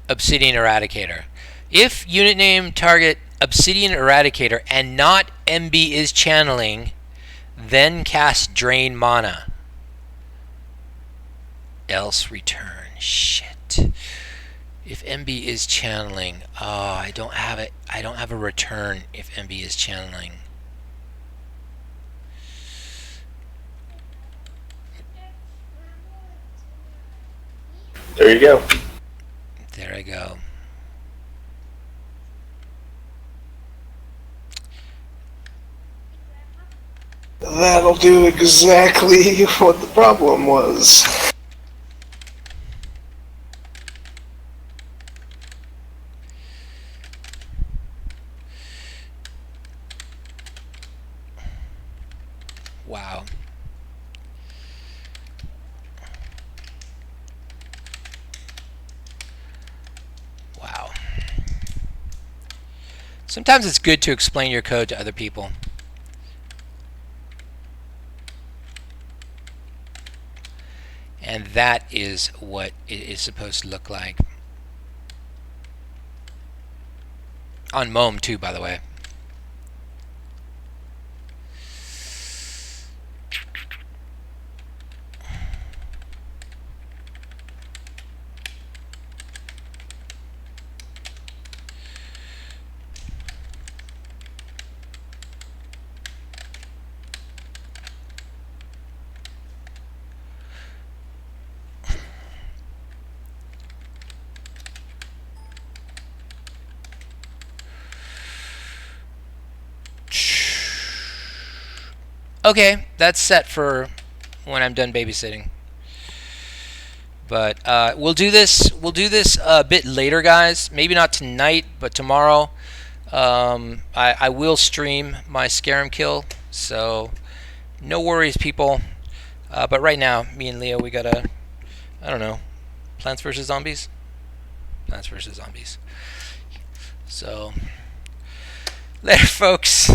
Obsidian Eradicator. If unit name target Obsidian Eradicator and not MB is channeling, then cast Drain Mana. Else return. Shit. If MB is channeling, I don't have it. I don't have a return if MB is channeling. There you go. There I go. That'll do exactly what the problem was. Wow. Wow. Sometimes it's good to explain your code to other people. And that is what it is supposed to look like. On Mome too, by the way. Okay, that's set for when I'm done babysitting. But we'll do this. We'll do this a bit later, guys. Maybe not tonight, but tomorrow. I will stream my Scarum kill, so no worries, people. But right now, me and Leo, we gotta, I don't know, Plants vs Zombies. Plants vs Zombies. So later, folks.